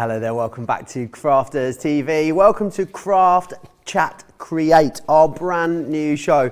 Hello there, welcome back to Crafters TV. Welcome to Craft Chat Create, our brand new show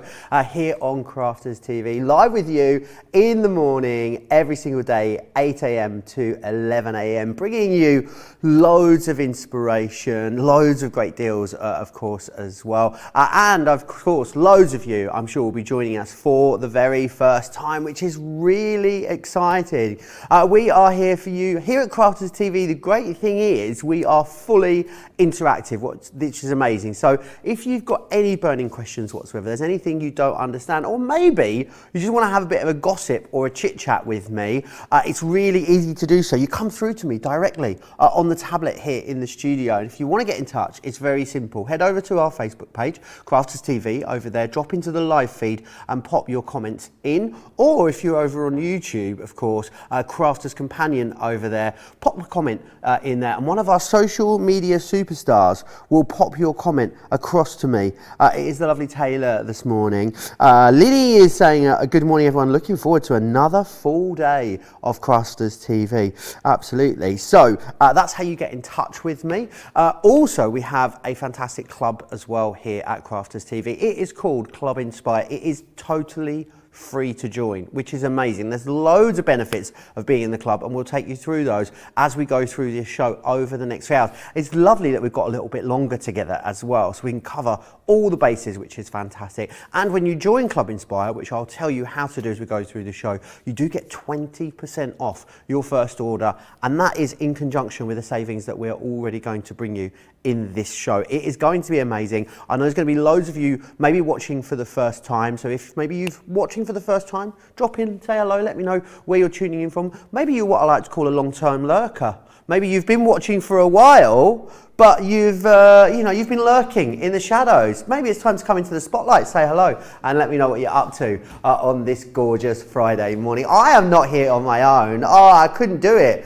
here on Crafters TV, live with you in the morning every single day, 8 a.m. to 11 a.m, bringing you loads of inspiration, loads of great deals, of course, as well. And of course, loads of you, I'm sure, will be joining us for the very first time, which is really exciting. We are here for you here at Crafters TV. The great thing is we are fully interactive, which is amazing. So if you've got any burning questions whatsoever, there's anything you don't understand, or maybe you just want to have a bit of a gossip or a chit chat with me, it's really easy to do so. You come through to me directly on the tablet here in the studio. And if you want to get in touch, it's very simple. Head over to our Facebook page, Crafters TV, over there, drop into the live feed and pop your comments in. Or if you're over on YouTube, of course, Crafters Companion over there, pop a comment in there, and one of our social media superstars will pop your comment across to me. It is the lovely Taylor this morning. Lily is saying, good morning everyone, looking forward to another full day of Crafters TV. Absolutely. So that's how you get in touch with me. Also, we have a fantastic club as well here at Crafters TV. It is called Club Inspire. It is totally free to join, which is amazing. There's loads of benefits of being in the club, and we'll take you through those as we go through this show over the next few hours. It's lovely that we've got a little bit longer together as well, so we can cover all the bases, which is fantastic. And when you join Club Inspire, which I'll tell you how to do as we go through the show, you do get 20% off your first order, and that is in conjunction with the savings that we're already going to bring you in this show. It is going to be amazing. I know there's going to be loads of you maybe watching for the first time, so if maybe you're watching for the first time, drop in, say hello, let me know where you're tuning in from. Maybe you're what I like to call a long-term lurker. Maybe you've been watching for a while, but you've been lurking in the shadows. Maybe it's time to come into the spotlight, say hello, and let me know what you're up to on this gorgeous Friday morning. I am not here on my own. Oh, I couldn't do it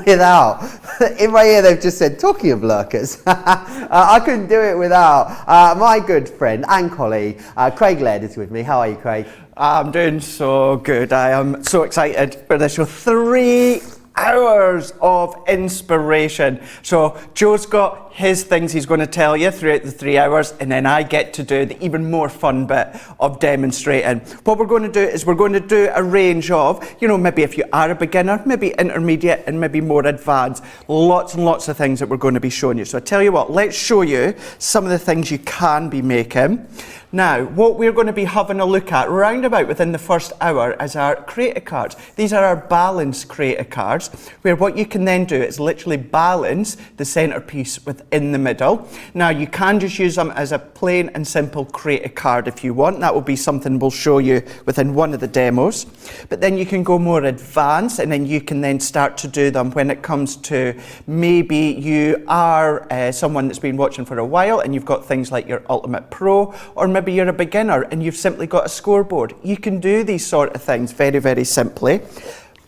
without. In my ear, they've just said, talking of lurkers, I couldn't do it without my good friend and colleague, Craig Laird is with me. How are you, Craig? I'm doing so good. I am so excited for this show. 3 hours of inspiration. So Joe's got his things he's going to tell you throughout the 3 hours, and then I get to do the even more fun bit of demonstrating. What we're going to do is we're going to do a range of, maybe if you are a beginner, maybe intermediate, and maybe more advanced, lots and lots of things that we're going to be showing you. So I tell you what, let's show you some of the things you can be making. Now, what we're going to be having a look at round about within the first hour is our creator cards. These are our balance creator cards, where what you can then do is literally balance the centerpiece within the middle. Now, you can just use them as a plain and simple creator card if you want. That will be something we'll show you within one of the demos. But then you can go more advanced, and then you can then start to do them when it comes to maybe you are someone that's been watching for a while and you've got things like your Ultimate Pro, or maybe you're a beginner and you've simply got a scoreboard. You can do these sort of things very, very simply.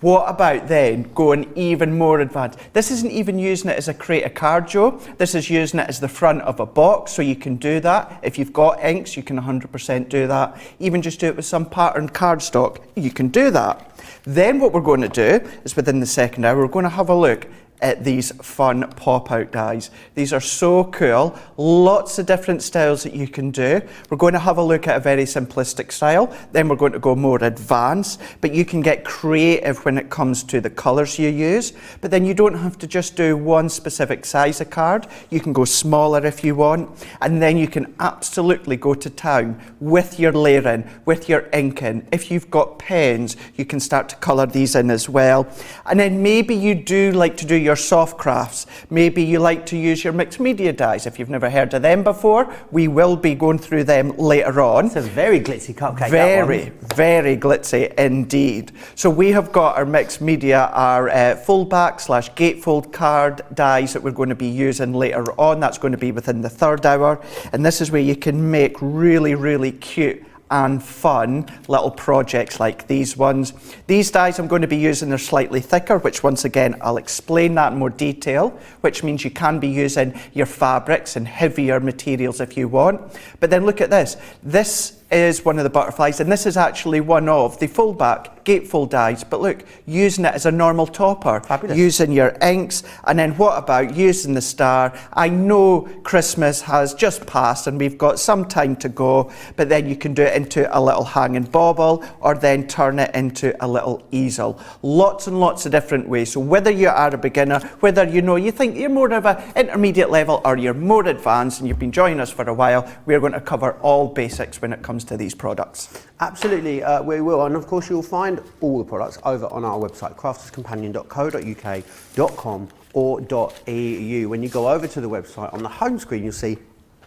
What about then going even more advanced? This isn't even using it as a creator card, Joe. This is using it as the front of a box, so you can do that. If you've got inks, you can 100% do that. Even just do it with some patterned cardstock, you can do that. Then what we're going to do is within the second hour, we're going to have a look at these fun pop-out dies. These are so cool. Lots of different styles that you can do. We're going to have a look at a very simplistic style. Then we're going to go more advanced, but you can get creative when it comes to the colors you use. But then you don't have to just do one specific size of card. You can go smaller if you want. And then you can absolutely go to town with your layering, with your inking. If you've got pens, you can start to color these in as well. And then maybe you do like to do your soft crafts. Maybe you like to use your mixed media dies. If you've never heard of them before, we will be going through them later on. It's a very glitzy cupcake. Very, very glitzy indeed. So we have got our mixed media, our Foldback / Gatefold card dies that we're going to be using later on. That's going to be within the third hour. And this is where you can make really, really cute and fun little projects like these ones. These dies I'm going to be using, they're slightly thicker, which once again, I'll explain that in more detail, which means you can be using your fabrics and heavier materials if you want. But then look at this. This is one of the butterflies, and this is actually one of the Foldback Gatefold dies. But look, using it as a normal topper, Fabulous. using your inks, and then what about using the star? I know Christmas has just passed and we've got some time to go, but then you can do it into a little hanging bauble or then turn it into a little easel. Lots and lots of different ways. So whether you are a beginner, whether you think you're more of an intermediate level or you're more advanced and you've been joining us for a while, we're going to cover all basics when it comes to these products. Absolutely, we will. And of course, you'll find all the products over on our website, crafterscompanion.co.uk.com or .eu. When you go over to the website, on the home screen, you'll see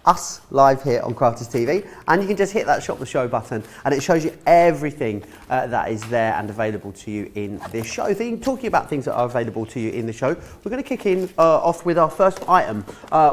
us live here on Crafters TV, and you can just hit that shop the show button and it shows you everything that is there and available to you in this show. Talking about things that are available to you in the show, we're going to kick in off with our first item,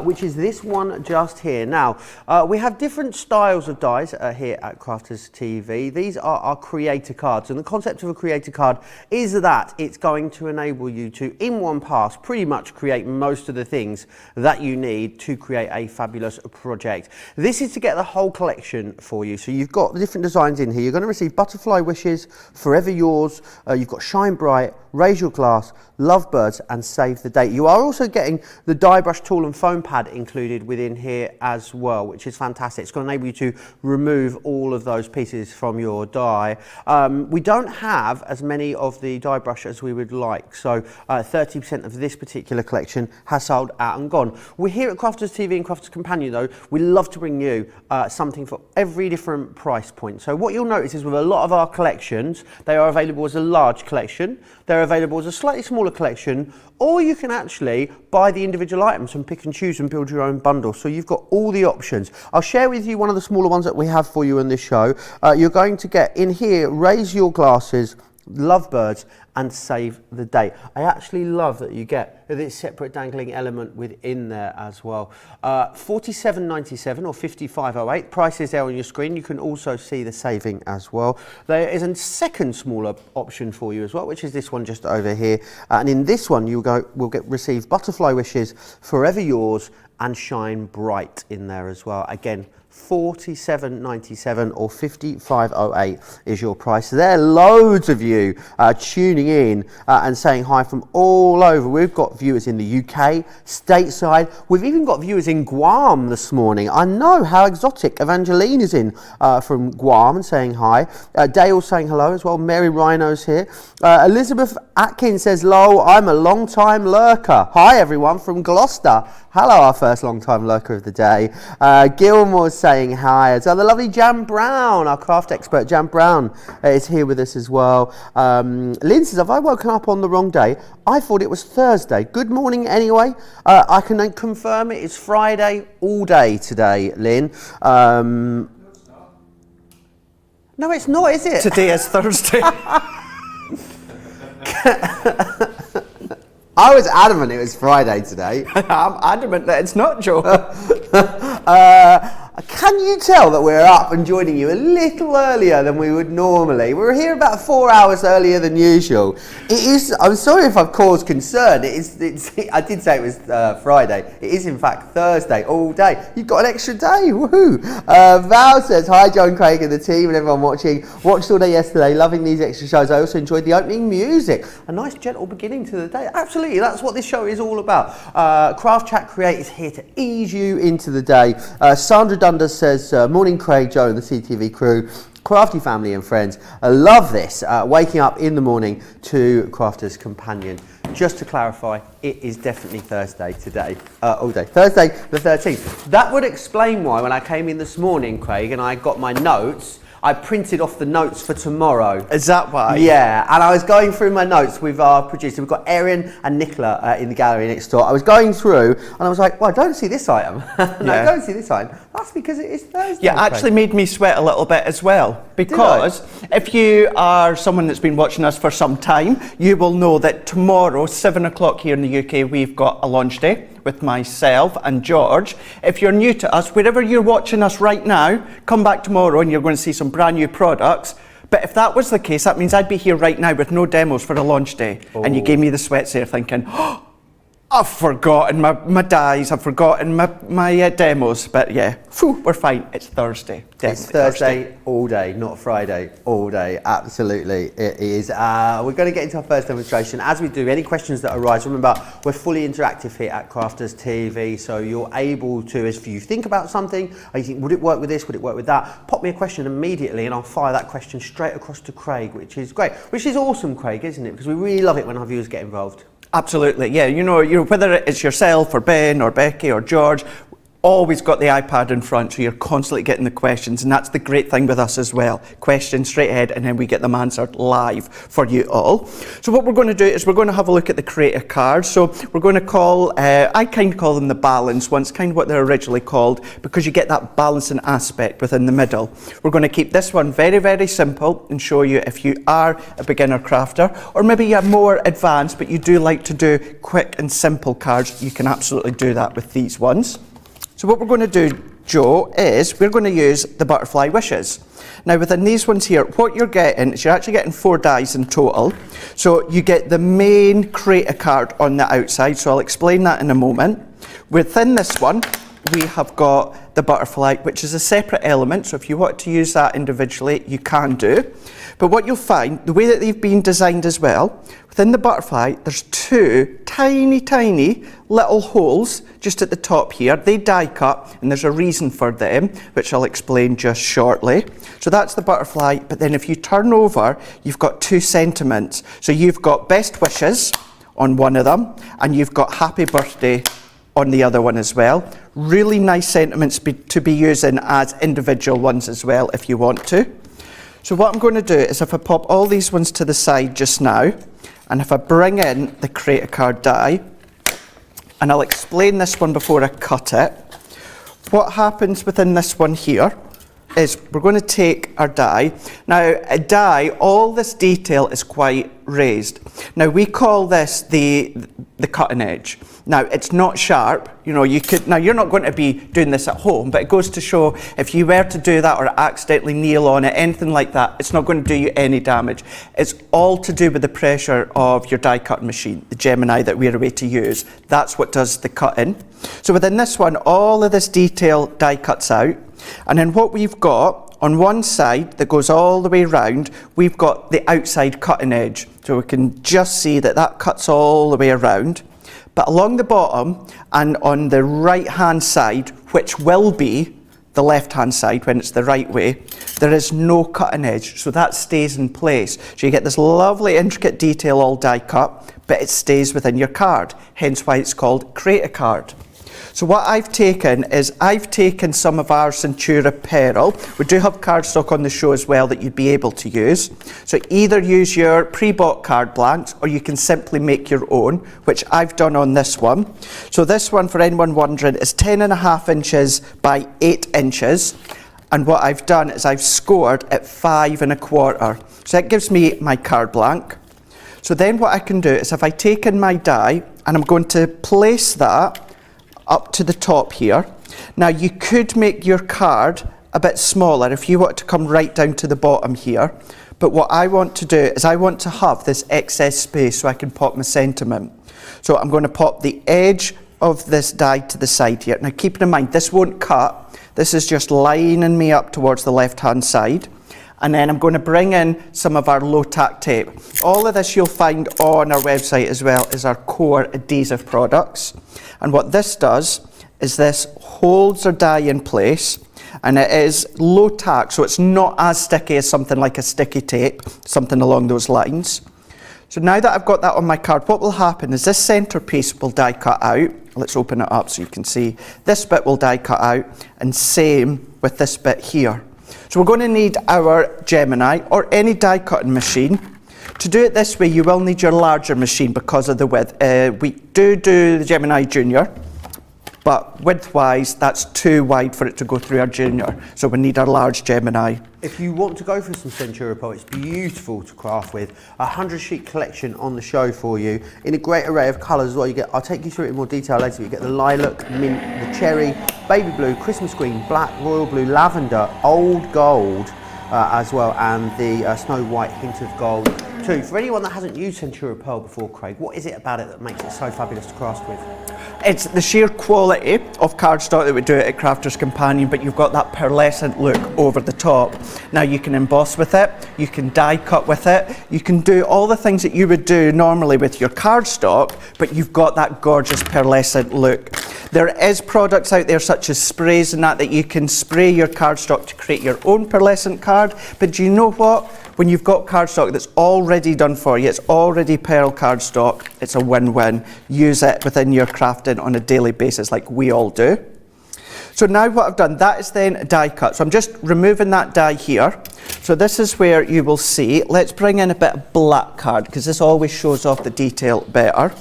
which is this one just here. Now, we have different styles of dies here at Crafters TV. These are our creator cards, and the concept of a creator card is that it's going to enable you to, in one pass, pretty much create most of the things that you need to create a fabulous project. This is to get the whole collection for you. So you've got the different designs in here. You're going to receive Butterfly Wishes, Forever Yours, you've got Shine Bright, Raise Your Glass, Lovebirds and Save the Date. You are also getting the die brush tool and foam pad included within here as well, which is fantastic. It's going to enable you to remove all of those pieces from your die. We don't have as many of the die brush as we would like, so 30% of this particular collection has sold out and gone. We're here at Crafters TV and Crafters Companion though, we love to bring you something for every different price point. So what you'll notice is with a lot of our collections, they are available as a large collection, they're available as a slightly smaller collection, or you can actually buy the individual items and pick and choose and build your own bundle. So you've got all the options. I'll share with you one of the smaller ones that we have for you in this show. You're going to get in here, Raise Your Glasses, Lovebirds and Save the Date. I actually love that you get this separate dangling element within there as well. $47.97 or $55.08. Price is there on your screen. You can also see the saving as well. There is a second smaller option for you as well, which is this one just over here. And in this one, we'll receive Butterfly Wishes, Forever Yours, and Shine Bright in there as well. Again, $47.97 or $55.08 is your price. There are loads of you tuning in and saying hi from all over. We've got viewers in the UK, stateside. We've even got viewers in Guam this morning. I know, how exotic. Evangeline is in from Guam and saying hi. Dale saying hello as well. Mary Rhino's here. Elizabeth Atkins says, "Lol, I'm a long-time lurker." Hi everyone from Gloucester. Hello, our first long-time lurker of the day. Gilmore's saying hi as well. The lovely Jan Brown, our craft expert, Jan Brown, is here with us as well. Lynn says, "Have I woken up on the wrong day? I thought it was Thursday. Good morning anyway." I can then confirm it is Friday all day today, Lynn. No, it's not, is it? Today is Thursday. I was adamant it was Friday today. I'm adamant that it's not, Joe. Can you tell that we're up and joining you a little earlier than we would normally? We're here about 4 hours earlier than usual. It is. I'm sorry if I've caused concern. I did say it was Friday. It is in fact Thursday all day. You've got an extra day. Woohoo! Val says, "Hi, John Craig and the team and everyone watching. Watched all day yesterday. Loving these extra shows. I also enjoyed the opening music. A nice gentle beginning to the day." Absolutely. That's what this show is all about. Craft Chat Create is here to ease you into the day. Sandra Dundas says, "Morning Craig, Joe and the CTV crew. Crafty family and friends. I love this. Waking up in the morning to Crafters Companion." Just to clarify, it is definitely Thursday today, all day. Thursday the 13th. That would explain why when I came in this morning, Craig, and I got my notes, I printed off the notes for tomorrow. Is that why? Yeah, and I was going through my notes with our producer. We've got Erin and Nicola in the gallery next door. I was going through and I was like, well, I don't see this item. No, I don't see this item. That's because it is Thursday. Yeah, actually made me sweat a little bit as well. Because if you are someone that's been watching us for some time, you will know that tomorrow, 7 o'clock here in the UK, we've got a launch day with myself and George. If you're new to us, wherever you're watching us right now, come back tomorrow and you're going to see some brand new products. But if that was the case, that means I'd be here right now with no demos for a launch day. Oh. And you gave me the sweats there thinking, oh, I've forgotten my dies, I've forgotten my demos, but yeah, we're fine. It's Thursday. It's Thursday all day, not Friday all day. Absolutely, it is. We're going to get into our first demonstration. As we do, any questions that arise, remember, we're fully interactive here at Crafters TV, so you're able to, if you think about something, or you think, would it work with this, would it work with that, pop me a question immediately and I'll fire that question straight across to Craig, which is great. Which is awesome, Craig, isn't it? Because we really love it when our viewers get involved. Absolutely, yeah. You know, whether it's yourself or Ben or Becky or George, always got the iPad in front, so you're constantly getting the questions, and that's the great thing with us as well. Questions straight ahead, and then we get them answered live for you all. So what we're going to do is we're going to have a look at the creator cards. So we're going to call, I kind of call them the balance ones, kind of what they're originally called, because you get that balancing aspect within the middle. We're going to keep this one very, very simple and show you if you are a beginner crafter, or maybe you're more advanced, but you do like to do quick and simple cards, you can absolutely do that with these ones. So what we're going to do, Joe, is we're going to use the butterfly wishes. Now within these ones here, what you're getting is you're actually getting 4 dies in total. So you get the main creator card on the outside, so I'll explain that in a moment. Within this one, we have got the butterfly, which is a separate element, so if you want to use that individually, you can do. But what you'll find, the way that they've been designed as well, within the butterfly, there's 2 tiny, tiny little holes just at the top here. They die cut, and there's a reason for them, which I'll explain just shortly. So that's the butterfly, but then if you turn over, you've got 2 sentiments. So you've got best wishes on one of them, and you've got happy birthday on the other one as well. Really nice sentiments to be using as individual ones as well, if you want to. So what I'm going to do is if I pop all these ones to the side just now, and if I bring in the creator card die, and I'll explain this one before I cut it. What happens within this one here is we're going to take our die. Now a die, all this detail is quite raised. Now we call this the cutting edge. Now it's not sharp, you know, now you're not going to be doing this at home, but it goes to show if you were to do that or accidentally kneel on it, anything like that, it's not going to do you any damage. It's all to do with the pressure of your die cutting machine, the Gemini that we're away to use. That's what does the cutting. So within this one, all of this detail die cuts out. And then what we've got on one side that goes all the way around, we've got the outside cutting edge. So we can just see that that cuts all the way around. But along the bottom and on the right hand side, which will be the left hand side when it's the right way, there is no cutting edge. So that stays in place. So you get this lovely intricate detail all die cut, but it stays within your card. Hence why it's called creator card. So what I've taken is I've taken some of our Centura Pearl. We do have cardstock on the show as well that you'd be able to use. So either use your pre-bought card blanks or you can simply make your own, which I've done on this one. So this one, for anyone wondering, is 10.5 inches by 8 inches. And what I've done is I've scored at 5 1/4. So that gives me my card blank. So then what I can do is if I take in my die and I'm going to place that up to the top here. Now you could make your card a bit smaller if you want to come right down to the bottom here, but what I want to do is I want to have this excess space so I can pop my sentiment. So I'm going to pop the edge of this die to the side here. Now keep in mind, this won't cut, this is just lining me up towards the left hand side. And then I'm going to bring in some of our low tack tape. All of this you'll find on our website as well is our core adhesive products. And what this does is this holds our die in place, and it is low tack, so it's not as sticky as something like a sticky tape, something along those lines. So now that I've got that on my card, what will happen is this center piece will die cut out. Let's open it up so you can see. This bit will die cut out, and same with this bit here. So we're going to need our Gemini or any die cutting machine. To do it this way, you will need your larger machine because of the width. We do the Gemini Junior, but width-wise, that's too wide for it to go through our Junior. So we need our large Gemini. If you want to go for some Centura Pearl, it's beautiful to craft with. A 100-sheet collection on the show for you in a great array of colours as well. You get, I'll take you through it in more detail later. You get the lilac, mint, the cherry, baby blue, Christmas green, black, royal blue, lavender, old gold, as well, and the Snow White hint of gold too. For anyone that hasn't used Centura Pearl before, Craig, what is it about it that makes it so fabulous to craft with? It's the sheer quality of cardstock that we do at Crafter's Companion, but you've got that pearlescent look over the top. Now you can emboss with it, you can die cut with it, you can do all the things that you would do normally with your cardstock, but you've got that gorgeous pearlescent look. There is products out there such as sprays and that you can spray your cardstock to create your own pearlescent card, but do you know what? When you've got cardstock that's already done for you, it's already pearl cardstock, it's a win-win. Use it within your crafting on a daily basis like we all do. So now what I've done, that is then a die cut. So I'm just removing that die here. So this is where you will see, let's bring in a bit of black card because this always shows off the detail better.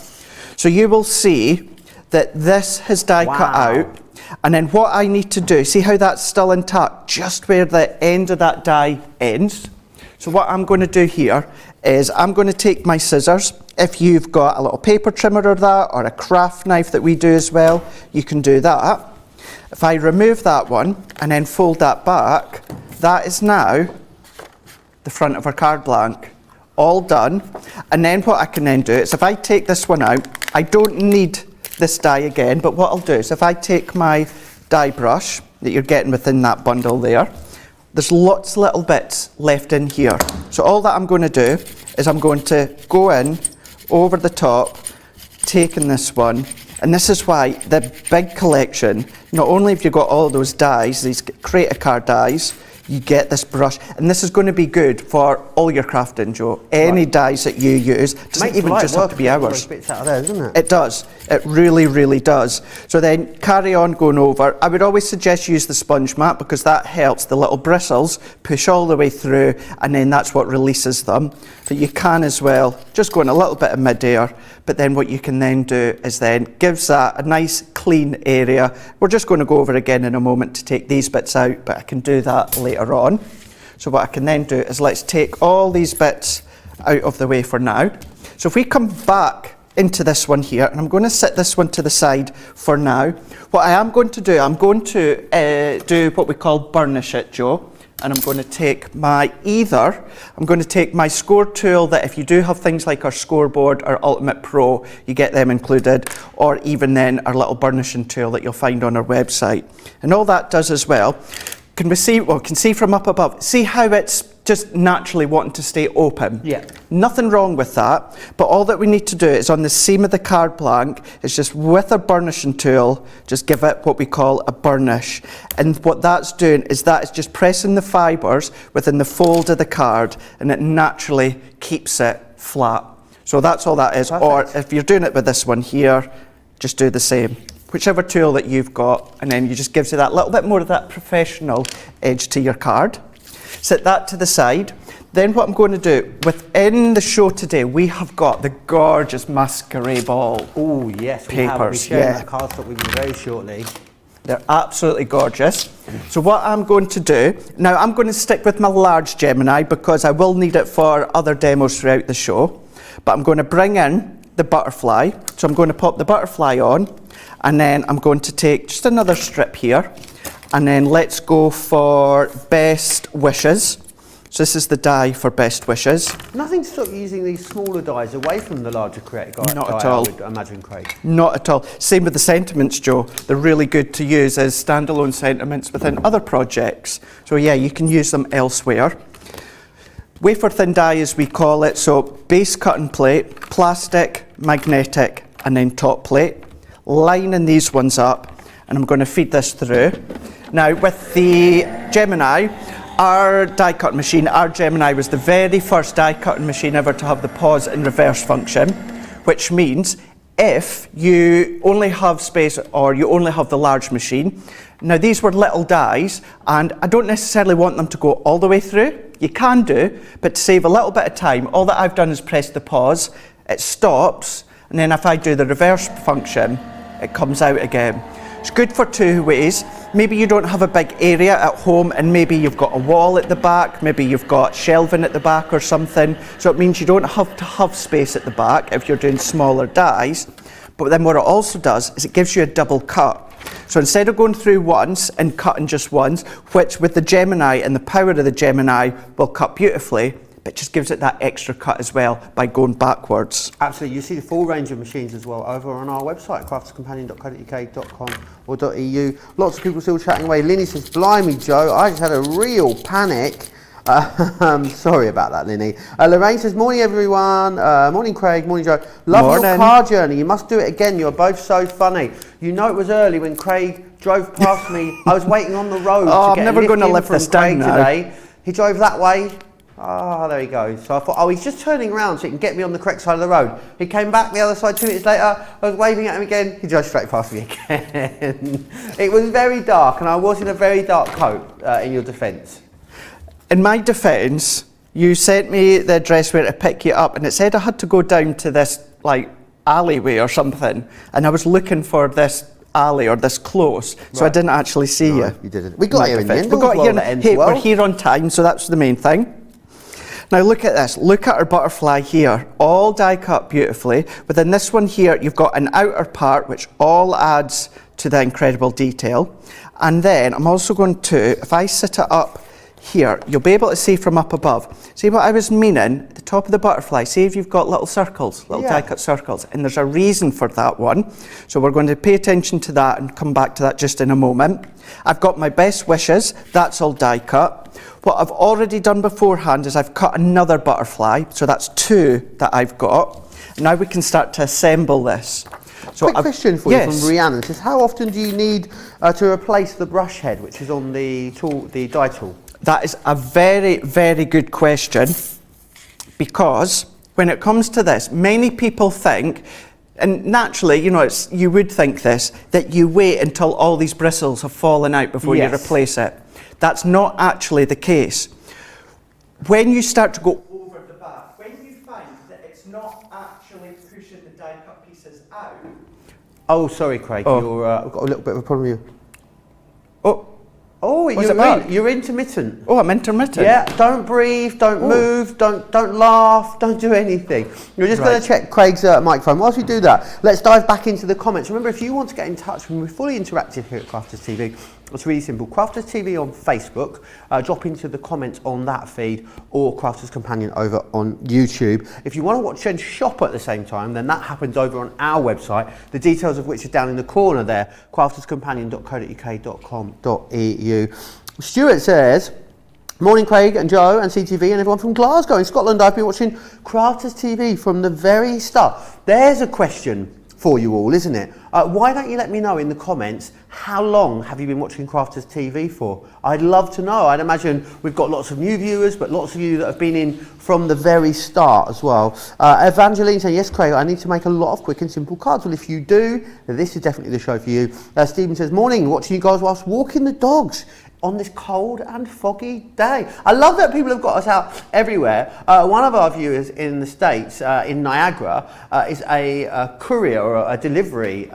So you will see that this has die cut out. And then what I need to do, see how that's still intact, just where the end of that die ends. So what I'm going to do here is I'm going to take my scissors. If you've got a little paper trimmer or that, or a craft knife that we do as well, you can do that. If I remove that one and then fold that back, that is now the front of our card blank. All done. And then what I can then do is if I take this one out, I don't need this die again, but what I'll do is if I take my die brush that you're getting within that bundle there, there's lots of little bits left in here. So all that I'm going to do is I'm going to go in over the top, taking this one, and this is why the big collection, not only have you got all those dies, these creator card dies, you get this brush, and this is going to be good for all your crafting, Joe. Any dies that you use, doesn't even just have to be ours. Bits out of there, doesn't it? It does. It really, really does. So then carry on going over. I would always suggest use the sponge mat because that helps the little bristles push all the way through, and then that's what releases them. But you can as well just go in a little bit of mid-air, but then what you can then do is then gives that a nice clean area. We're just going to go over again in a moment to take these bits out, but I can do that later on. So what I can then do is let's take all these bits out of the way for now. So if we come back into this one here, and I'm going to set this one to the side for now. What I am going to do, I'm going to do what we call burnish it, Joe. And I'm going to take my score tool that if you do have things like our scoreboard or Ultimate Pro, you get them included, or even then our little burnishing tool that you'll find on our website. And all that does as well, can see from up above, see how it's just naturally wanting to stay open. Yeah. Nothing wrong with that, but all that we need to do is on the seam of the card blank is just with a burnishing tool, just give it what we call a burnish. And what that's doing is that is just pressing the fibres within the fold of the card, and it naturally keeps it flat. So that's all that is. Perfect. Or if you're doing it with this one here, just do the same. Whichever tool that you've got, and then you just gives you that little bit more of that professional edge to your card. Set that to the side. Then what I'm going to do, within the show today, we have got the gorgeous masquerade ball. Oh yes, papers. We'll be sharing that cardstock with you very shortly. They're absolutely gorgeous. So what I'm going to do, now I'm going to stick with my large Gemini because I will need it for other demos throughout the show. But I'm going to bring in the butterfly. So I'm going to pop the butterfly on, and then I'm going to take just another strip here. And then let's go for Best Wishes. So this is the die for Best Wishes. Nothing to stop using these smaller dies away from the larger creator die. Not at all. I would imagine, Craig. Not at all. Same with the sentiments, Joe. They're really good to use as standalone sentiments within other projects. So yeah, you can use them elsewhere. Wafer thin die as we call it. So base cut and plate, plastic, magnetic, and then top plate. Lining these ones up, and I'm going to feed this through. Now with the Gemini, our die cut machine, our Gemini was the very first die cutting machine ever to have the pause and reverse function, which means if you only have space or you only have the large machine. Now these were little dies, and I don't necessarily want them to go all the way through. You can do, but to save a little bit of time, all that I've done is press the pause, it stops, and then if I do the reverse function, it comes out again. It's good for two ways. Maybe you don't have a big area at home, and maybe you've got a wall at the back, maybe you've got shelving at the back or something, so it means you don't have to have space at the back if you're doing smaller dies. But then what it also does is it gives you a double cut. So instead of going through once and cutting just once, which with the Gemini and the power of the Gemini will cut beautifully, but just gives it that extra cut as well by going backwards. Absolutely. You see the full range of machines as well over on our website, crafterscompanion.co.uk.com/ou. Lots of people still chatting away. Linny says, blimey, Joe, I just had a real panic. Sorry about that, Linny. Lorraine says, morning everyone. Morning Craig, morning Joe. Love your car journey. You must do it again. You're both so funny. You know it was early when Craig drove past me. I was waiting on the road to get I'm never going to lift this down today. He drove that way. There he goes. So I thought, he's just turning around so he can get me on the correct side of the road. He came back the other side 2 minutes later. I was waving at him again. He drove straight past me again. It was very dark and I was in a very dark coat, in your defence. In my defence, you sent me the address where to pick you up and it said I had to go down to this like alleyway or something, and I was looking for this alley or this close, so I didn't actually see you. You didn't. We got here in the end. We got here. We're here on time, so that's the main thing. Now look at this, look at our butterfly here, all die cut beautifully. Within this one here, you've got an outer part which all adds to the incredible detail. And then I'm also going to, if I sit it up here, you'll be able to see from up above. See what I was meaning? At the top of the butterfly, see if you've got little circles, little die cut circles, and there's a reason for that one. So we're going to pay attention to that and come back to that just in a moment. I've got my best wishes, that's all die cut. What I've already done beforehand is I've cut another butterfly, so that's 2 that I've got. And now we can start to assemble this. So quick question for you from Rhiannon. It says, how often do you need to replace the brush head, which is on the die tool? That is a very, very good question, because when it comes to this, many people think, and naturally, you know, you would think this, that you wait until all these bristles have fallen out before you replace it. That's not actually the case. When you start to go over the back, when you find that it's not actually pushing the die cut pieces out. Oh, sorry, Craig, I've got a little bit of a problem here. You're intermittent. Oh, I'm intermittent. Yeah, don't breathe, don't move, don't laugh, don't do anything. You're just going to check Craig's microphone. Whilst we do that, let's dive back into the comments. Remember, if you want to get in touch, we're fully interactive here at Crafters TV. It's really simple. Crafters TV on Facebook, drop into the comments on that feed, or Crafters Companion over on YouTube. If you want to watch and shop at the same time, then that happens over on our website, the details of which are down in the corner there, crafterscompanion.co.uk.com.au. Stuart says, morning Craig and Joe and CTV and everyone from Glasgow in Scotland. I've been watching Crafters TV from the very start. There's a question for you all, isn't it? Why don't you let me know in the comments, how long have you been watching Crafters TV for? I'd love to know. I'd imagine we've got lots of new viewers, but lots of you that have been in from the very start as well. Evangeline saying, yes, Craig, I need to make a lot of quick and simple cards. Well, if you do, then this is definitely the show for you. Stephen says, morning, watching you guys whilst walking the dogs on this cold and foggy day. I love that people have got us out everywhere. One of our viewers in the States, in Niagara, is a courier or a delivery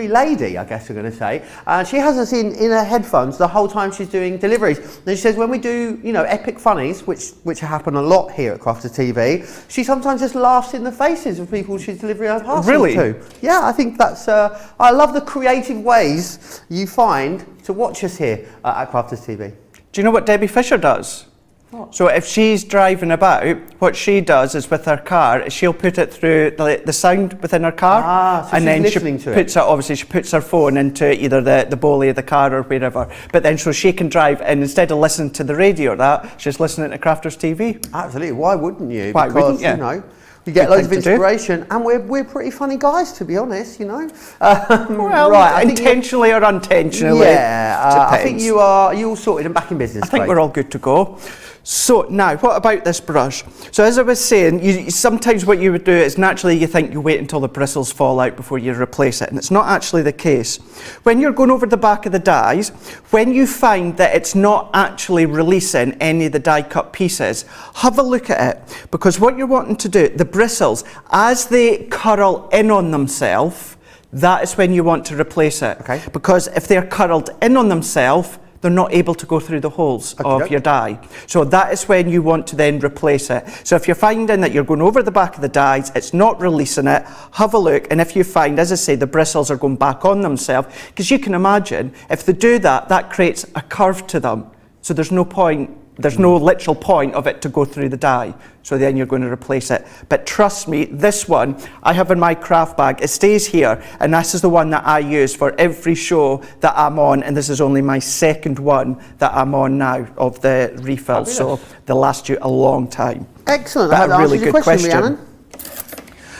lady, I guess we're going to say. She has us in her headphones the whole time she's doing deliveries. And she says when we do, you know, epic funnies, which happen a lot here at Crafters TV, she sometimes just laughs in the faces of people she's delivering her parcels to. Yeah, I think that's. I love the creative ways you find to watch us here at Crafters TV. Do you know what Debbie Fisher does? What? So if she's driving about, what she does is with her car, she'll put it through the sound within her car, so and then she puts it. Obviously she puts her phone into either the bolly of the car or wherever. But then so she can drive, and instead of listening to the radio or that, she's listening to Crafters TV. Absolutely. Why wouldn't you? Why wouldn't you? You know, you get loads of inspiration, and we're pretty funny guys, to be honest, you know. Well, right, intentionally or unintentionally. Yeah, I think you all sorted and back in business. I think we're all good to go. So now, what about this brush? So as I was saying, sometimes what you would do is naturally you think you wait until the bristles fall out before you replace it, and it's not actually the case. When you're going over the back of the dies, when you find that it's not actually releasing any of the die cut pieces, have a look at it, because what you're wanting to do, the bristles, as they curl in on themselves, that is when you want to replace it. Okay. Because if they're curled in on themselves, they're not able to go through the holes of your die. So that is when you want to then replace it. So if you're finding that you're going over the back of the dies, it's not releasing it, have a look, and if you find, as I say, the bristles are going back on themselves, because you can imagine, if they do that, that creates a curve to them. So there's no point, there's no literal point of it to go through the die. So then you're going to replace it. But trust me, this one I have in my craft bag, it stays here, and this is the one that I use for every show that I'm on, and this is only my second one that I'm on now of the refills, so they'll last you a long time. Excellent. But That a really good question. Rhiannon.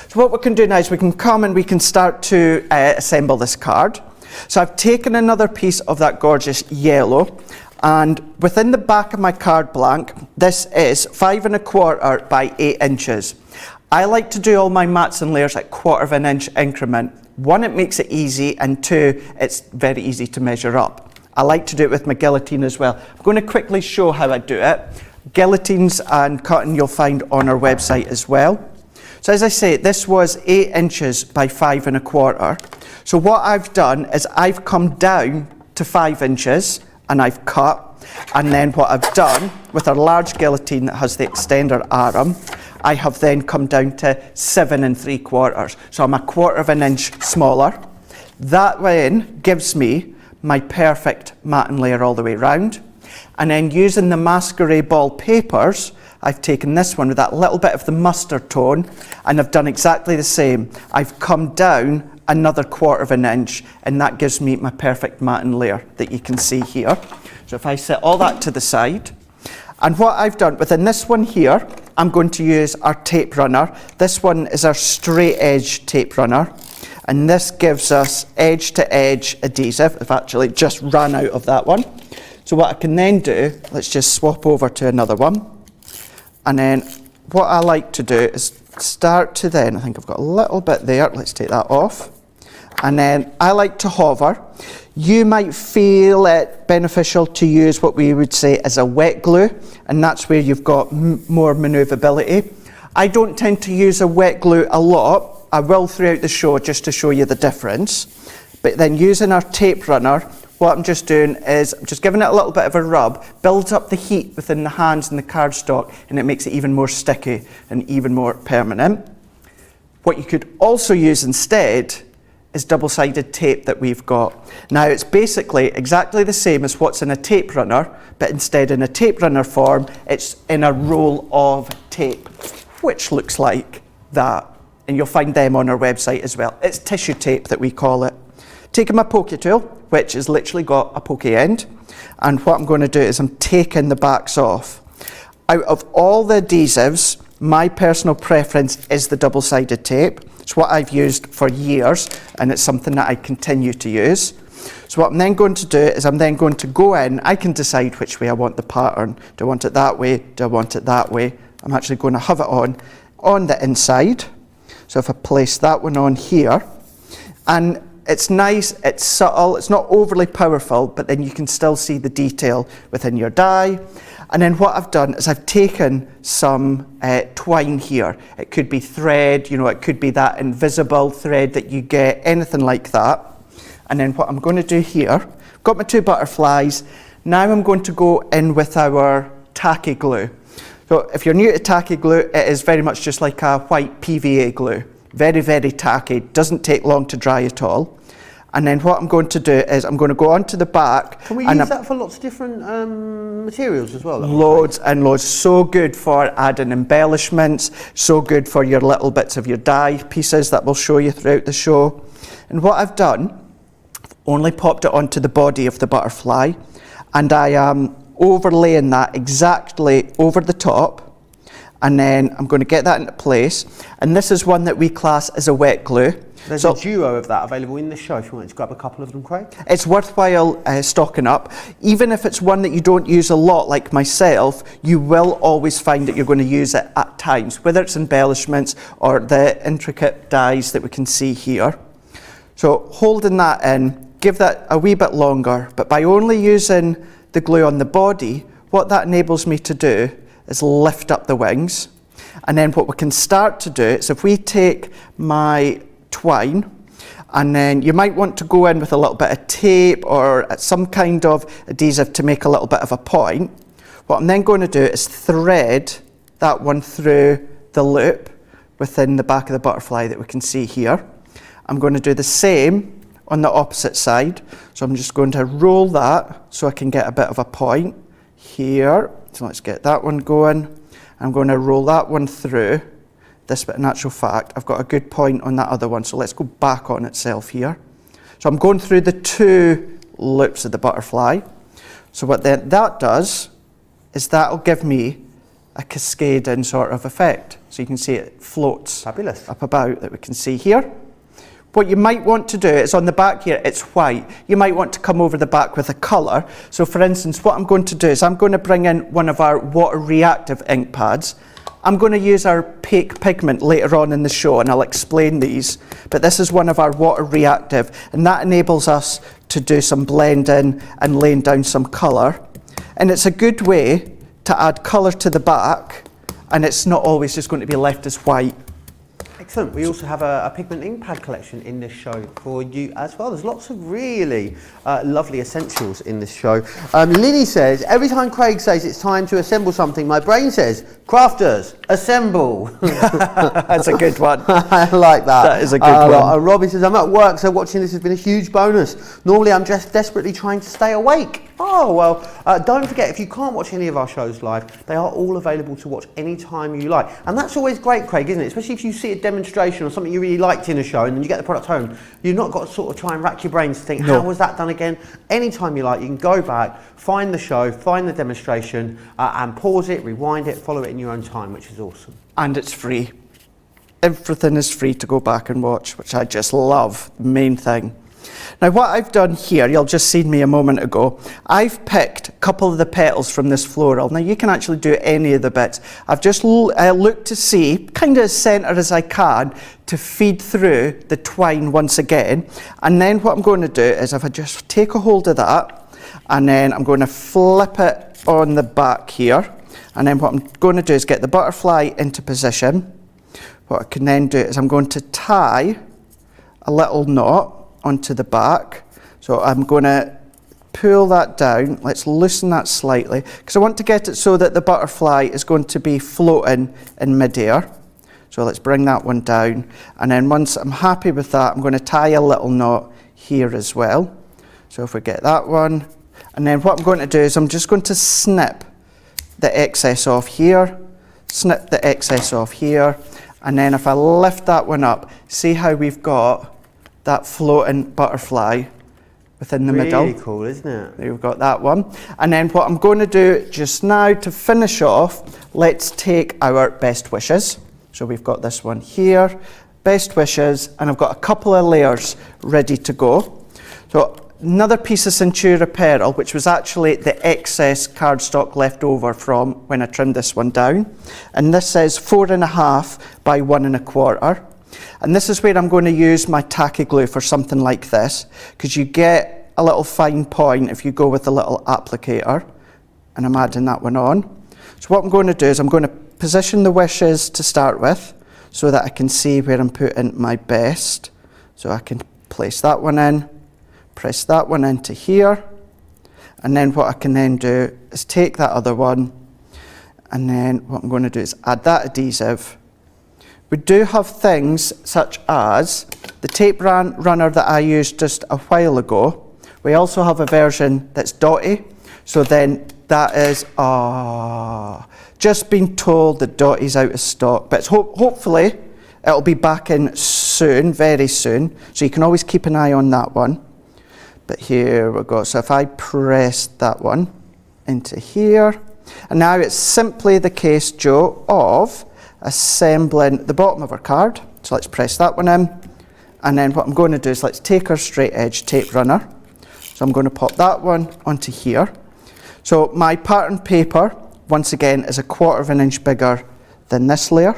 So what we can do now is we can come and we can start to assemble this card. So I've taken another piece of that gorgeous yellow, and within the back of my card blank, this is 5 1/4 by 8 inches. I like to do all my mats and layers at 1/4 of an inch increment. 1, it makes it easy, and 2, it's very easy to measure up. I like to do it with my guillotine as well. I'm going to quickly show how I do it. Guillotines and cutting you'll find on our website as well. So as I say, this was 8 inches by 5 1/4. So what I've done is I've come down to 5 inches, and I've cut, and then what I've done with our large guillotine that has the extender arm, I have then come down to 7 3/4. So I'm a 1/4 of an inch smaller. That then gives me my perfect mat and layer all the way round. And then using the masquerade ball papers, I've taken this one with that little bit of the mustard tone, and I've done exactly the same. I've come down another 1/4 of an inch, and that gives me my perfect mat and layer that you can see here. So if I set all that to the side, and what I've done within this one here, I'm going to use our tape runner. This one is our straight edge tape runner, and this gives us edge to edge adhesive. I've actually just run out of that one. So what I can then do, let's just swap over to another one. And then what I like to do is start to then, I think I've got a little bit there, let's take that off. And then I like to hover. You might feel it beneficial to use what we would say is a wet glue, and that's where you've got more manoeuvrability. I don't tend to use a wet glue a lot. I will throughout the show just to show you the difference. But then using our tape runner, what I'm just doing is I'm just giving it a little bit of a rub, builds up the heat within the hands and the cardstock, and it makes it even more sticky and even more permanent. What you could also use instead is double-sided tape that we've got. Now it's basically exactly the same as what's in a tape runner, but instead in a tape runner form, it's in a roll of tape, which looks like that. And you'll find them on our website as well. It's tissue tape that we call it. Taking my pokey tool, which has literally got a pokey end, and what I'm going to do is I'm taking the backs off. Out of all the adhesives, my personal preference is the double-sided tape. It's what I've used for years, and it's something that I continue to use. So what I'm then going to do is I'm then going to go in. I can decide which way I want the pattern. Do I want it that way? Do I want it that way? I'm actually going to have it on the inside. So if I place that one on here, and it's nice, it's subtle, it's not overly powerful, but then you can still see the detail within your die. And then what I've done is I've taken some twine here. It could be thread, you know, it could be that invisible thread that you get, anything like that. And then what I'm going to do here, I've got my 2 butterflies. Now I'm going to go in with our tacky glue. So if you're new to tacky glue, it is very much just like a white PVA glue. Very, very tacky, doesn't take long to dry at all. And then what I'm going to do is I'm going to go onto the back. Can we use that for lots of different materials as well? Loads and loads. So good for adding embellishments, so good for your little bits of your die pieces that we'll show you throughout the show. And what I've done, I've only popped it onto the body of the butterfly, and I am overlaying that exactly over the top, and then I'm going to get that into place. And this is one that we class as a wet glue. There's a duo of that available in the show if you want to grab a couple of them, Craig. It's worthwhile stocking up. Even if it's one that you don't use a lot, like myself, you will always find that you're going to use it at times, whether it's embellishments or the intricate dies that we can see here. So holding that in, give that a wee bit longer, but by only using the glue on the body, what that enables me to do is lift up the wings. And then what we can start to do is if we take my twine And then you might want to go in with a little bit of tape or some kind of adhesive to make a little bit of a point. What I'm then going to do is thread that one through the loop within the back of the butterfly that we can see here. I'm going to do the same on the opposite side. So I'm just going to roll that so I can get a bit of a point here. So let's get that one going. I'm going to roll that one through this, but in actual fact, I've got a good point on that other one. So let's go back on itself here. So I'm going through the two loops of the butterfly. So what then that does is that'll give me a cascading sort of effect. So you can see it floats Fabulous. up about that we can see here. What you might want to do is on the back here, it's white. You might want to come over the back with a colour. So for instance, what I'm going to do is I'm going to bring in one of our water reactive ink pads. I'm going to use our Pake pigment later on in the show and I'll explain these. But this is one of our water reactive and that enables us to do some blending and laying down some colour. And it's a good way to add colour to the back and it's not always just going to be left as white. Excellent. We also have a pigment ink pad collection in this show for you as well. There's lots of really lovely essentials in this show. Lily says, every time Craig says it's time to assemble something, my brain says, crafters, assemble. That's a good one. I like that. That is a good one. Robbie says, I'm at work, so watching this has been a huge bonus. Normally I'm just desperately trying to stay awake. Oh, well, don't forget, if you can't watch any of our shows live, they are all available to watch anytime you like. And that's always great, Craig, isn't it? Especially if you see a demonstration or something you really liked in a show and then you get the product home. You've not got to sort of try and rack your brains to think, how was that done again? Anytime you like, you can go back, find the show, find the demonstration, and pause it, rewind it, follow it in your own time, which is awesome. And it's free. Everything is free to go back and watch, which I just love, the main thing. Now what I've done here, you'll just seen me a moment ago, I've picked a couple of the petals from this floral. Now you can actually do any of the bits. I've just looked to see, kind of as centre as I can, to feed through the twine once again. And then what I'm going to do is if I just take a hold of that, and then I'm going to flip it on the back here. And then what I'm going to do is get the butterfly into position. What I can then do is I'm going to tie a little knot onto the back. So I'm going to pull that down. Let's loosen that slightly because I want to get it so that the butterfly is going to be floating in midair. So let's bring that one down. And then once I'm happy with that, I'm going to tie a little knot here as well. So if we get that one, and then what I'm going to do is I'm just going to snip the excess off here, snip the excess off here, and then if I lift that one up, see how we've got that floating butterfly within the middle. Really cool, isn't it? There we've got that one. And then what I'm going to do just now to finish off, let's take our best wishes. So we've got this one here, best wishes, and I've got a couple of layers ready to go. So another piece of Centura Pearl, which was actually the excess cardstock left over from when I trimmed this one down. And this is 4.5 by 1 1/4. And this is where I'm going to use my tacky glue for something like this, because you get a little fine point if you go with a little applicator. And I'm adding that one on. So what I'm going to do is I'm going to position the wishes to start with so that I can see where I'm putting my best. So I can place that one in, press that one into here, and then what I can then do is take that other one, and then what I'm going to do is add that adhesive. We do have things such as the tape runner that I used just a while ago. We also have a version that's dotty, so then that is, just been told that dotty's out of stock, but hopefully it'll be back in soon, very soon, so you can always keep an eye on that one. But here we go. So if I press that one into here, and now it's simply the case, Joe, of assembling the bottom of our card. So let's press that one in. And then what I'm going to do is let's take our straight edge tape runner. So I'm going to pop that one onto here. So my pattern paper, once again, is 1/4 inch bigger than this layer.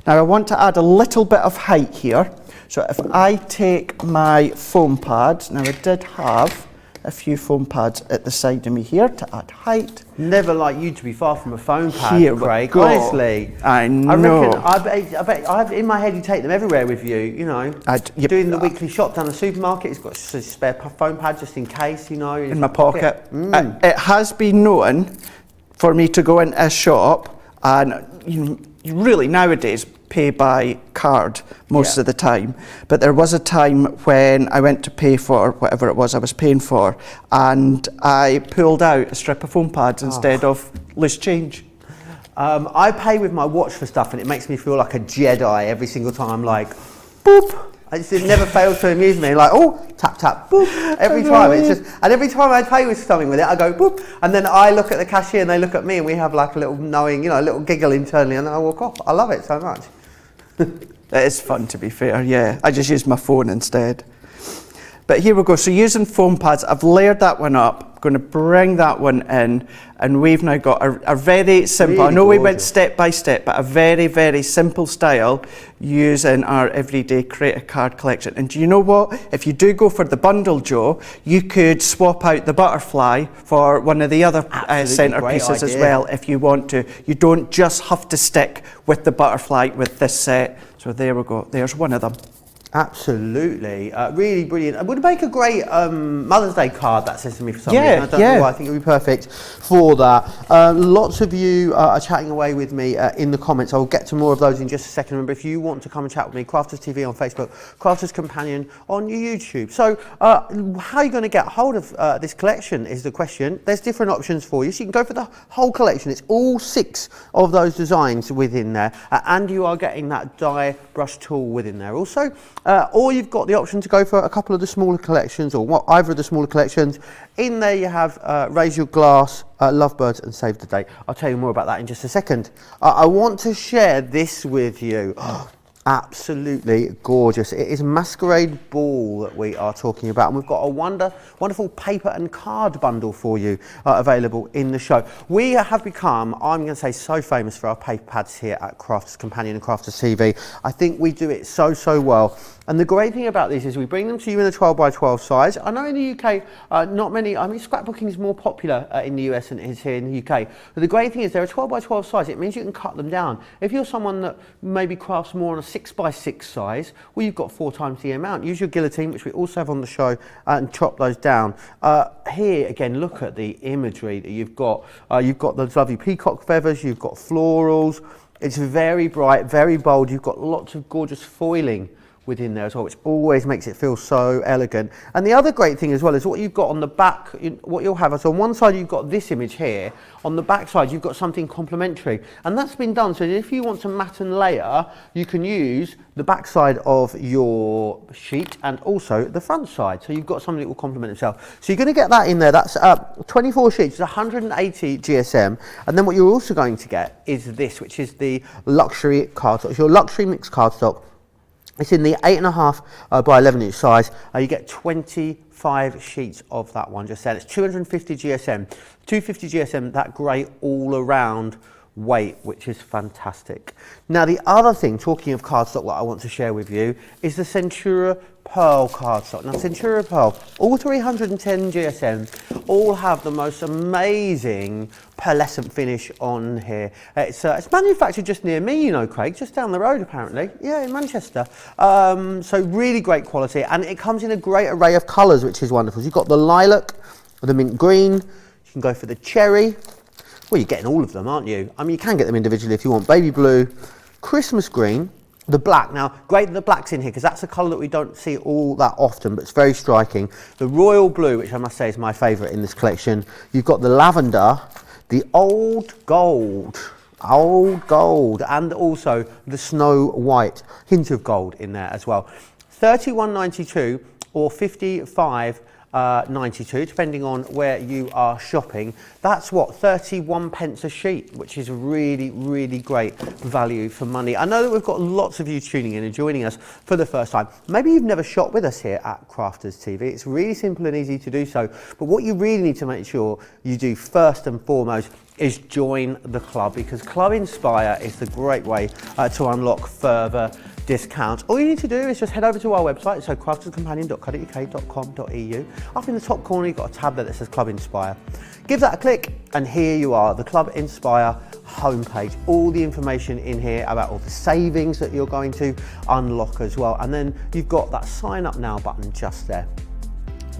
Now I want to add a little bit of height here. So if I take my foam pad, now I did have a few foam pads at the side of me here to add height. Never like you to be far from a phone pad, Here we Craig. go. Honestly, I know. I bet, in my head you take them everywhere with you. You know, Yep. doing the weekly shop down the supermarket. It's got a spare phone pad just in case. You know, In my pocket. It has been known for me to go into a shop, and you really nowadays pay by card most of the time, but there was a time when I went to pay for whatever it was I was paying for, and I pulled out a strip of foam pads instead of loose change. I pay with my watch for stuff, and it makes me feel like a Jedi every single time. Like, boop. It never fails to amuse me. Like, oh, tap tap, boop. Every time it's just, and every time I pay with something with it, I go boop, and then I look at the cashier and they look at me, and we have like a little knowing, you know, a little giggle internally, and then I walk off. I love it so much. It is fun, to be fair, yeah. I just use my phone instead. But here we go. So using foam pads, I've layered that one up. Going to bring that one in, and we've now got a very simple, Really I know gorgeous. we went step by step, but a very, very simple style using our everyday creative card collection. And do you know what? If you do go for the bundle, Joe, you could swap out the butterfly for one of the other centerpieces as well if you want to. You don't just have to stick with the butterfly with this set. So there we go. There's one of them. Absolutely, really brilliant. It would make a great Mother's Day card, that says to me, for some reason. I don't know why. I think it would be perfect for that. Lots of you are chatting away with me in the comments. I'll get to more of those in just a second. Remember, if you want to come and chat with me, Crafters TV on Facebook, Crafters Companion on YouTube. So how are you going to get hold of this collection is the question. There's different options for you. So you can go for the whole collection. It's all 6 of those designs within there. And you are getting that die brush tool within there. Also, or you've got the option to go for a couple of the smaller collections, or either of the smaller collections. In there you have Raise Your Glass, Lovebirds and Save the Date. I'll tell you more about that in just a second. I want to share this with you. Absolutely gorgeous. It is Masquerade Ball that we are talking about, and we've got a wonderful paper and card bundle for you available in the show. We have become, I'm going to say, so famous for our paper pads here at Crafters Companion and Crafters TV. I think we do it so well. And the great thing about these is we bring them to you in a 12 by 12 size. I know in the UK, not many, I mean, scrapbooking is more popular in the US than it is here in the UK. But the great thing is they're a 12 by 12 size. It means you can cut them down. If you're someone that maybe crafts more on a 6 by 6 size, well, you've got 4 times the amount. Use your guillotine, which we also have on the show, and chop those down. Here, again, look at the imagery that you've got. You've got those lovely peacock feathers, you've got florals. It's very bright, very bold. You've got lots of gorgeous foiling within there as well, which always makes it feel so elegant. And the other great thing as well is what you've got on the back, what you'll have is on one side you've got this image here, on the back side you've got something complementary, and that's been done so that if you want to mat and layer, you can use the back side of your sheet and also the front side, so you've got something that will complement itself. So you're going to get that in there. That's 24 sheets, it's 180 GSM, and then what you're also going to get is this, which is the luxury cardstock. It's your luxury mixed cardstock. It's in the 8.5 by 11 inch size. You get 25 sheets of that one just there. It's 250 GSM. 250 GSM, that great all around weight, which is fantastic. Now the other thing, talking of cardstock, that I want to share with you is the Centura Pearl cardstock. Now Centura Pearl, all 310 GSM, all have the most amazing pearlescent finish on here. It's manufactured just near me, you know, Craig, just down the road apparently. Yeah, in Manchester. So really great quality, and it comes in a great array of colours, which is wonderful. So you've got the lilac, the mint green, you can go for the cherry. Well, you're getting all of them, aren't you? I mean, you can get them individually if you want. Baby blue, Christmas green, the black. Now, great that the black's in here because that's a colour that we don't see all that often, but it's very striking. The royal blue, which I must say is my favourite in this collection. You've got the lavender, the old gold, and also the snow white, hint of gold in there as well. £31.92 or 55.92, depending on where you are shopping. That's what, 31 pence a sheet, which is really, really great value for money. I know that we've got lots of you tuning in and joining us for the first time. Maybe you've never shopped with us here at Crafters TV. It's really simple and easy to do so. But what you really need to make sure you do first and foremost is join the club, because Club Inspire is the great way to unlock further discounts. All you need to do is just head over to our website, so crafterscompanion.co.uk.com.au. Up in the top corner, you've got a tab there that says Club Inspire. Give that a click, and here you are, the Club Inspire homepage. All the information in here about all the savings that you're going to unlock as well. And then you've got that sign up now button just there.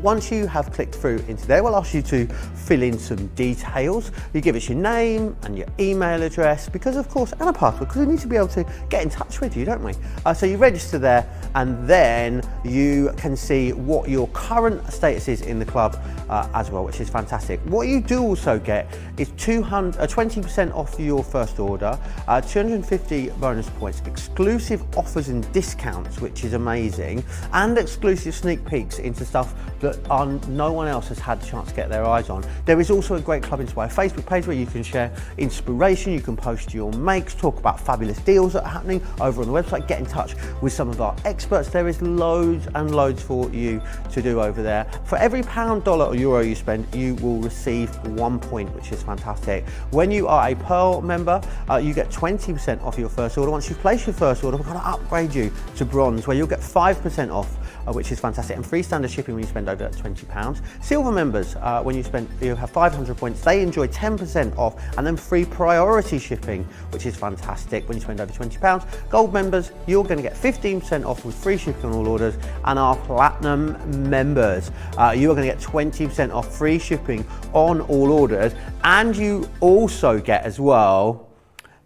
Once you have clicked through into there, we'll ask you to fill in some details. You give us your name and your email address, because of course, and a password, because we need to be able to get in touch with you, don't we? So you register there, and then you can see what your current status is in the club as well, which is fantastic. What you do also get is 20% off your first order, 250 bonus points, exclusive offers and discounts, which is amazing, and exclusive sneak peeks into stuff that no one else has had the chance to get their eyes on. There is also a great Club Inspire Facebook page where you can share inspiration, you can post your makes, talk about fabulous deals that are happening over on the website, get in touch with some of our experts. There is loads and loads for you to do over there. For every pound, dollar or euro you spend, you will receive 1 point, which is fantastic. When you are a Pearl member, you get 20% off your first order. Once you've placed your first order, we're going to upgrade you to bronze, where you'll get 5% off, which is fantastic, and free standard shipping when you spend over £20. Silver members, when you have 500 points, they enjoy 10% off, and then free priority shipping, which is fantastic when you spend over £20. Gold members, you're going to get 15% off with free shipping on all orders, and our platinum members, you are going to get 20% off free shipping on all orders, and you also get as well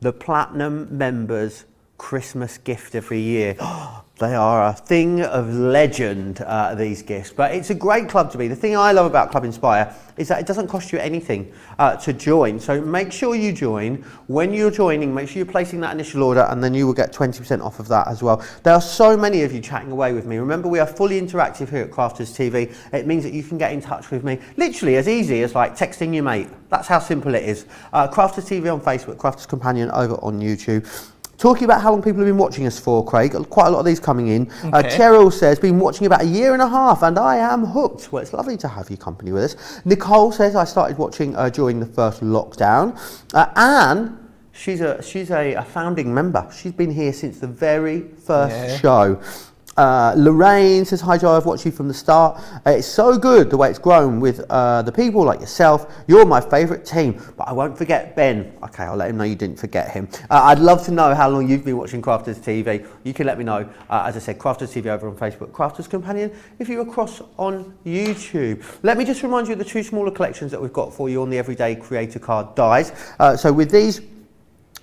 the platinum members Christmas gift every year. They are a thing of legend, these gifts, but it's a great club to be. The thing I love about Club Inspire is that it doesn't cost you anything to join. So make sure you join. When you're joining, make sure you're placing that initial order, and then you will get 20% off of that as well. There are so many of you chatting away with me. Remember, we are fully interactive here at Crafters TV. It means that you can get in touch with me literally as easy as like texting your mate. That's how simple it is. Crafters TV on Facebook, Crafters Companion over on YouTube. Talking about how long people have been watching us for, Craig, quite a lot of these coming in. Okay. Cheryl says, been watching about 1.5 years, and I am hooked. Well, it's lovely to have your company with us. Nicole says, I started watching during the first lockdown. Anne, she's a founding member. She's been here since the very first show. Lorraine says, hi Joe, I've watched you from the start. It's so good the way it's grown with the people like yourself. You're my favourite team, but I won't forget Ben. Okay, I'll let him know you didn't forget him. I'd love to know how long you've been watching Crafters TV. You can let me know. As I said, Crafters TV over on Facebook, Crafters Companion if you're across on YouTube. Let me just remind you of the 2 smaller collections that we've got for you on the Everyday Creator Card dies. So with these,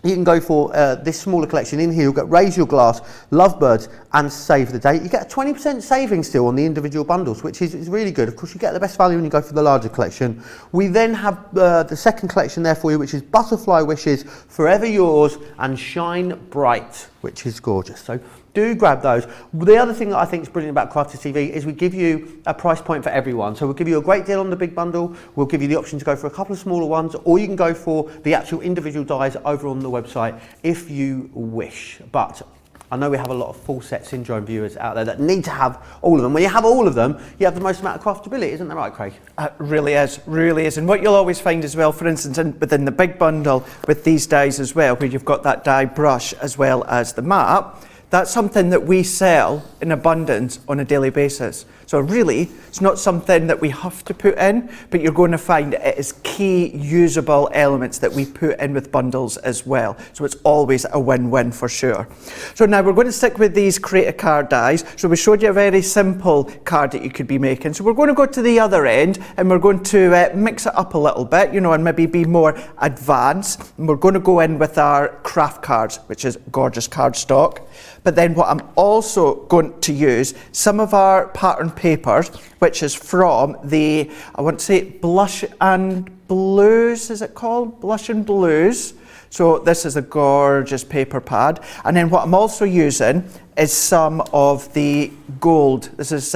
you can go for this smaller collection. In here you'll get Raise Your Glass, Lovebirds and Save the Date. You get a 20% saving still on the individual bundles, which is really good. Of course, you get the best value when you go for the larger collection. We then have the second collection there for you, which is Butterfly Wishes, Forever Yours and Shine Bright, which is gorgeous. So do grab those. The other thing that I think is brilliant about Crafters TV is we give you a price point for everyone. So we'll give you a great deal on the big bundle. We'll give you the option to go for a couple of smaller ones, or you can go for the actual individual dies over on the website if you wish. But I know we have a lot of full set syndrome viewers out there that need to have all of them. When you have all of them, you have the most amount of craftability, isn't that right, Craig? Really is. And what you'll always find as well, for instance, within the big bundle with these dies as well, where you've got that die brush as well as the mat, that's something that we sell in abundance on a daily basis. So really, it's not something that we have to put in, but you're going to find it is key usable elements that we put in with bundles as well. So it's always a win-win for sure. So now we're going to stick with these creator card dies. So we showed you a very simple card that you could be making. So we're going to go to the other end, and we're going to mix it up a little bit, and maybe be more advanced. And we're going to go in with our craft cards, which is gorgeous cardstock. But then what I'm also going to use, some of our pattern papers, which is from the, I want to say Blush and Blues, is it called? Blush and Blues. So this is a gorgeous paper pad. And then what I'm also using is some of the gold. This is,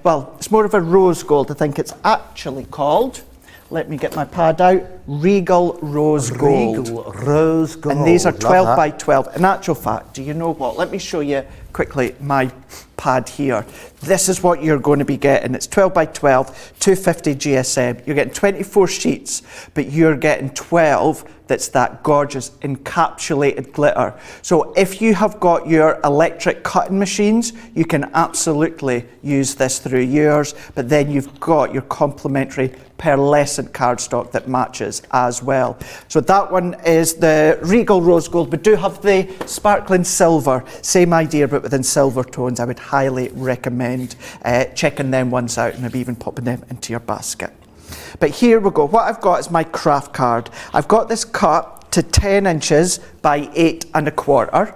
well, it's more of a rose gold, I think it's actually called. Let me get my pad out. Regal Rose Gold. Regal Rose Gold. And these are 12 by 12. In actual fact, do you know what? Let me show you quickly my pad here. This is what you're going to be getting. It's 12 by 12, 250 GSM. You're getting 24 sheets, but you're getting 12 that's that gorgeous encapsulated glitter. So if you have got your electric cutting machines, you can absolutely use this through yours, but then you've got your complementary pearlescent cardstock that matches as well. So that one is the Regal Rose Gold. We do have the sparkling silver, same idea but within silver tones. I would highly recommend checking them ones out and maybe even popping them into your basket. But here we go. What I've got is my craft card. I've got this cut to 10 inches by 8 1/4.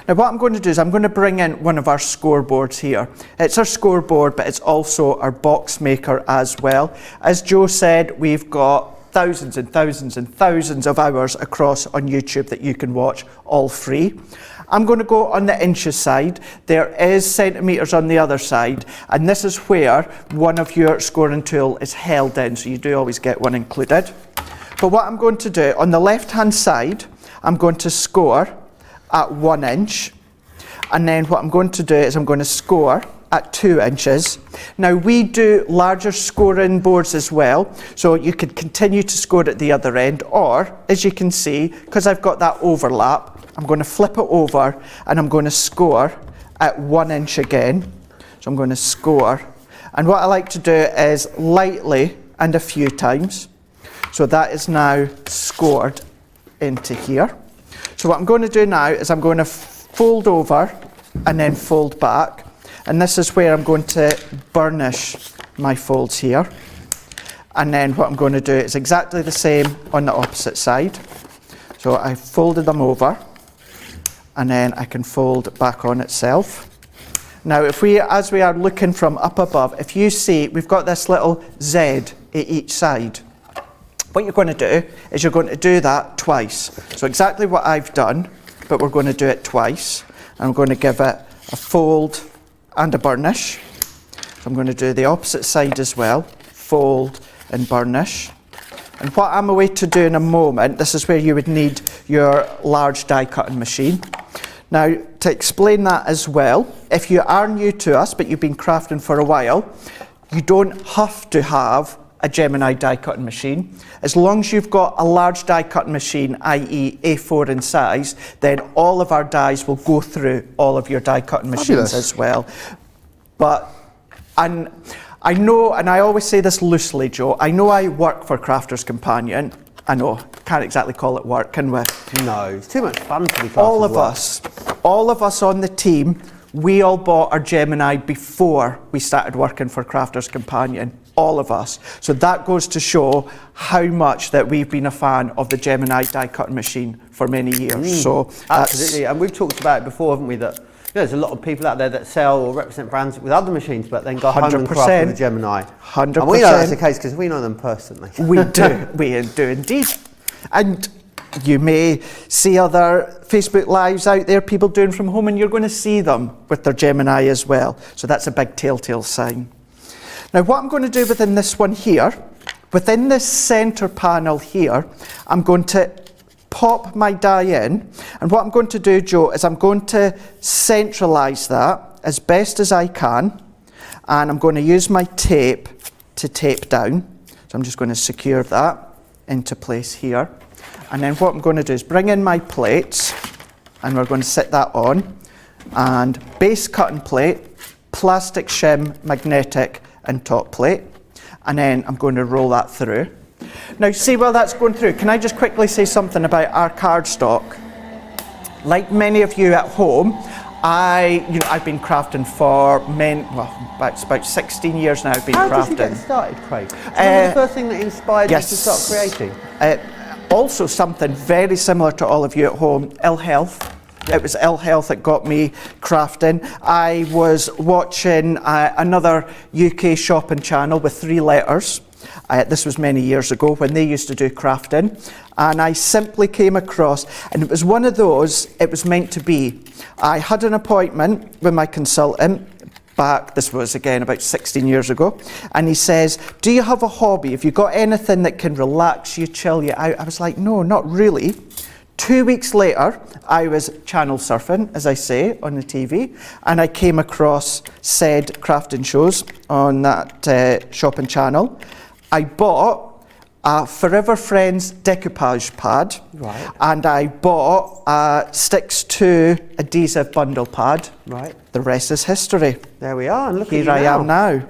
Now what I'm going to do is I'm going to bring in one of our scoreboards here. It's our scoreboard, but it's also our box maker as well. As Joe said, we've got thousands and thousands and thousands of hours across on YouTube that you can watch, all free. I'm going to go on the inches side. There is centimetres on the other side, and this is where one of your scoring tool is held in, so you do always get one included. But what I'm going to do, on the left-hand side, I'm going to score at 1 inch, and then what I'm going to do is I'm going to score at 2 inches. Now we do larger scoring boards as well, so you could continue to score at the other end, or as you can see, because I've got that overlap, I'm going to flip it over and I'm going to score at 1 inch again. So I'm going to score, and what I like to do is lightly and a few times. So that is now scored into here. So what I'm going to do now is I'm going to fold over and then fold back, and this is where I'm going to burnish my folds here. And then what I'm going to do is exactly the same on the opposite side. So I folded them over, and then I can fold back on itself. Now as we are looking from up above, if you see we've got this little Z at each side. What you're going to do is you're going to do that twice. So exactly what I've done, but we're going to do it twice. And I'm going to give it a fold and a burnish. So I'm going to do the opposite side as well, fold and burnish. And what I'm away to do in a moment, this is where you would need your large die cutting machine. Now, to explain that as well, if you are new to us but you've been crafting for a while, you don't have to have a Gemini die cutting machine. As long as you've got a large die cutting machine, i.e. A4 in size, then all of our dies will go through all of your die cutting machines as well. But, and I know, and I always say this loosely, Joe, I know I work for Crafters Companion. I know, can't exactly call it work, can we? No, it's too much fun to be crafters. All of us on the team, we all bought our Gemini before we started working for Crafters Companion. All of us. So that goes to show how much that we've been a fan of the Gemini die cutting machine for many years. So absolutely, and we've talked about it before, haven't we, that there's a lot of people out there that sell or represent brands with other machines, but then go home and craft with a Gemini. 100%. And we know that's the case because we know them personally. We do indeed. And you may see other Facebook Lives out there, people doing from home, and you're going to see them with their Gemini as well. So that's a big telltale sign. Now what I'm going to do within this one here, within this centre panel here, I'm going to pop my die in, and what I'm going to do, Joe, is I'm going to centralise that as best as I can, and I'm going to use my tape to tape down. So I'm just going to secure that into place here, and then what I'm going to do is bring in my plates, and we're going to set that on, and base cutting plate, plastic shim, magnetic, and top plate, and then I'm going to roll that through. Now see, while that's going through, can I just quickly say something about our cardstock? Like many of you at home, I've been crafting for about 16 years now. I've been crafting. How did you get started, Craig? Do you remember the first thing that inspired you to start creating? Also something very similar to all of you at home, ill health. It was ill health that got me crafting. I was watching another UK shopping channel with 3 letters. This was many years ago when they used to do crafting. And I simply came across, and it was one of those, it was meant to be. I had an appointment with my consultant back, this was again about 16 years ago, and he says, do you have a hobby? Have you got anything that can relax you, chill you out? I was like, no, not really. 2 weeks later, I was channel surfing, as I say, on the TV, and I came across said crafting shows on that shopping channel. I bought a Forever Friends decoupage pad, Right. and I bought a Sticks 2 adhesive bundle pad. Right. The rest is history. There we are, and look Here at you I am now.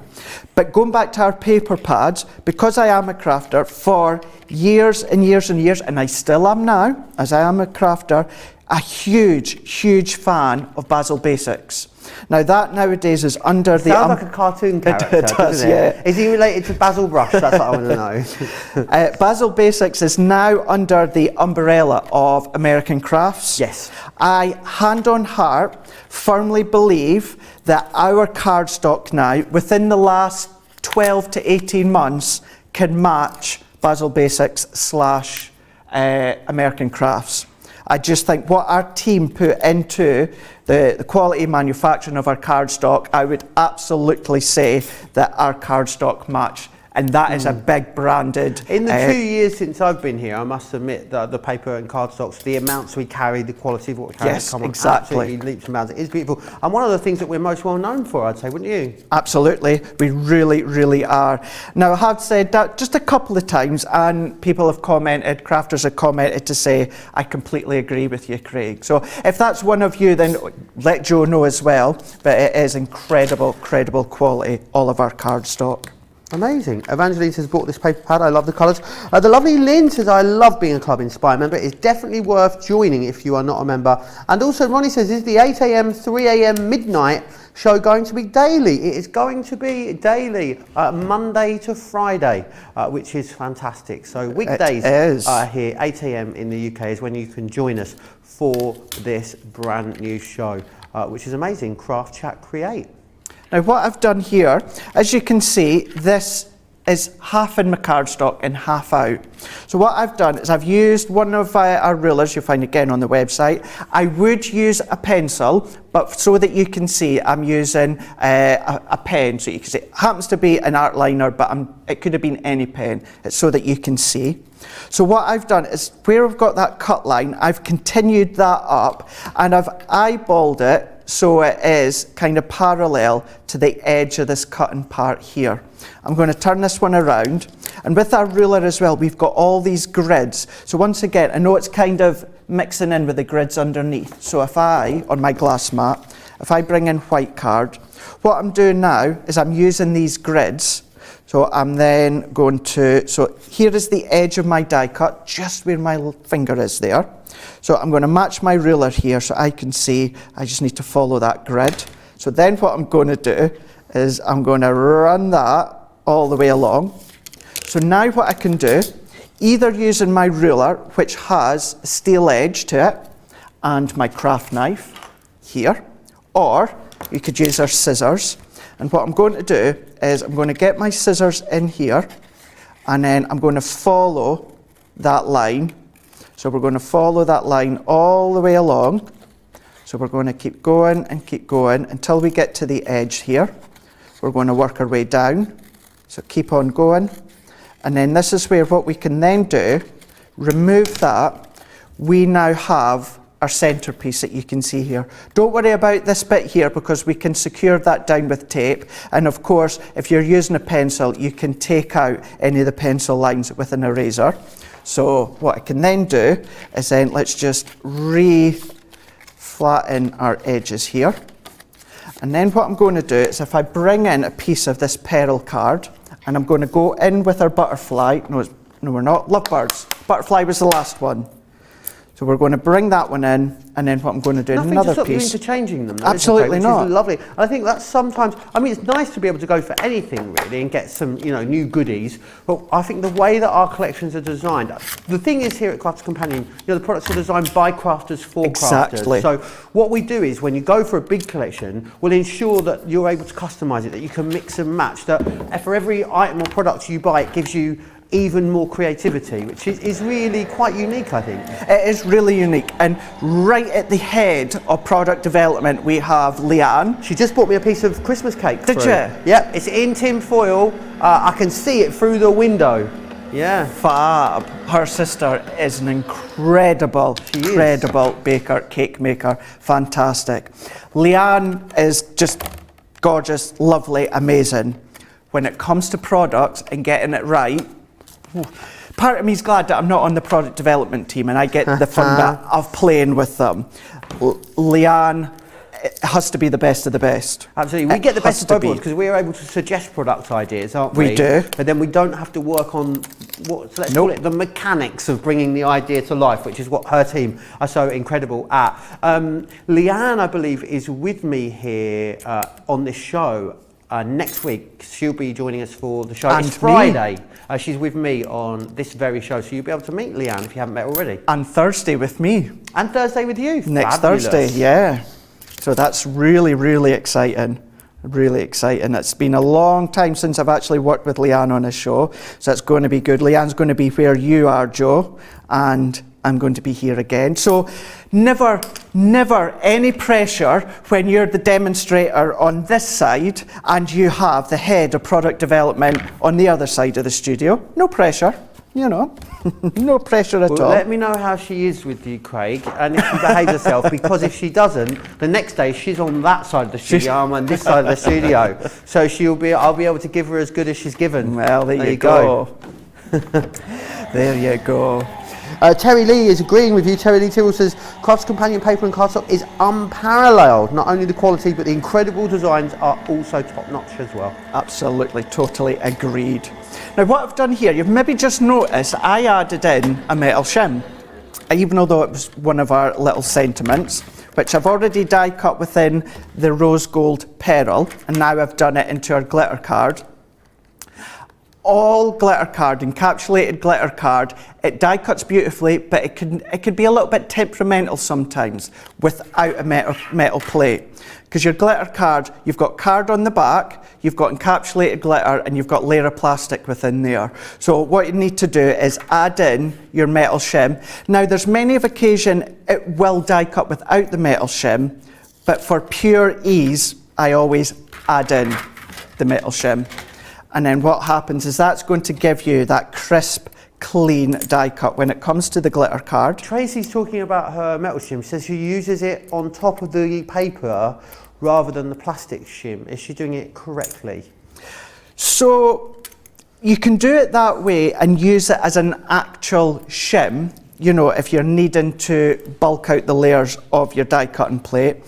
But going back to our paper pads, because I am a crafter for years and years and years, and I still am now, as I am a crafter, a huge fan of Basil Basics. Now that nowadays is under the... Sounds like a cartoon character, It does, doesn't it? yeah. Is he related to Basil Brush? That's what I want to know. Basil Basics is now under the umbrella of American Crafts. Yes. I, hand on heart, firmly believe that our cardstock now, within the last 12 to 18 months, can match Basil Basics / American Crafts. I just think what our team put into the quality manufacturing of our cardstock, I would absolutely say that our cardstock match, and that is a big branded... In the 2 years since I've been here, I must admit that the paper and cardstocks, the amounts we carry, the quality of what we carry, Yes, come on exactly. absolutely leaps and bounds. It is beautiful. And one of the things that we're most well known for, I'd say, wouldn't you? Absolutely, we really are. Now I have said that just a couple of times, and people have commented, crafters have commented to say, I completely agree with you, Craig. So if that's one of you, then let Joe know as well, but it is incredible quality, all of our cardstock. Amazing. Evangelise has bought this paper pad. I love the colours. The lovely Lynn says, I love being a Club Inspire member. It's definitely worth joining if you are not a member. And also Ronnie says, is the 8 a.m, 3 a.m, midnight show going to be daily? It is going to be daily, Monday to Friday, which is fantastic. So weekdays here, 8 a.m. in the UK is when you can join us for this brand new show, which is amazing. Craft, Chat, Create. Now what I've done here, as you can see, this is half in my cardstock and half out. So what I've done is I've used one of our rulers, you'll find again on the website. I would use a pencil, but so that you can see, I'm using a pen. So you can see it happens to be an art liner, but it could have been any pen. It's so that you can see. So what I've done is where I've got that cut line, I've continued that up and I've eyeballed it so it is kind of parallel to the edge of this cutting part here. I'm going to turn this one around, and with our ruler as well, we've got all these grids. So once again, I know it's kind of mixing in with the grids underneath. So if I, on my glass mat, if I bring in white card, what I'm doing now is I'm using these grids. So I'm then going to, so here is the edge of my die cut, just where my finger is there. So I'm going to match my ruler here so I can see, I just need to follow that grid. So then what I'm going to do is I'm going to run that all the way along. So now what I can do, either using my ruler, which has a steel edge to it, and my craft knife here, or you could use our scissors. And what I'm going to do is I'm going to get my scissors in here, and then I'm going to follow that line. So we're going to follow that line all the way along. So we're going to keep going until we get to the edge here. We're going to work our way down. So keep on going. And then this is where what we can then do, remove that. We now have our centerpiece that you can see here. Don't worry about this bit here because we can secure that down with tape. And of course, if you're using a pencil, you can take out any of the pencil lines with an eraser. So what I can then do is then let's just flatten our edges here. And then what I'm going to do is if I bring in a piece of this pearl card, and I'm going to go in with our butterfly. No, we're not. Lovebirds. Butterfly was the last one. So we're going to bring that one in, and then what I'm going to do, Nothing another to stop you piece. interchanging them. Though, Absolutely which not. Is lovely. I think that's sometimes. I mean, it's nice to be able to go for anything really and get some, new goodies. But I think the way that our collections are designed, the thing is here at Crafters Companion, the products are designed by crafters for Exactly. crafters. So what we do is when you go for a big collection, we'll ensure that you're able to customise it, that you can mix and match. That for every item or product you buy, it gives you even more creativity, which is really quite unique, I think. It is really unique. And right at the head of product development, we have Leanne. She just bought me a piece of Christmas cake. Did through. you? Yep, it's in tin foil. I can see it through the window. Yeah. Fab. Her sister is an incredible baker, cake maker. Fantastic. Leanne is just gorgeous, lovely, amazing. When it comes to products and getting it right, part of me is glad that I'm not on the product development team and I get the fun bit of playing with them. Leanne, it has to be the best of the best. Absolutely. We get the best of both worlds because we're able to suggest product ideas, aren't we? We do. But then we don't have to work on let's call it the mechanics of bringing the idea to life, which is what her team are so incredible at. Leanne, I believe, is with me here on this show. Next week, she'll be joining us for the show. And it's Friday. She's with me on this very show, so you'll be able to meet Leanne if you haven't met already. And Thursday with me. And Thursday with you. Next Fabulous. Thursday, yeah. So that's really, really exciting. Really exciting. It's been a long time since I've actually worked with Leanne on a show, so it's going to be good. Leanne's going to be where you are, Joe, and I'm going to be here again. So never any pressure when you're the demonstrator on this side and you have the head of product development on the other side of the studio. No pressure, you know, no pressure at all. Let me know how she is with you, Craig, and if she behaves herself, because if she doesn't, the next day she's on that side of the studio, I'm on this side of the studio. So I'll be able to give her as good as she's given. Well, there you go. There you go. Terry Lee is agreeing with you. Terry Lee Tyrrell says Crafts Companion paper and cardstock is unparalleled. Not only the quality, but the incredible designs are also top notch as well. Absolutely, totally agreed. Now what I've done here, you've maybe just noticed I added in a metal shim, even though it was one of our little sentiments, which I've already die cut within the rose gold pearl, and now I've done it into our glitter card. All glitter card, encapsulated glitter card, it die cuts beautifully, but it could be a little bit temperamental sometimes without a metal plate. Because your glitter card, you've got card on the back, you've got encapsulated glitter, and you've got layer of plastic within there. So what you need to do is add in your metal shim. Now there's many of occasion it will die cut without the metal shim, but for pure ease, I always add in the metal shim. And then what happens is that's going to give you that crisp, clean die cut when it comes to the glitter card. Tracy's talking about her metal shim. She says she uses it on top of the paper rather than the plastic shim. Is she doing it correctly? So you can do it that way and use it as an actual shim, you know, if you're needing to bulk out the layers of your die cutting plate.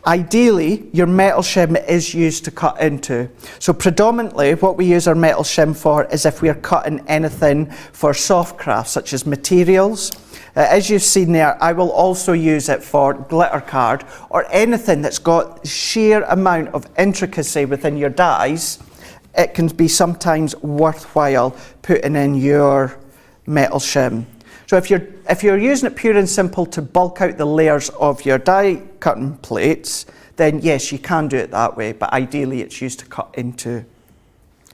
Ideally, your metal shim is used to cut into. So predominantly what we use our metal shim for is if we are cutting anything for soft crafts, such as materials. As you've seen there, I will also use it for glitter card or anything that's got sheer amount of intricacy within your dies. It can be sometimes worthwhile putting in your metal shim. So if you're using it pure and simple to bulk out the layers of your die cutting plates, then yes, you can do it that way, but ideally it's used to cut into.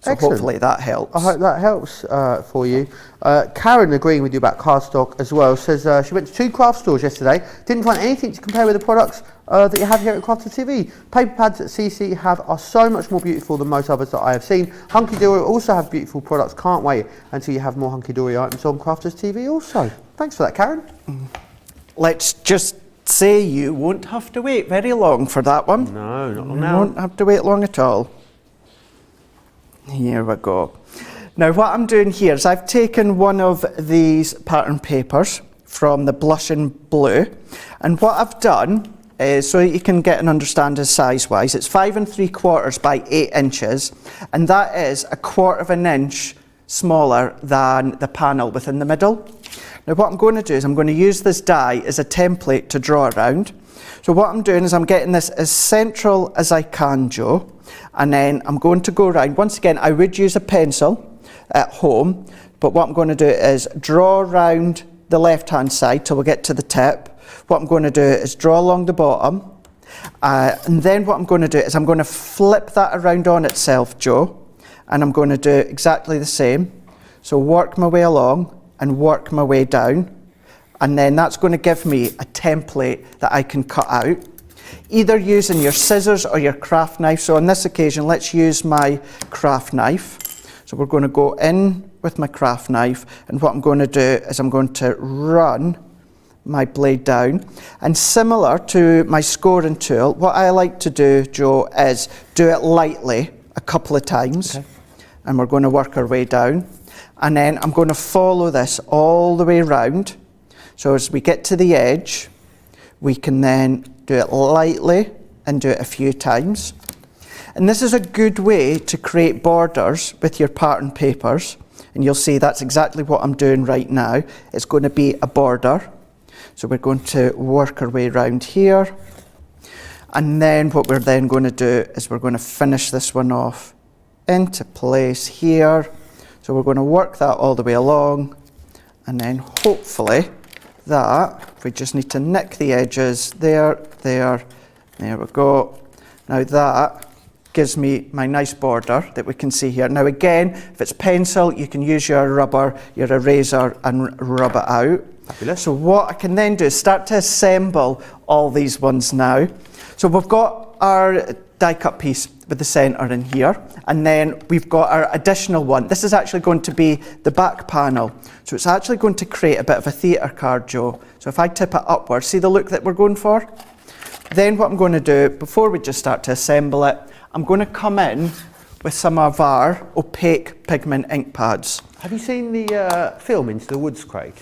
So Excellent. Hopefully that helps. I hope that helps for you. Karen, agreeing with you about cardstock as well, says she went to 2 craft stores yesterday, didn't find anything to compare with the products that you have here at Crafters TV. Paper pads that CC have are so much more beautiful than most others that I have seen. Hunky Dory also have beautiful products. Can't wait until you have more Hunky Dory items on Crafters TV also. Thanks for that, Karen. Let's just say you won't have to wait very long for that one. No, not long You now. won't have to wait long at all. Here we go. Now what I'm doing here is I've taken one of these pattern papers from the Blushing Blue, and what I've done is, so you can get an understanding size wise, it's 5 3/4 by 8 inches, and that is 1/4 of an inch smaller than the panel within the middle. Now what I'm going to do is I'm going to use this die as a template to draw around. So what I'm doing is I'm getting this as central as I can, Joe, and then I'm going to go around. Once again, I would use a pencil at home, but what I'm going to do is draw around the left hand side till we get to the tip. What I'm going to do is draw along the bottom, and then what I'm going to do is I'm going to flip that around on itself, Joe, and I'm going to do exactly the same. So work my way along and work my way down, and then that's going to give me a template that I can cut out, either using your scissors or your craft knife. So on this occasion, let's use my craft knife. So we're going to go in with my craft knife, and what I'm going to do is I'm going to run my blade down. And similar to my scoring tool, what I like to do, Joe, is do it lightly a couple of times. Okay. And we're going to work our way down. And then I'm going to follow this all the way around. So as we get to the edge, we can then do it lightly and do it a few times. And this is a good way to create borders with your pattern papers. And you'll see that's exactly what I'm doing right now. It's going to be a border. So we're going to work our way around here. And then what we're then going to do is we're going to finish this one off into place here. So we're going to work that all the way along. And then hopefully that, we just need to nick the edges, there we go. Now that gives me my nice border that we can see here. Now again, if it's pencil, you can use your rubber, your eraser, and rub it out. Fabulous. So what I can then do is start to assemble all these ones now. So we've got our die cut piece with the centre in here, and then we've got our additional one. This is actually going to be the back panel. So it's actually going to create a bit of a theatre card, Joe. So if I tip it upwards, see the look that we're going for? Then what I'm going to do, before we just start to assemble it, I'm going to come in with some of our opaque pigment ink pads. Have you seen the film Into the Woods, Craig?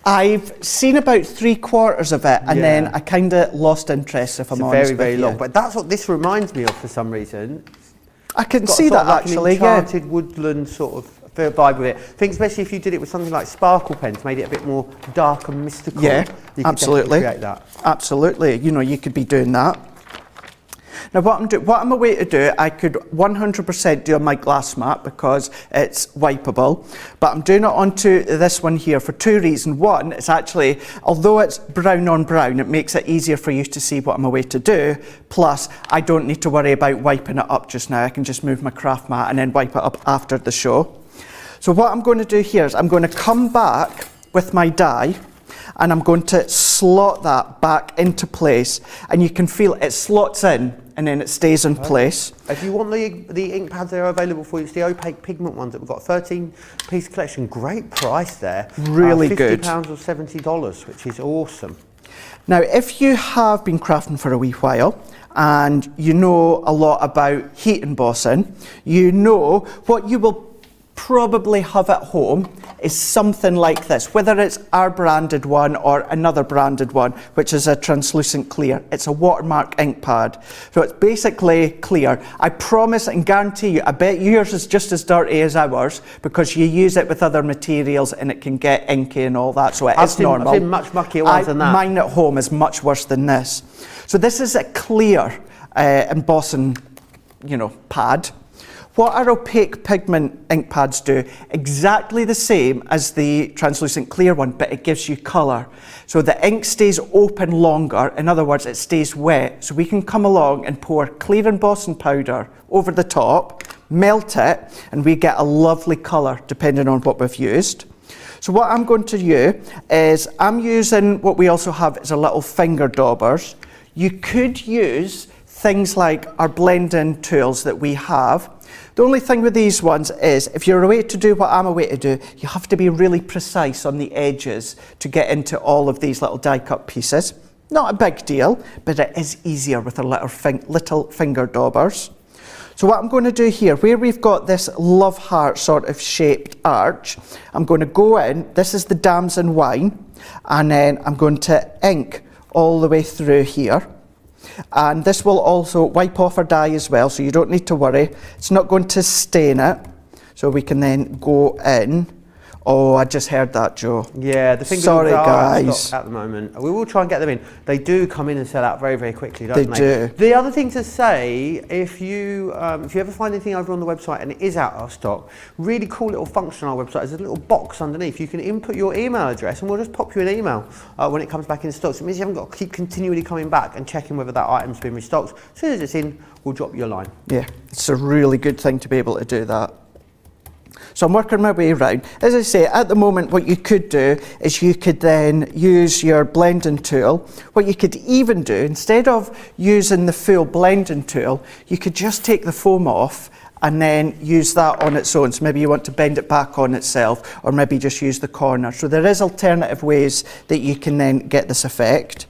I've seen about 3/4 of it, and then I kind of lost interest, if I'm honest. Very, very long. But that's what this reminds me of for some reason. I can see that actually, an enchanted woodland sort of vibe with it. I think especially if you did it with something like sparkle pens, made it a bit more dark and mystical. Yeah, you could absolutely. Create that. Absolutely. You know, you could be doing that. Now what I'm away to do, I could 100% do on my glass mat because it's wipeable, but I'm doing it onto this one here for two reasons. One, it's actually, although it's brown on brown, it makes it easier for you to see what I'm away to do. Plus, I don't need to worry about wiping it up just now. I can just move my craft mat and then wipe it up after the show. So what I'm going to do here is I'm going to come back with my die, and I'm going to slot that back into place, and you can feel it slots in and then it stays in place. If you want the ink pads, they're available for you. It's the opaque pigment ones that we've got. 13-piece collection, great price there. Really good. £50 or $70, which is awesome. Now, if you have been crafting for a wee while and you know a lot about heat embossing, you know what you will probably have at home is something like this, whether it's our branded one or another branded one, which is a translucent clear. It's a watermark ink pad. So it's basically clear. I promise and guarantee you, I bet yours is just as dirty as ours because you use it with other materials and it can get inky and all that, so it's normal. I've seen much muckier ones than that. Mine at home is much worse than this. So this is a clear embossing, pad. What our opaque pigment ink pads do, exactly the same as the translucent clear one, but it gives you colour. So the ink stays open longer, in other words, it stays wet. So we can come along and pour clear embossing powder over the top, melt it, and we get a lovely colour depending on what we've used. So what I'm going to do is I'm using what we also have is a little finger daubers. You could use things like our blending tools that we have. The only thing with these ones is if you're away to do what I'm away to do, you have to be really precise on the edges to get into all of these little die cut pieces. Not a big deal, but it is easier with our little finger daubers. So what I'm going to do here, where we've got this love heart sort of shaped arch, I'm going to go in, this is the damson wine, and then I'm going to ink all the way through here. And this will also wipe off our die as well, so you don't need to worry. It's not going to stain it, so we can then go in. Oh, I just heard that, Joe. Yeah, the finger Sorry, are guys. out of stock at the moment. We will try and get them in. They do come in and sell out very, very quickly, don't they? They do. The other thing to say, if you ever find anything over on the website and it is out of stock, really cool little function on our website. There's a little box underneath. You can input your email address and we'll just pop you an email when it comes back in stock. So it means you haven't got to keep continually coming back and checking whether that item's been restocked. As soon as it's in, we'll drop you a line. Yeah, it's a really good thing to be able to do that. So I'm working my way around. As I say, at the moment, what you could do is you could then use your blending tool. What you could even do, instead of using the full blending tool, you could just take the foam off and then use that on its own. So maybe you want to bend it back on itself, or maybe just use the corner. So there is alternative ways that you can then get this effect.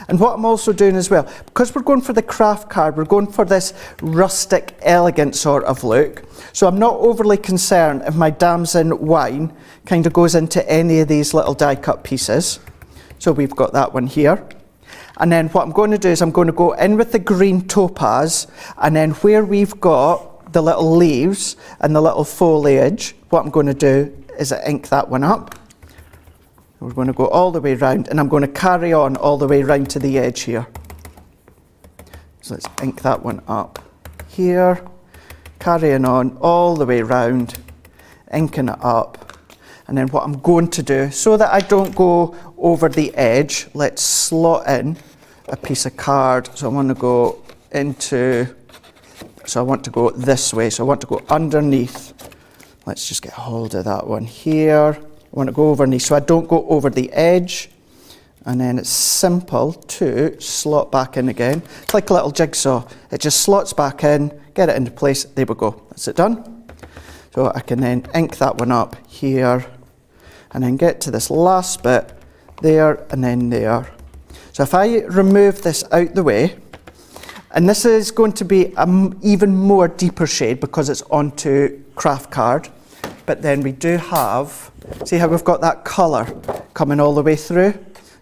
And what I'm also doing as well, because we're going for the craft card, we're going for this rustic, elegant sort of look. So I'm not overly concerned if my damson wine kind of goes into any of these little die cut pieces. So we've got that one here. And then what I'm going to do is I'm going to go in with the green topaz, and then where we've got the little leaves and the little foliage, what I'm going to do is ink that one up. We're going to go all the way round, and I'm going to carry on all the way round to the edge here. So let's ink that one up here, carrying on all the way round, inking it up. And then what I'm going to do, so that I don't go over the edge, let's slot in a piece of card. So I want to go into, so I want to go this way. So I want to go underneath. Let's just get hold of that one here. I want to go underneath so I don't go over the edge, and then it's simple to slot back in again. It's like a little jigsaw. It just slots back in, get it into place, there we go, that's it done. So I can then ink that one up here, and then get to this last bit there and then there. So if I remove this out the way, and this is going to be an even more deeper shade because it's onto craft card, but then we do have, see how we've got that colour coming all the way through?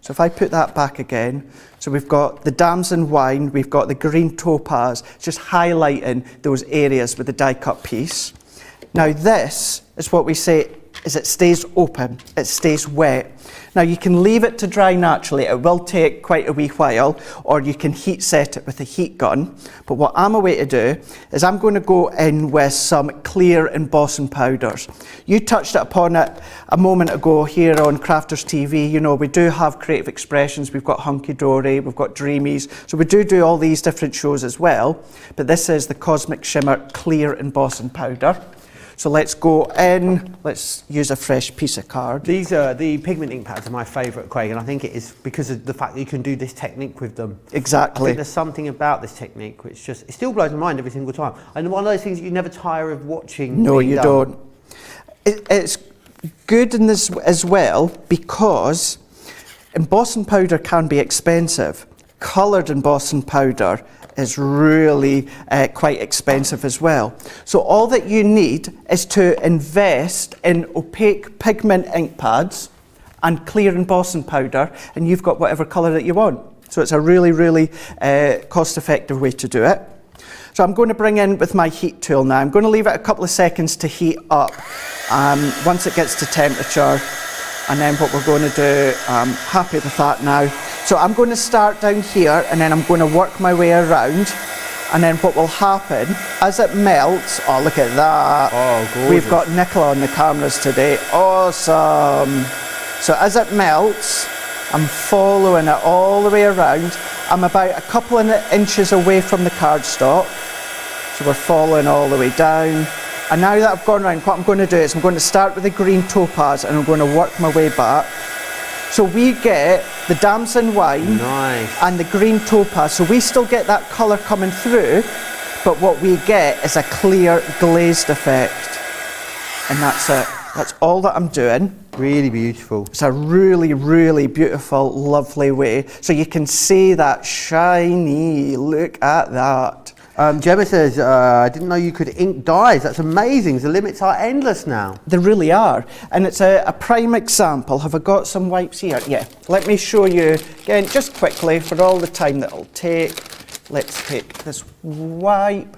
So if I put that back again, so we've got the damson wine, we've got the green topaz, just highlighting those areas with the die cut piece. Now this is what we say is it stays open, it stays wet. Now you can leave it to dry naturally, it will take quite a wee while, or you can heat set it with a heat gun. But what I'm away to do is I'm going to go in with some clear embossing powders. You touched upon it a moment ago here on Crafters TV. You know, we do have creative expressions, we've got Hunky Dory, we've got Dreamies, so we do all these different shows as well. But this is the Cosmic Shimmer Clear Embossing Powder. So let's go in, let's use a fresh piece of card. These are the pigment ink pads are my favourite, Craig, and I think it is because of the fact that you can do this technique with them. Exactly. I think there's something about this technique which just, it still blows my mind every single time. And one of those things you never tire of watching. No, you done. don't. It's good in this as well because embossing powder can be expensive. Coloured embossing powder is really quite expensive as well. So all that you need is to invest in opaque pigment ink pads and clear embossing powder, and you've got whatever colour that you want. So it's a really, really cost-effective way to do it. So I'm going to bring in with my heat tool now. I'm going to leave it a couple of seconds to heat up once it gets to temperature. And then what we're going to do, I'm happy with that now. So I'm going to start down here and then I'm going to work my way around. And then what will happen, as it melts, oh look at that. Oh, gorgeous. We've got nickel on the cameras today, awesome. So as it melts, I'm following it all the way around. I'm about a couple of inches away from the cardstock. So we're following all the way down. And now that I've gone around, what I'm going to do is I'm going to start with the green topaz and I'm going to work my way back. So we get the damson wine and the green topaz. So we still get that colour coming through, but what we get is a clear glazed effect. And that's it. That's all that I'm doing. Really beautiful. It's a really, really beautiful, lovely way. So you can see that shiny, look at that. Gemma says, I didn't know you could ink dyes. That's amazing. The limits are endless now. They really are. And it's a prime example. Have I got some wipes here? Yeah. Let me show you again, just quickly, for all the time that it'll take. Let's take this wipe.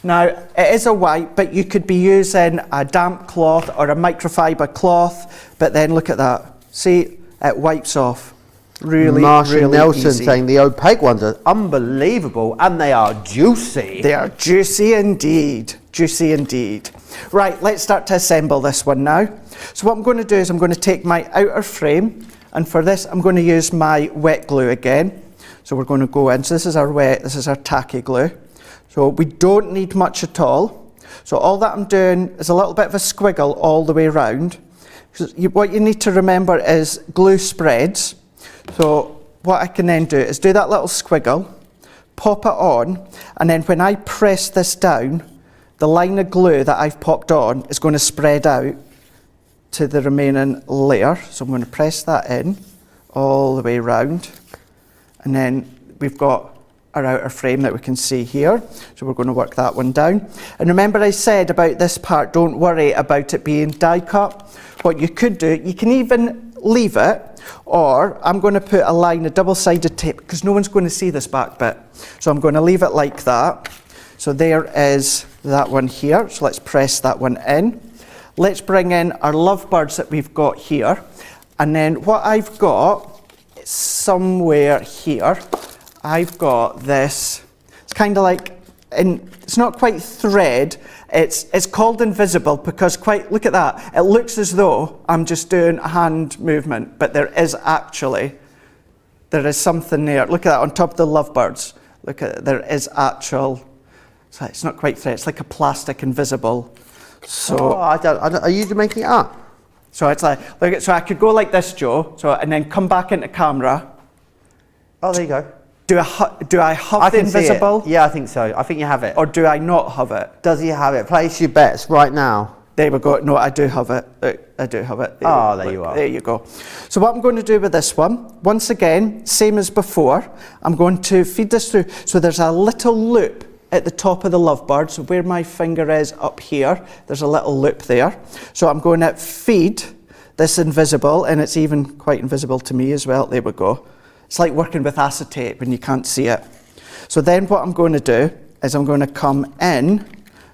Now, it is a wipe, but you could be using a damp cloth or a microfiber cloth. But then look at that. See, it wipes off. Really, Marcia really Nelson easy. saying the opaque ones are unbelievable and they are juicy. They are juicy indeed. Juicy indeed. Right, let's start to assemble this one now. So what I'm going to do is I'm going to take my outer frame, and for this I'm going to use my wet glue again. So we're going to go in. So this is our wet, this is our tacky glue. So we don't need much at all. So all that I'm doing is a little bit of a squiggle all the way around. What you need to remember is glue spreads. So what I can then do is do that little squiggle, pop it on, and then when I press this down, the line of glue that I've popped on is going to spread out to the remaining layer. So I'm going to press that in all the way round. And then we've got our outer frame that we can see here. So we're going to work that one down. And remember I said about this part, don't worry about it being die cut. What you could do, you can even leave it, or I'm going to put a line of double-sided tape because no one's going to see this back bit. So I'm going to leave it like that. So there is that one here. So let's press that one in. Let's bring in our lovebirds that we've got here. And then what I've got somewhere here, I've got this, it's kind of like, it's not quite thread, it's called invisible because look at that, it looks as though I'm just doing a hand movement, but there is something there. Look at that on top of the lovebirds. Look at it, there is actual, so it's not quite thread, it's like a plastic invisible. So are you making it up? So it's like, so I could go like this, Joe, and then come back into camera. Oh, there you go. Do I have the invisible? Yeah, I think so. I think you have it. Or do I not have it? Does he have it? Place your bets right now. There we go. No, I do have it. I do have it. There you are. There you go. So what I'm going to do with this one, once again, same as before, I'm going to feed this through. So there's a little loop at the top of the lovebird. So where my finger is up here, there's a little loop there. So I'm going to feed this invisible, and it's even quite invisible to me as well. There we go. It's like working with acetate when you can't see it. So then what I'm going to do is I'm going to come in, and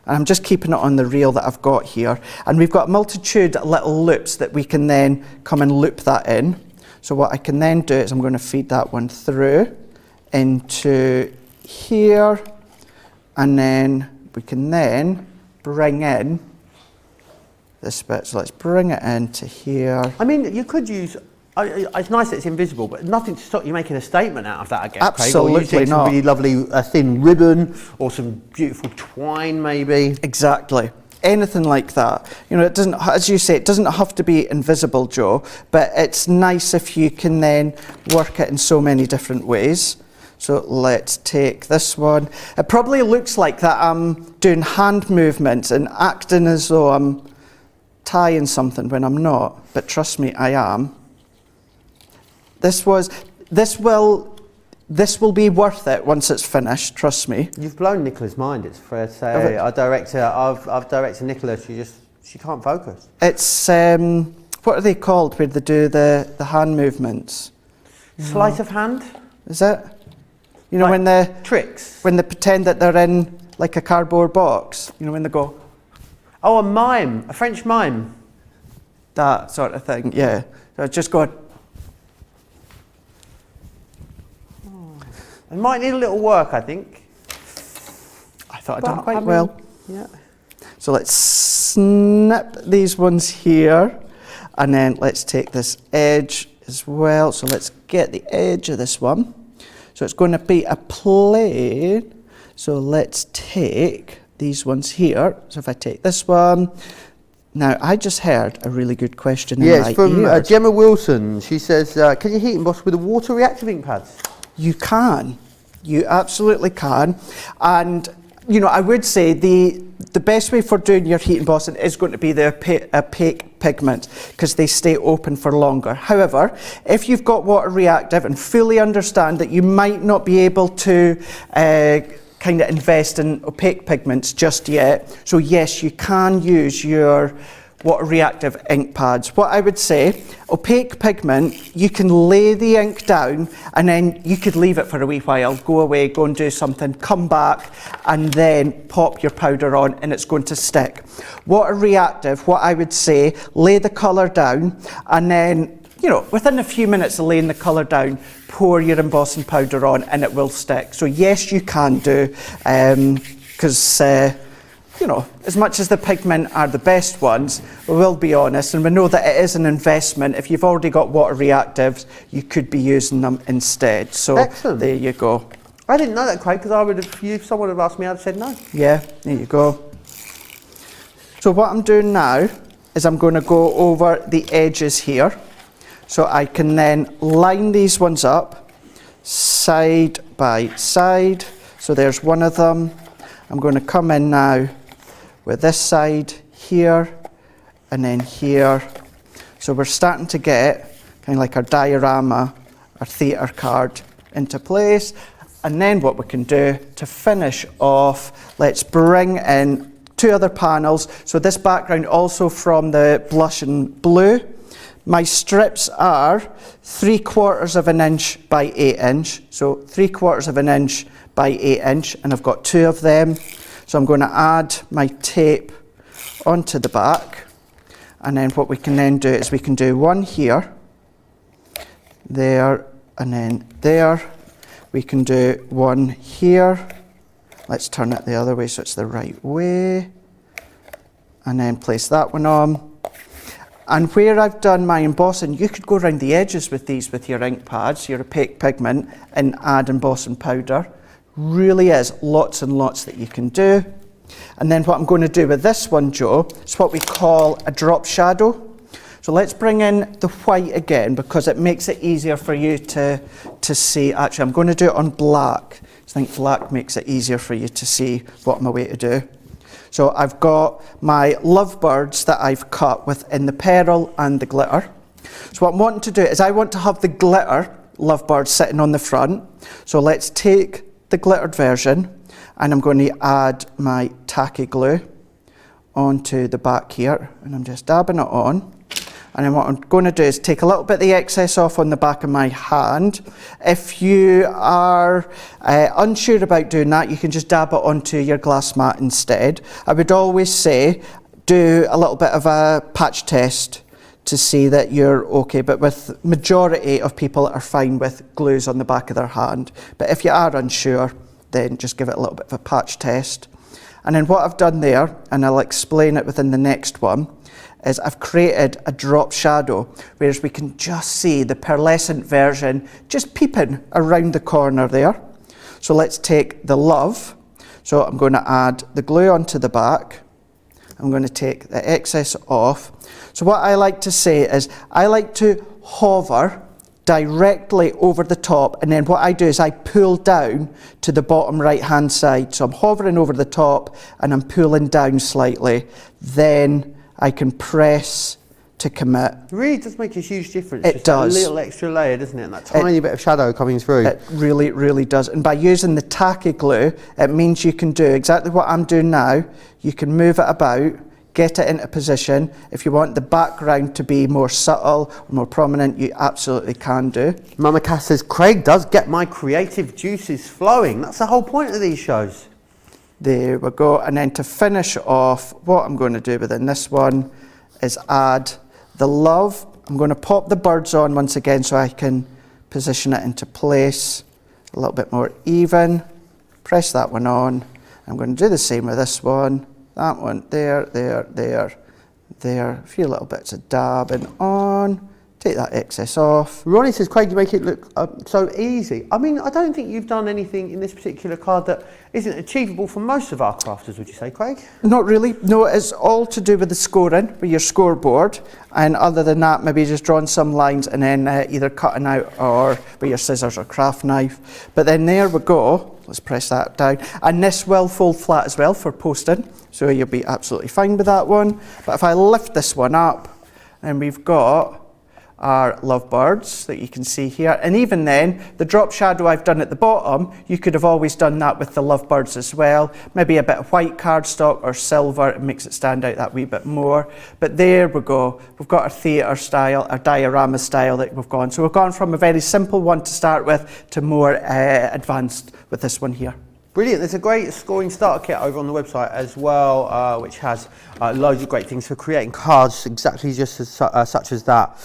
I'm just keeping it on the reel that I've got here. And we've got a multitude of little loops that we can then come and loop that in. So what I can then do is I'm going to feed that one through into here, and then we can then bring in this bit. So let's bring it into here. I mean, you could use, it's nice that it's invisible, but nothing to stop you making a statement out of that, I guess. Absolutely Craig, or using not. some really lovely thin ribbon or some beautiful twine, maybe. Exactly. Anything like that. You know, it doesn't, as you say, it doesn't have to be invisible, Joe, but it's nice if you can then work it in so many different ways. So let's take this one. It probably looks like that I'm doing hand movements and acting as though I'm tying something when I'm not, but trust me, I am. This will be worth it once it's finished, trust me. You've blown Nicola's mind, it's fair to say. I've directed Nicola, she can't focus. It's, what are they called where they do the hand movements? Sleight of hand? Is it? You know, like tricks? When they pretend that they're in like a cardboard box, you know, when they go. Oh, a mime, a French mime. That sort of thing, yeah. So just go. It might need a little work, I think. I thought I'd done quite well. Yeah. So let's snip these ones here, and then let's take this edge as well. So let's get the edge of this one. So it's going to be a plane. So let's take these ones here. So if I take this one. Now, I just heard a really good question in my ears. Yes, from Gemma Wilson. She says, can you heat emboss with a water reactive ink pads? You can. You absolutely can. And, you know, I would say the best way for doing your heat embossing is going to be the opaque pigment because they stay open for longer. However, if you've got water reactive and fully understand that you might not be able to kind of invest in opaque pigments just yet, so yes, you can use your water reactive ink pads. What I would say, opaque pigment, you can lay the ink down and then you could leave it for a wee while, go away, go and do something, come back and then pop your powder on and it's going to stick. Water reactive, what I would say, lay the colour down and then, you know, within a few minutes of laying the colour down, pour your embossing powder on and it will stick. So yes, you can do, because you know, as much as the pigment are the best ones, we will be honest, and we know that it is an investment. If you've already got water reactives, you could be using them instead. So excellent. There you go. I didn't know that, Craig, because I would have, if someone had asked me, I'd have said no. Yeah, there you go. So what I'm doing now is I'm going to go over the edges here. So I can then line these ones up side by side. So there's one of them. I'm going to come in now with this side here and then here. So we're starting to get kind of like our diorama, our theatre card into place. And then what we can do to finish off, let's bring in 2 other panels. So this background also from the blush and blue. My strips are 3/4 of an inch by 8 inch. So 3/4 of an inch by 8 inch, and I've got 2 of them. So I'm going to add my tape onto the back. And then what we can then do is we can do one here, there, and then there. We can do one here. Let's turn it the other way so it's the right way. And then place that one on. And where I've done my embossing, you could go around the edges with these with your ink pads, your opaque pigment, and add embossing powder. Really is lots and lots that you can do. And then what I'm going to do with this one, Joe, is what we call a drop shadow. So let's bring in the white again because it makes it easier for you to see. Actually, I'm going to do it on black. I think black makes it easier for you to see what I'm away to do. So I've got my lovebirds that I've cut within the pearl and the glitter. So what I'm wanting to do is I want to have the glitter lovebird sitting on the front. So let's take the glittered version and I'm going to add my tacky glue onto the back here, and I'm just dabbing it on. And then what I'm going to do is take a little bit of the excess off on the back of my hand. If you are unsure about doing that, you can just dab it onto your glass mat instead. I would always say do a little bit of a patch test to see that you're okay, but with majority of people are fine with glues on the back of their hand. But if you are unsure, then just give it a little bit of a patch test. And then what I've done there, and I'll explain it within the next one, is I've created a drop shadow, whereas we can just see the pearlescent version just peeping around the corner there. So let's take the love. So I'm going to add the glue onto the back. I'm going to take the excess off. So what I like to say is I like to hover directly over the top, and then what I do is I pull down to the bottom right hand side. So I'm hovering over the top and I'm pulling down slightly. Then I can press to commit. It really does make a huge difference. It does. A little extra layer, doesn't it? And that tiny bit of shadow coming through. It really, really does. And by using the tacky glue, it means you can do exactly what I'm doing now. You can move it about, get it into position. If you want the background to be more subtle, more prominent, you absolutely can do. Mama Cass says, Craig does get my creative juices flowing. That's the whole point of these shows. There we go. And then to finish off, what I'm going to do within this one is add the love. I'm going to pop the birds on once again so I can position it into place a little bit more even. Press that one on. I'm going to do the same with this one. That one, there, there, there, there. A few little bits of dabbing on. Take that excess off. Ronnie says, Craig, you make it look so easy. I mean, I don't think you've done anything in this particular card that isn't achievable for most of our crafters, would you say, Craig? Not really. No, it's all to do with the scoring, with your scoreboard. And other than that, maybe just drawing some lines and then either cutting out or with your scissors or craft knife. But then there we go. Let's press that down. And this will fold flat as well for posting. So you'll be absolutely fine with that one. But if I lift this one up, and we've got our lovebirds that you can see here, and even then the drop shadow I've done at the bottom, you could have always done that with the lovebirds as well. Maybe a bit of white cardstock or silver, it makes it stand out that wee bit more. But there we go, we've got our theatre style, our diorama style that we've gone. So we've gone from a very simple one to start with to more advanced with this one here. Brilliant. There's a great scoring starter kit over on the website as well, which has loads of great things for creating cards exactly just as, such as that.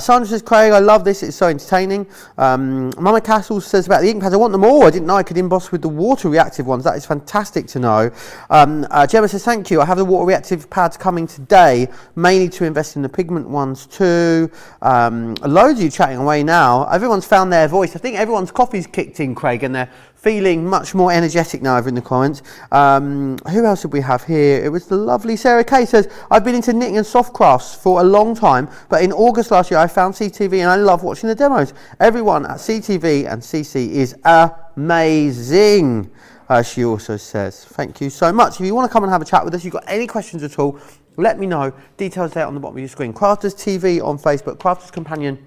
Sandra says, Craig, I love this. It's so entertaining. Mama Castle says about the ink pads, I want them all. I didn't know I could emboss with the water reactive ones. That is fantastic to know. Gemma says, thank you. I have the water reactive pads coming today, mainly to invest in the pigment ones too. Loads of you chatting away now. Everyone's found their voice. I think everyone's coffee's kicked in, Craig, and they're feeling much more energetic now over in the comments. Who else did we have here? It was the lovely Sarah Kay says, I've been into knitting and soft crafts for a long time, but in August last year I found CTV and I love watching the demos. Everyone at CTV and CC is amazing. she also says. Thank you so much. If you want to come and have a chat with us, you've got any questions at all, let me know. Details there on the bottom of your screen. Crafters TV on Facebook, Crafters Companion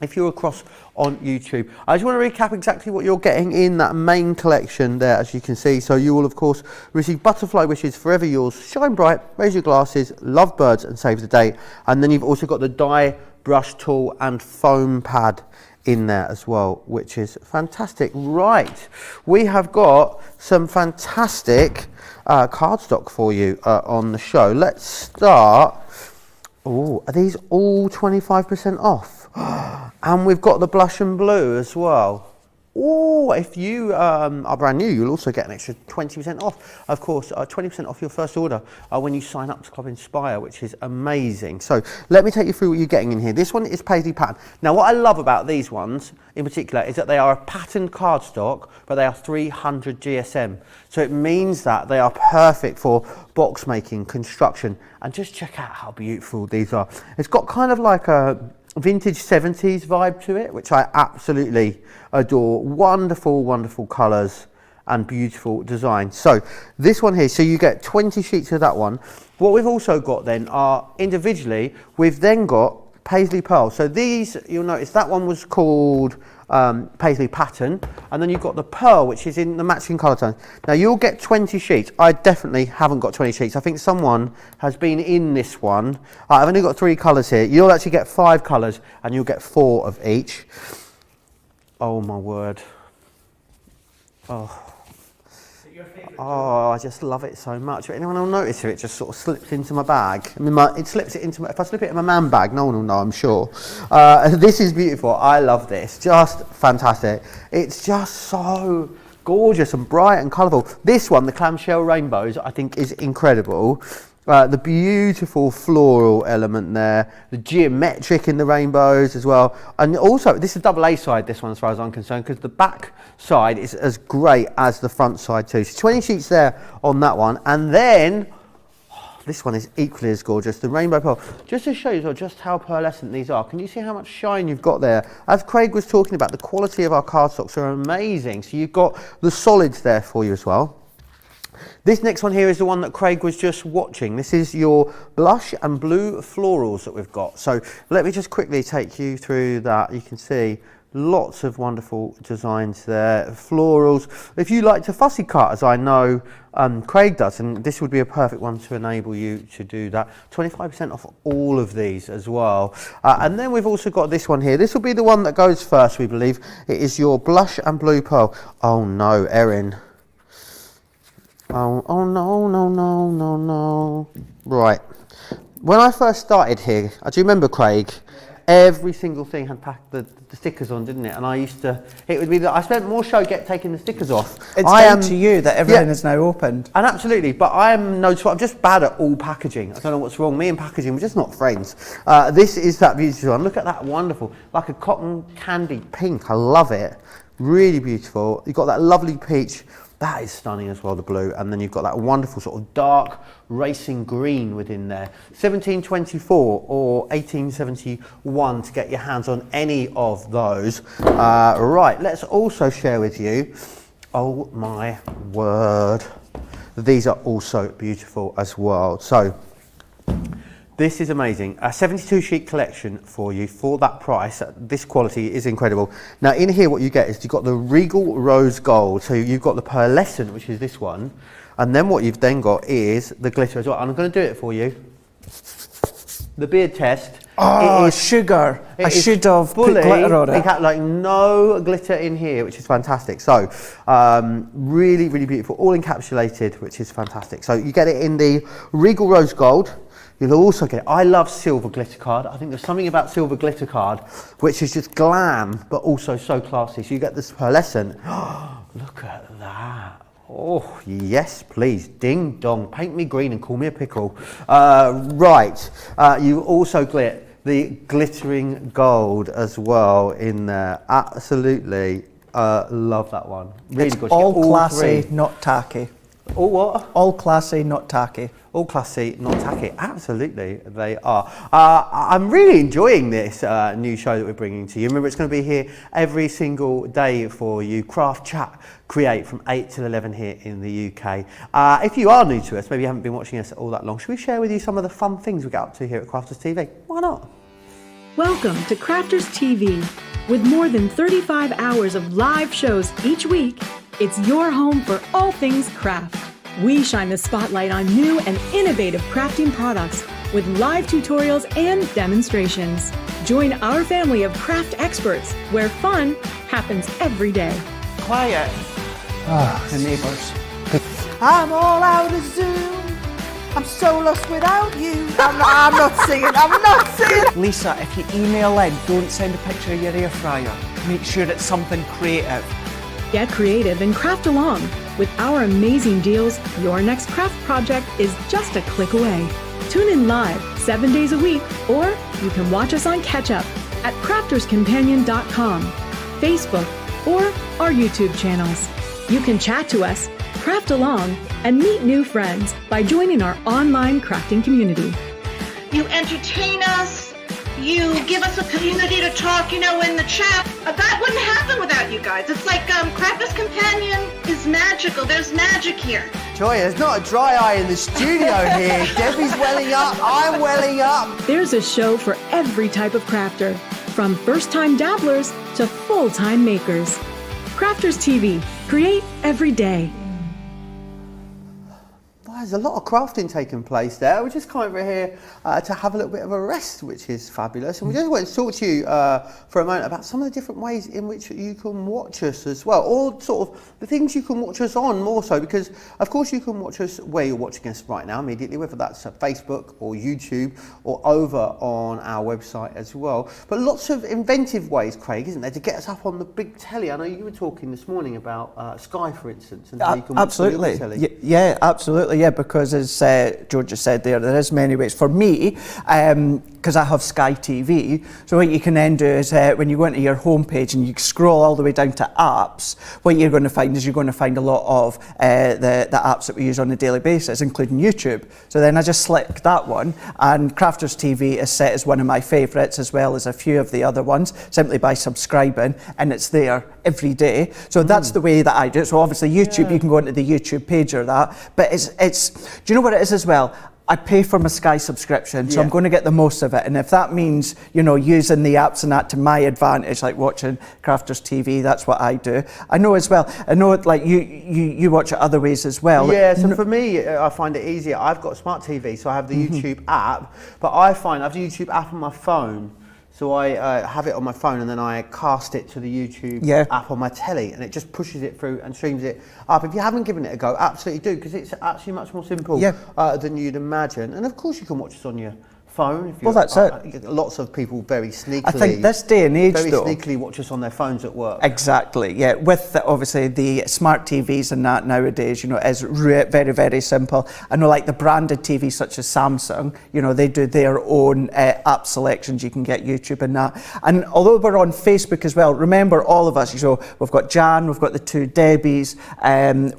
if you're across on YouTube. I just want to recap exactly what you're getting in that main collection there, as you can see. So you will, of course, receive Butterfly Wishes, Forever Yours, Shine Bright, Raise Your Glasses, Love Birds and Save the Day. And then you've also got the die brush tool and foam pad in there as well, which is fantastic. Right, we have got some fantastic cardstock for you on the show. Let's start. Oh, are these all 25% off? And we've got the blush and blue as well. Oh, if you are brand new, you'll also get an extra 20% off. Of course, 20% off your first order when you sign up to Club Inspire, which is amazing. So let me take you through what you're getting in here. This one is paisley pattern. Now, what I love about these ones in particular is that they are a patterned cardstock, but they are 300 GSM. So it means that they are perfect for box making, construction, and just check out how beautiful these are. It's got kind of like a vintage 70s vibe to it, which I absolutely adore. Wonderful, wonderful colours and beautiful design. So this one here, so you get 20 sheets of that one. What we've also got then are individually, we've then got paisley pearl. So these, you'll notice that one was called paisley pattern, and then you've got the pearl, which is in the matching colour tones. Now you'll get 20 sheets. I definitely haven't got 20 sheets. I think someone has been in this one. I've only got 3 colours here. You'll actually get 5 colours and you'll get 4 of each. Oh my word. Oh, I just love it so much. But anyone will notice it just sort of slips into my bag. I mean, it slips it into my, if I slip it in my man bag, no one will know, I'm sure. This is beautiful. I love this. Just fantastic. It's just so gorgeous and bright and colourful. This one, the clamshell rainbows, I think is incredible. The beautiful floral element there, the geometric in the rainbows as well, and also this is double A side, this one, as far as I'm concerned, because the back side is as great as the front side too. So 20 sheets there on that one, and then this one is equally as gorgeous, the rainbow pearl. Just to show you just how pearlescent these are, can you see how much shine you've got there? As Craig was talking about, the quality of our cardstocks are amazing. So you've got the solids there for you as well. This next one here is the one that Craig was just watching. This is your blush and blue florals that we've got. So let me just quickly take you through that. You can see lots of wonderful designs there, florals. If you like to fussy cut, as I know Craig does, and this would be a perfect one to enable you to do that. 25% off all of these as well. And then we've also got this one here. This will be the one that goes first, we believe. It is your blush and blue pearl. Oh no, Erin. Oh no. Right. When I first started here, do you remember, Craig? Every single thing had packed the stickers on, didn't it? And I used to, it would be that I spent more show taking the stickers off. It's down to you that everything is now opened. And absolutely, but I'm just bad at all packaging. I don't know what's wrong. Me and packaging, we're just not friends. This is that beautiful one. Look at that, wonderful. Like a cotton candy pink. I love it. Really beautiful. You've got that lovely peach. That is stunning as well, the blue. And then you've got that wonderful sort of dark racing green within there. 1724 or 1871 to get your hands on any of those. Right, let's also share with you, oh my word, these are also beautiful as well. So this is amazing. A 72 sheet collection for you for that price. This quality is incredible. Now in here what you get is you've got the Regal Rose Gold. So you've got the pearlescent, which is this one. And then what you've then got is the glitter as well. And I'm going to do it for you. The beard test. Oh, sugar. I should have put glitter on it. It had like no glitter in here, which is fantastic. So really, really beautiful. All encapsulated, which is fantastic. So you get it in the Regal Rose Gold. You'll also get, I love silver glitter card. I think there's something about silver glitter card which is just glam, but also so classy. So you get this pearlescent. Look at that. Oh, yes, please. Ding dong. Paint me green and call me a pickle. Right. You also get the glittering gold as well in there. Absolutely. Love that one. Really it's good. All classy, not tacky. All what? All classy, not tacky. All classy, not tacky. Absolutely, they are. I'm really enjoying this new show that we're bringing to you. Remember, it's going to be here every single day for you. Craft, Chat, Create from 8 till 11 here in the UK. If you are new to us, maybe you haven't been watching us all that long, should we share with you some of the fun things we get up to here at Crafters TV? Why not? Welcome to Crafters TV. With more than 35 hours of live shows each week, it's your home for all things craft. We shine the spotlight on new and innovative crafting products with live tutorials and demonstrations. Join our family of craft experts where fun happens every day. Quiet. The neighbours. I'm all out of Zoom. I'm so lost without you. I'm not singing. Lisa, if you email in, don't send a picture of your air fryer. Make sure it's something creative. Get creative and craft along. With our amazing deals, your next craft project is just a click away. Tune in live 7 days a week, or you can watch us on Catch Up at crafterscompanion.com, Facebook, or our YouTube channels. You can chat to us, craft along, and meet new friends by joining our online crafting community. You entertain us, you give us a community to talk, in the chat. That wouldn't happen without you guys. It's like Crafters Companion is magical. There's magic here. Joy, there's not a dry eye in the studio here. Debbie's welling up, I'm welling up. There's a show for every type of crafter, from first-time dabblers to full-time makers. Crafters TV, create every day. There's a lot of crafting taking place there. We're just kind of here to have a little bit of a rest, which is fabulous. And we just want to talk to you for a moment about some of the different ways in which you can watch us as well, or sort of the things you can watch us on more so, because of course you can watch us where you're watching us right now immediately, whether that's Facebook or YouTube or over on our website as well. But lots of inventive ways, Craig, isn't there, to get us up on the big telly? I know you were talking this morning about Sky, for instance, and how you can watch on the big telly. Yeah, absolutely. Yeah, because as Joe just said there is many ways. For me, because I have Sky TV, so what you can then do is when you go into your homepage and you scroll all the way down to apps, what you're going to find is you're going to find a lot of the apps that we use on a daily basis, including YouTube. So then I just select that one, and Crafters TV is set as one of my favourites, as well as a few of the other ones, simply by subscribing, and it's there every day. So that's the way that I do it. So obviously YouTube, you can go into the YouTube page or that, but it's do you know what it is as well? I pay for my Sky subscription, so I'm going to get the most of it. And if that means, using the apps and that to my advantage, like watching Crafters TV, that's what I do. I know like you watch it other ways as well. Yeah, so for me, I find it easier. I've got a smart TV, so I have the YouTube app, but I find I have the YouTube app on my phone. So I have it on my phone and then I cast it to the YouTube app on my telly, and it just pushes it through and streams it up. If you haven't given it a go, absolutely do, because it's actually much more simple than you'd imagine. And of course you can watch us on your phone. If well, that's it. Lots of people very sneakily. I think this day and age, very sneakily watch us on their phones at work. Exactly. Yeah. With obviously the smart TVs and that nowadays, is very, very simple. I know, like the branded TVs such as Samsung, they do their own app selections. You can get YouTube and that. And although we're on Facebook as well, remember all of us. We've got Jan, we've got the two Debbies,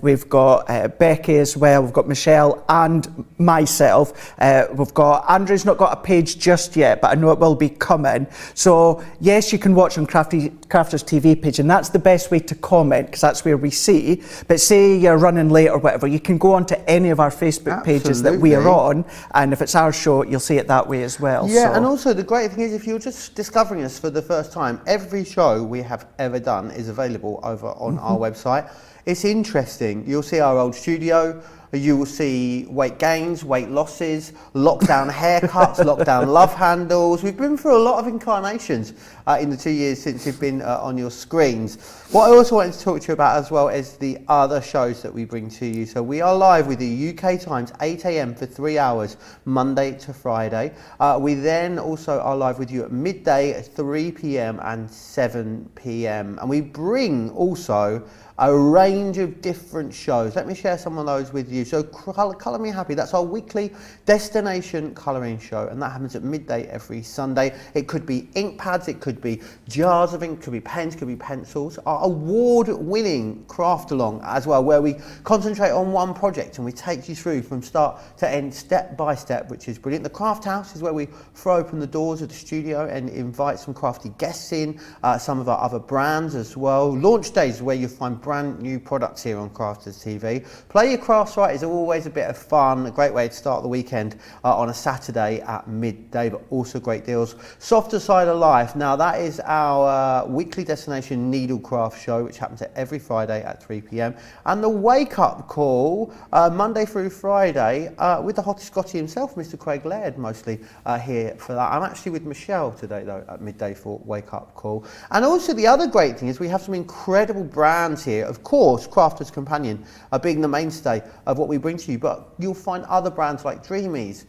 we've got Becky as well. We've got Michelle and myself. We've got Andrew's not got a page just yet, but I know it will be coming. So yes, you can watch on Crafters TV page, and that's the best way to comment, because that's where we see. But say you're running late or whatever, you can go onto any of our Facebook pages that we are on, and if it's our show, you'll see it that way as well. Yeah, and also the great thing is, if you're just discovering us for the first time, every show we have ever done is available over on our website. It's interesting. You'll see our old studio. You will see weight gains, weight losses, lockdown haircuts, lockdown love handles. We've been through a lot of incarnations in the 2 years since you've been on your screens. What I also wanted to talk to you about as well is the other shows that we bring to you. So we are live with you UK times 8 a.m. for 3 hours, Monday to Friday. We then also are live with you at midday, at 3 p.m. and 7 p.m. And we bring also a range range of different shows. Let me share some of those with you. So Colour Me Happy, that's our weekly destination colouring show, and that happens at midday every Sunday. It could be ink pads, it could be jars of ink, it could be pens, it could be pencils. Our award-winning craft along as well, where we concentrate on one project and we take you through from start to end, step by step, which is brilliant. The Craft House is where we throw open the doors of the studio and invite some crafty guests in, some of our other brands as well. Launch days where you'll find brand new products here on Crafters TV. Play Your Crafts Right is always a bit of fun, a great way to start the weekend on a Saturday at midday, but also great deals. Softer Side of Life, now that is our weekly destination needlecraft show, which happens every Friday at 3 p.m. And the Wake Up Call, Monday through Friday, with the hottest Scotty himself, Mr. Craig Laird, mostly here for that. I'm actually with Michelle today, though, at midday for Wake Up Call. And also the other great thing is we have some incredible brands here. Of course, Crafter's Companion being the mainstay of what we bring to you, but you'll find other brands like Dreamies,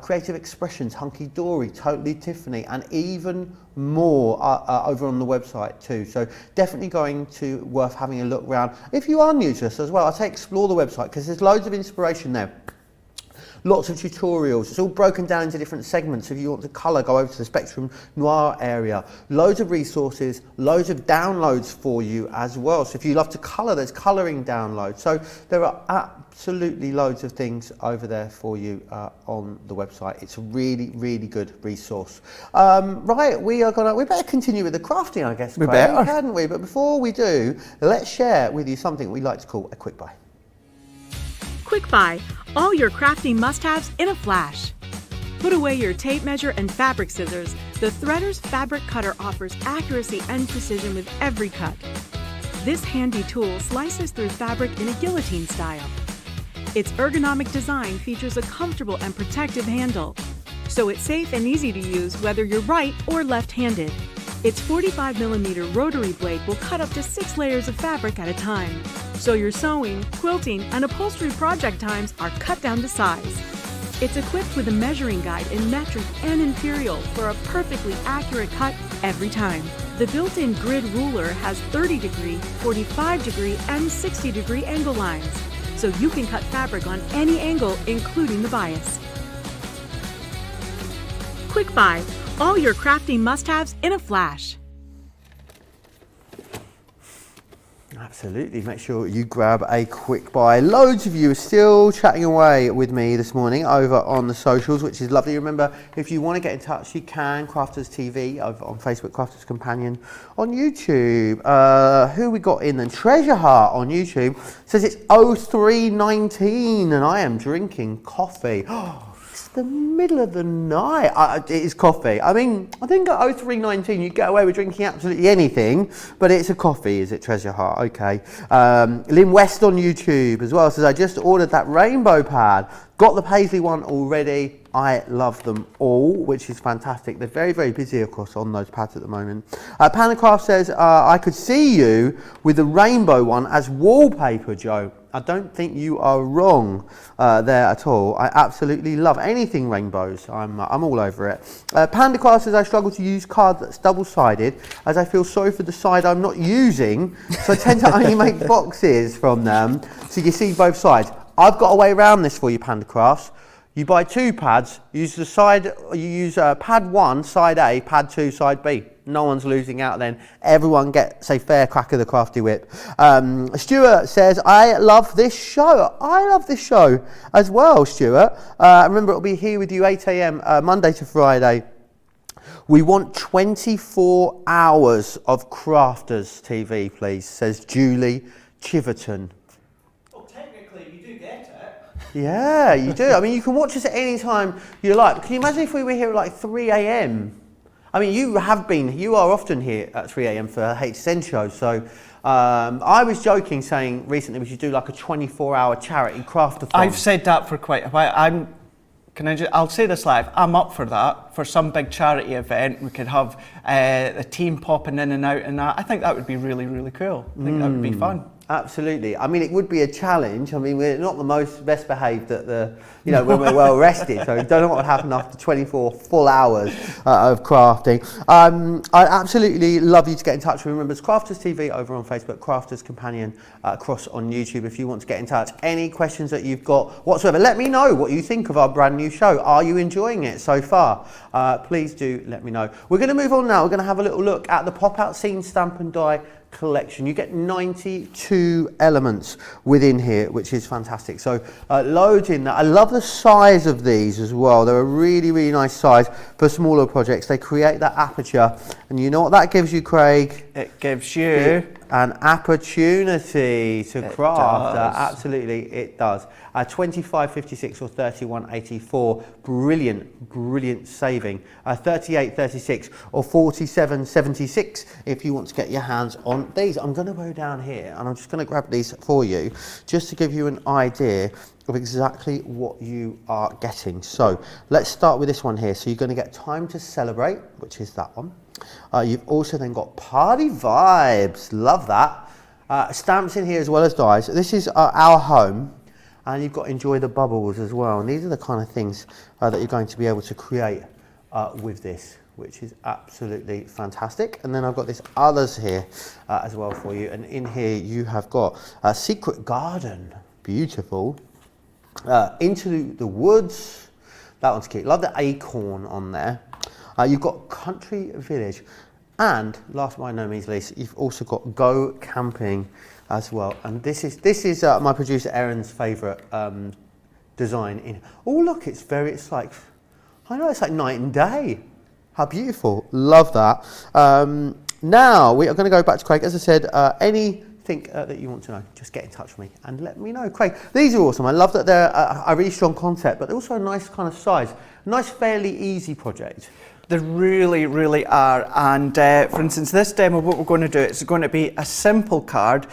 Creative Expressions, Hunky Dory, Totally Tiffany, and even more over on the website too. So definitely going to worth having a look around. If you are new to us as well, I'd say explore the website because there's loads of inspiration there. Lots of tutorials. It's all broken down into different segments. If you want to colour, go over to the Spectrum Noir area. Loads of resources, loads of downloads for you as well. So if you love to colour, there's colouring downloads. So there are absolutely loads of things over there for you on the website. It's a really, really good resource. Right, we better continue with the crafting, I guess. We Craig, better, hadn't we? But before we do, let's share with you something we like to call a quick buy. Quick Buy, all your crafting must-haves in a flash. Put away your tape measure and fabric scissors. The Threader's Fabric Cutter offers accuracy and precision with every cut. This handy tool slices through fabric in a guillotine style. Its ergonomic design features a comfortable and protective handle, so it's safe and easy to use whether you're right or left-handed. Its 45mm rotary blade will cut up to 6 layers of fabric at a time, so your sewing, quilting, and upholstery project times are cut down to size. It's equipped with a measuring guide in metric and imperial for a perfectly accurate cut every time. The built-in grid ruler has 30-degree, 45-degree, and 60-degree angle lines, so you can cut fabric on any angle, including the bias. Quick Buy, all your crafting must-haves in a flash. Absolutely, make sure you grab a quick buy. Loads of you are still chatting away with me this morning over on the socials, which is lovely. Remember, if you want to get in touch, you can. Crafters TV over on Facebook, Crafters Companion on YouTube. Who we got in then? Treasure Heart on YouTube says it's 03:19 and I am drinking coffee. It's the middle of the night. It is coffee. I mean, I think at 03:19 you get away with drinking absolutely anything, but it's a coffee, is it, Treasure Heart? Okay. Lynn West on YouTube as well says, I just ordered that rainbow pad. Got the paisley one already. I love them all, which is fantastic. They're very, very busy, of course, on those pads at the moment. Panacraft says, I could see you with the rainbow one as wallpaper, Joe. I don't think you are wrong there at all. I absolutely love anything rainbows. I'm all over it. Pandacraft says, I struggle to use card that's double-sided as I feel sorry for the side I'm not using, so I tend to only make boxes from them so you see both sides. I've got a way around this for you, Pandacrafts. You buy 2 pads, you use pad 1, side A, pad 2, side B. No one's losing out then. Everyone gets a fair crack of the crafty whip. Stuart says, I love this show. I love this show as well, Stuart. Remember, it'll be here with you 8 a.m. Monday to Friday. We want 24 hours of Crafters TV, please, says Julie Chiverton. Yeah, you do. I mean, you can watch us at any time you like. Can you imagine if we were here at like 3 a.m? I mean, you are often here at 3 a.m. for a HSN show. So I was joking saying recently we should do like a 24-hour charity craftathon. I've said that for quite a while. I'll say this live, I'm up for that, for some big charity event. We could have a team popping in and out and that. I think that would be really, really cool. I think that would be fun. Absolutely. I mean, it would be a challenge. I mean, we're not the best behaved at when we're well rested. So I don't know what would happen after 24 full hours of crafting. I'd absolutely love you to get in touch. Remember, it's Crafters TV over on Facebook, Crafters Companion across on YouTube. If you want to get in touch, any questions that you've got whatsoever, let me know what you think of our brand new show. Are you enjoying it so far? Please do let me know. We're going to move on now. We're going to have a little look at the pop-out scene stamp and die collection. You get 92 elements within here, which is fantastic. So loads in there. I love the size of these as well. They're a really, really nice size for smaller projects. They create that aperture, and you know what that gives you, Craig? It gives you an opportunity to craft. Does. Absolutely, it does. 25.56 or 31.84. Brilliant saving. 38.36 or 47.76 if you want to get your hands on these. I'm going to go down here and I'm just going to grab these for you just to give you an idea of exactly what you are getting. So let's start with this one here. So you're going to get Time to Celebrate, which is that one. You've also then got Party Vibes. Love that. Stamps in here as well as dies. This is Our Home. And you've got Enjoy the Bubbles as well. And these are the kind of things that you're going to be able to create with this, which is absolutely fantastic. And then I've got this others here as well for you. And in here you have got Secret Garden. Beautiful. Into the Woods. That one's cute. Love the acorn on there. You've got Country Village. And last but by no means least, you've also got Go Camping as well. And this is my producer Erin's favourite design. Oh look, it's like night and day. How beautiful. Love that. Now we are going to go back to Craig. As I said, anything that you want to know, just get in touch with me and let me know. Craig, these are awesome. I love that they're a really strong concept, but they're also a nice kind of size. Nice, fairly easy project. They really, really are. And for instance, this demo, what we're going to do is going to be a simple card,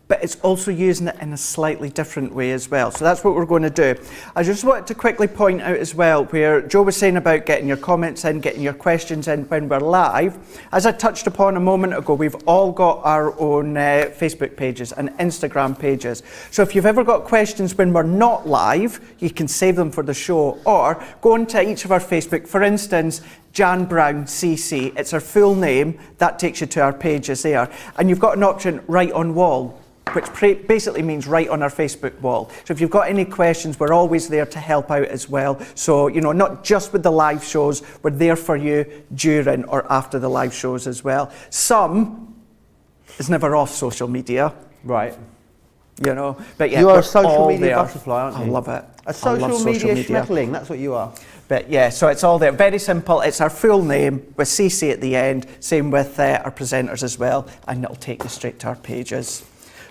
but it's also using it in a slightly different way as well. So that's what we're going to do. I just wanted to quickly point out as well, where Joe was saying about getting your comments in, getting your questions in when we're live. As I touched upon a moment ago, we've all got our own Facebook pages and Instagram pages. So if you've ever got questions when we're not live, you can save them for the show, or go into each of our Facebook. For instance, Jan Brown CC, it's our full name, that takes you to our pages there. And you've got an option right on wall, which basically means right on our Facebook wall. So if you've got any questions, we're always there to help out as well. So, not just with the live shows, we're there for you during or after the live shows as well. Some is never off social media. Right. But yeah, you are a social media butterfly, aren't you? I love it. A social media schmetterling, that's what you are. But yeah, so it's all there. Very simple. It's our full name with CC at the end. Same with our presenters as well. And it'll take you straight to our pages.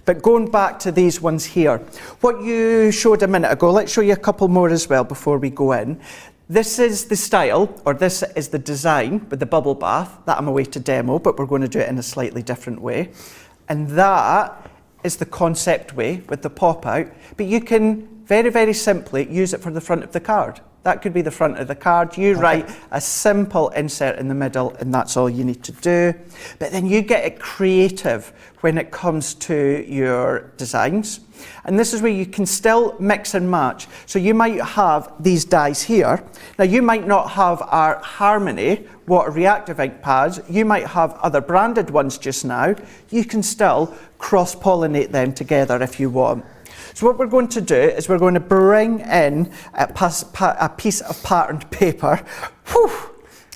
But going back to these ones here, what you showed a minute ago, let's show you a couple more as well before we go in. This is the style, or this is the design with the bubble bath that I'm away to demo, but we're going to do it in a slightly different way. And that is the concept way with the pop out, but you can very, very simply use it for the front of the card. That could be the front of the card. You write a simple insert in the middle and that's all you need to do. But then you get it creative when it comes to your designs. And this is where you can still mix and match. So you might have these dies here. Now you might not have our Harmony water reactive ink pads. You might have other branded ones just now. You can still cross-pollinate them together if you want. So what we're going to do is we're going to bring in a piece of patterned paper. Whew,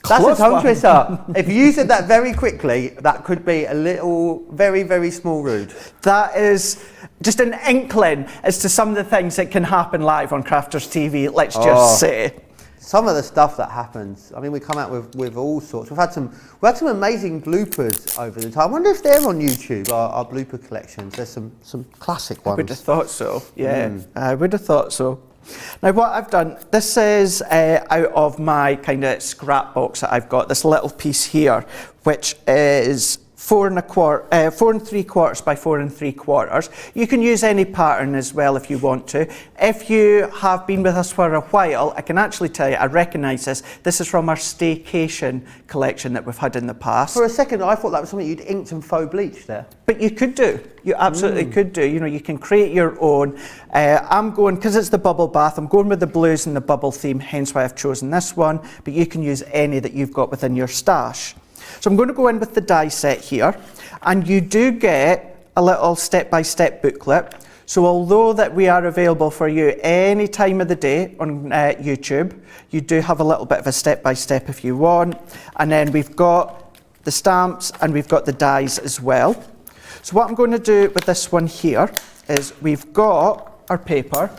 that's a tongue twister. If you said that very quickly, that could be a little, very, very small rude. That is just an inkling as to some of the things that can happen live on Crafters TV, let's just say. Some of the stuff that happens, I mean, we come out with all sorts. We had some amazing bloopers over the time. I wonder if they're on YouTube, our blooper collections. There's some classic ones. I would have thought so, yeah. I would have thought so. Now what I've done, this is out of my kind of scrap box that I've got, this little piece here, which is 4 3/4 by 4 3/4. You can use any pattern as well if you want to. If you have been with us for a while, I can actually tell you, I recognise this. This is from our staycation collection that we've had in the past. For a second, I thought that was something you'd inked and faux bleached there. But you could do. You absolutely could do. You know, you can create your own. I'm going, because it's the bubble bath, I'm going with the blues and the bubble theme, hence why I've chosen this one. But you can use any that you've got within your stash. So I'm going to go in with the die set here, and you do get a little step-by-step booklet. So although that we are available for you any time of the day on YouTube, you do have a little bit of a step-by-step if you want. And then we've got the stamps and we've got the dies as well. So what I'm going to do with this one here is we've got our paper,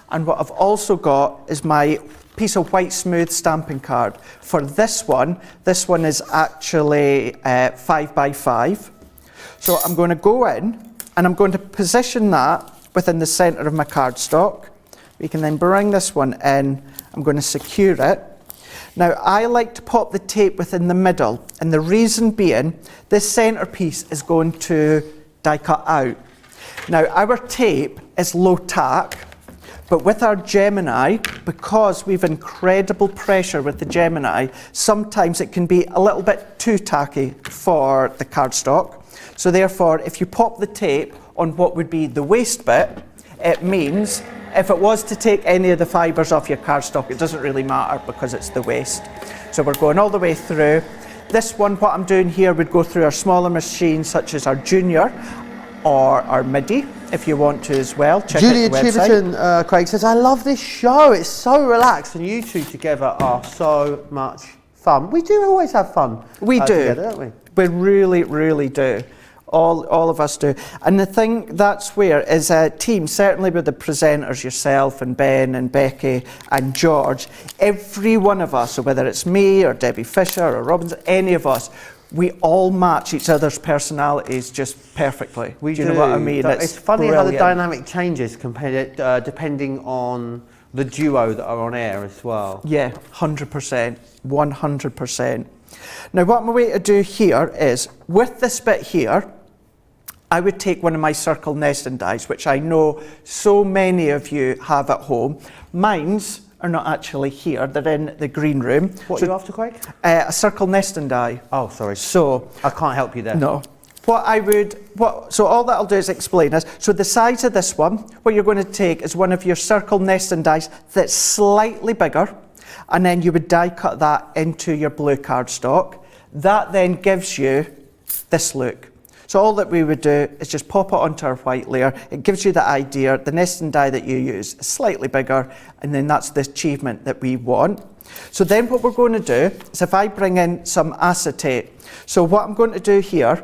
and what I've also got is my piece of white smooth stamping card. For this one is actually 5 by 5. So I'm going to go in and I'm going to position that within the centre of my cardstock. We can then bring this one in. I'm going to secure it. Now I like to pop the tape within the middle, and the reason being this centre piece is going to die cut out. Now our tape is low tack, but with our Gemini, because we've incredible pressure with the Gemini, sometimes it can be a little bit too tacky for the cardstock. So therefore, if you pop the tape on what would be the waste bit, it means if it was to take any of the fibres off your cardstock, it doesn't really matter because it's the waste. So we're going all the way through. This one, what I'm doing here, would go through our smaller machines such as our Junior or our MIDI, if you want to as well. Check Julia out the website. Chiverton, Craig, says, I love this show. It's so relaxed, and you two together are so much fun. We do always have fun. We do. Together, don't we? We really, really do. All of us do. And the thing that's where is a team, certainly with the presenters, yourself and Ben and Becky and George, every one of us, so whether it's me or Debbie Fisher or Robbins, any of us, we all match each other's personalities just perfectly. We do do. You know what I mean? It's funny how the brilliant. dynamic changes compared, depending on the duo that are on air as well. Yeah, 100%, 100%. Now what I'm going to do here is, with this bit here, I would take one of my circle nesting dies, which I know so many of you have at home. Mine's are not actually here, they're in the green room. What are you after, Craig? A circle nesting die. Oh, sorry. So I can't help you there. no. So all that I'll do is explain this. So the size of this one, what you're going to take is one of your circle nesting dies that's slightly bigger, and then you would die cut that into your blue cardstock. That then gives you this look. So all that we would do is just pop it onto our white layer. It gives you the idea, the nesting die that you use is slightly bigger, and then that's the achievement that we want. So then what we're going to do is, if I bring in some acetate, so what I'm going to do here,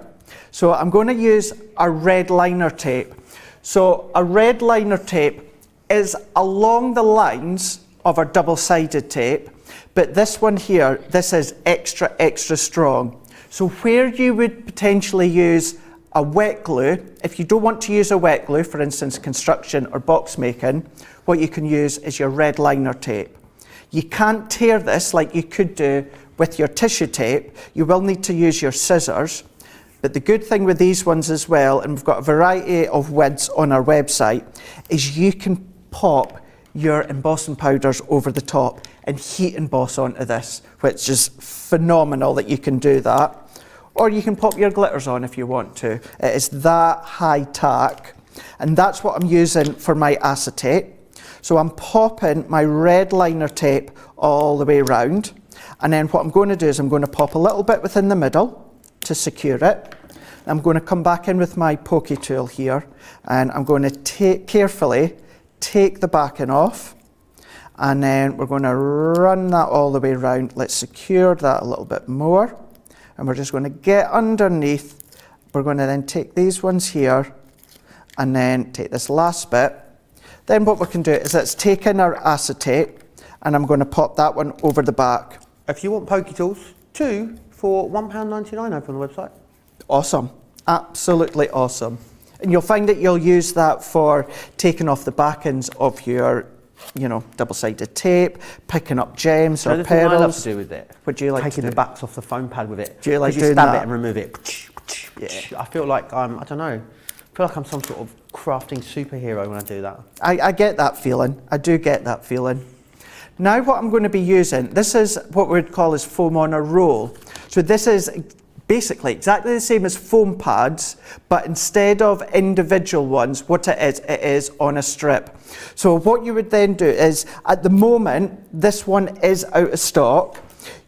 so I'm going to use a red liner tape. So a red liner tape is along the lines of our double-sided tape, but this one here, this is extra, extra strong. So where you would potentially use a wet glue, if you don't want to use a wet glue, for instance, construction or box making, what you can use is your red liner tape. You can't tear this like you could do with your tissue tape. You will need to use your scissors. But the good thing with these ones as well, and we've got a variety of widths on our website, is you can pop your embossing powders over the top and heat emboss onto this, which is phenomenal that you can do that. Or you can pop your glitters on if you want to. It is that high tack. And that's what I'm using for my acetate. So I'm popping my red liner tape all the way around. And then what I'm going to do is I'm going to pop a little bit within the middle to secure it. I'm going to come back in with my pokey tool here, and I'm going to carefully take the backing off, and then we're going to run that all the way around. Let's secure that a little bit more, and we're just going to get underneath. We're going to then take these ones here and then take this last bit. Then what we can do is let's take in our acetate, and I'm going to pop that one over the back. If you want pokey tools, 2 for £1.99 over on the website. Awesome, absolutely awesome. And you'll find that you'll use that for taking off the back ends of your, double-sided tape, picking up gems or The thing I love pearls. to do with it. What do you like to Taking do? the backs off the foam pad with it. Do you like you doing stab that? it and remove it. I feel like I don't know, I feel like I'm some sort of crafting superhero when I do that. I get that feeling. I do get that feeling. Now what I'm going to be using, this is what we'd call as foam on a roll. So this is basically exactly the same as foam pads, but instead of individual ones, what it is on a strip. So what you would then do is, at the moment, this one is out of stock.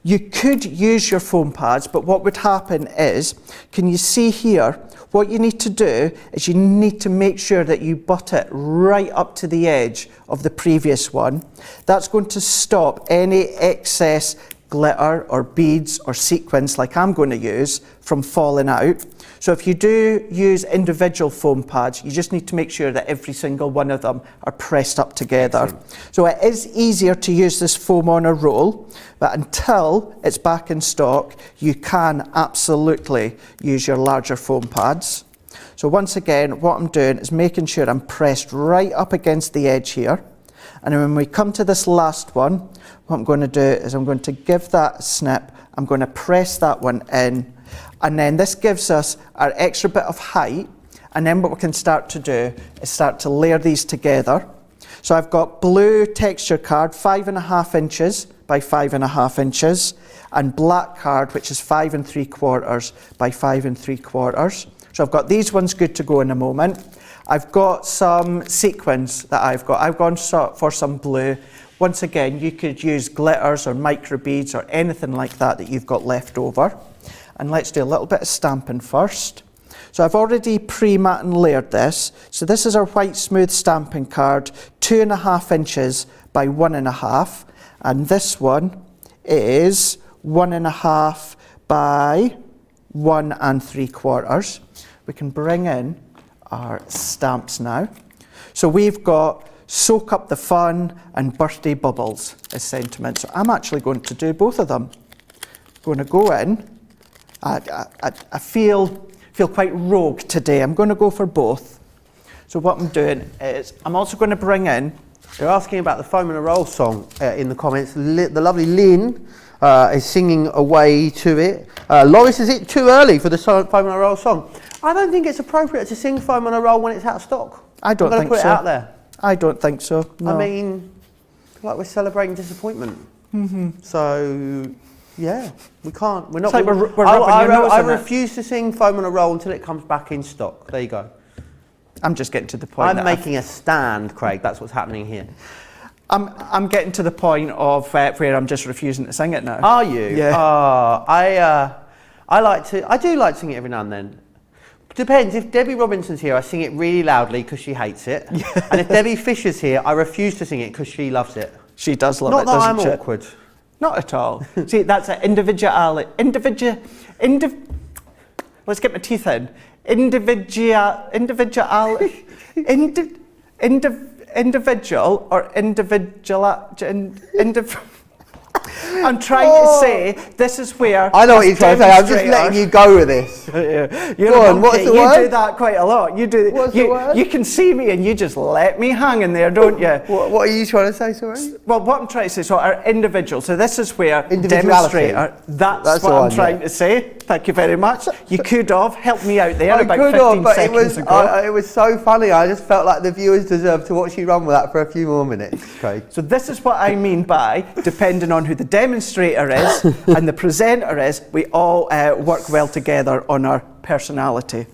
You could use your foam pads, but what would happen is, can you see here, what you need to do is you need to make sure that you butt it right up to the edge of the previous one. That's going to stop any excess glitter or beads or sequins like I'm going to use from falling out. So if you do use individual foam pads, you just need to make sure that every single one of them are pressed up together. Excellent. So it is easier to use this foam on a roll, but until it's back in stock, you can absolutely use your larger foam pads. So once again, what I'm doing is making sure I'm pressed right up against the edge here. And then when we come to this last one, what I'm going to do is I'm going to give that a snip. I'm going to press that one in. And then this gives us our extra bit of height. And then what we can start to do is start to layer these together. So I've got blue texture card, 5.5 inches by 5.5 inches. And black card, which is 5 3/4 by 5 3/4. So I've got these ones good to go in a moment. I've got some sequins that I've got. I've gone for some blue. Once again, you could use glitters or micro beads or anything like that that you've got left over. And let's do a little bit of stamping first. So I've already pre-mat and layered this. So this is our white smooth stamping card, 2.5 inches by 1.5. And this one is 1.5 by 1 3/4. We can bring in our stamps now. So we've got Soak Up the Fun and Birthday Bubbles as sentiment. So I'm actually going to do both of them. Going to go in. I feel quite rogue today. I'm going to go for both. So what I'm doing is I'm also going to bring in. They're asking about the Foam and a Roll song in the comments. The lovely Lynn is singing away to it. Loris, is it too early for the Foam and a Roll song? I don't think it's appropriate to sing Foam on a Roll when it's out of stock. I don't think so. Put it out there. I don't think so. No. I mean, like we're celebrating disappointment. Mm-hmm. So, yeah, we can't. We're not. It's like we're rubbing your nose I in it. refuse to sing Foam on a Roll until it comes back in stock. There you go. I'm just getting to the point. I'm making a stand, Craig. That's what's happening here. I'm getting to the point of where I'm just refusing to sing it now. Are you? Yeah. I do like to sing it every now and then. Depends. If Debbie Robinson's here, I sing it really loudly because she hates it. Yeah. And if Debbie Fisher's here, I refuse to sing it because she loves it. She does love it, doesn't she? Not that I'm awkward. Not at all. See, that's an let's get my teeth in. Individual or individual. I'm trying to say this is where I know what you're trying to say. I'm just letting you go with this. Go on, what's the word? You do that quite a lot. What's the word? You can see me and you just let me hang in there, don't you? What are you trying to say, sorry? Well, what I'm trying to say, so our individual. So this is where Individuality. Demonstrator. That's what I'm trying to say. Thank you very much. You could have helped me out there about 15 seconds ago. It was so funny. I just felt like the viewers deserved to watch you run with that for a few more minutes. Okay. So this is what I mean by, depending on who the demonstrator is and the presenter is, we all work well together on our personality.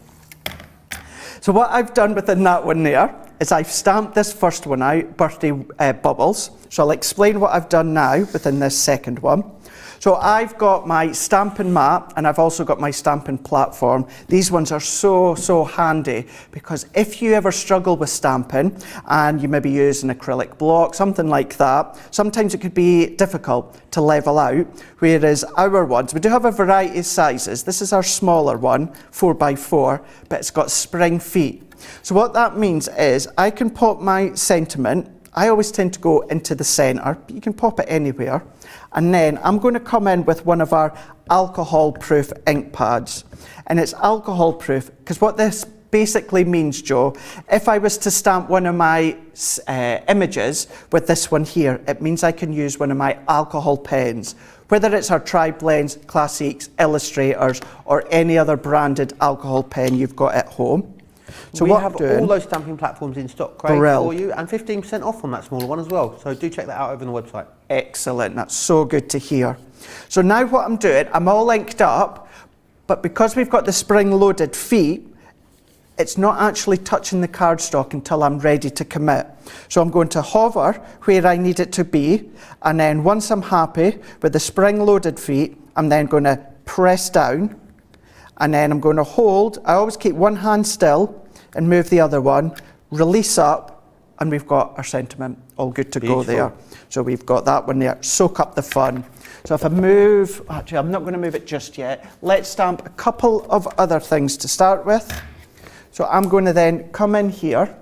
So what I've done within that one there is I've stamped this first one out, Birthday Bubbles. So I'll explain what I've done now within this second one. So I've got my stamping mat and I've also got my stamping platform. These ones are so handy because if you ever struggle with stamping and you maybe use an acrylic block, something like that, sometimes it could be difficult to level out, whereas our ones, we do have a variety of sizes. This is our smaller one, 4x4, but it's got spring feet. So what that means is I can pop my sentiment. I always tend to go into the centre, but you can pop it anywhere. And then I'm going to come in with one of our alcohol-proof ink pads. And it's alcohol-proof because what this basically means, Joe, if I was to stamp one of my images with this one here, it means I can use one of my alcohol pens, whether it's our Tri-Blends, Classiques, Illustrators, or any other branded alcohol pen you've got at home. So we what have I'm doing, all those stamping platforms in stock, Craig, for you, and 15% off on that smaller one as well. So do check that out over on the website. Excellent, that's so good to hear. So now what I'm doing, I'm all linked up, but because we've got the spring-loaded feet, it's not actually touching the cardstock until I'm ready to commit. So I'm going to hover where I need it to be, and then once I'm happy with the spring-loaded feet, I'm then going to press down, and then I'm going to hold. I always keep one hand still and move the other one, release up, and we've got our sentiment all good to go there. So we've got that one there, soak up the fun. So if I move, actually I'm not going to move it just yet. Let's stamp a couple of other things to start with. So I'm going to then come in here,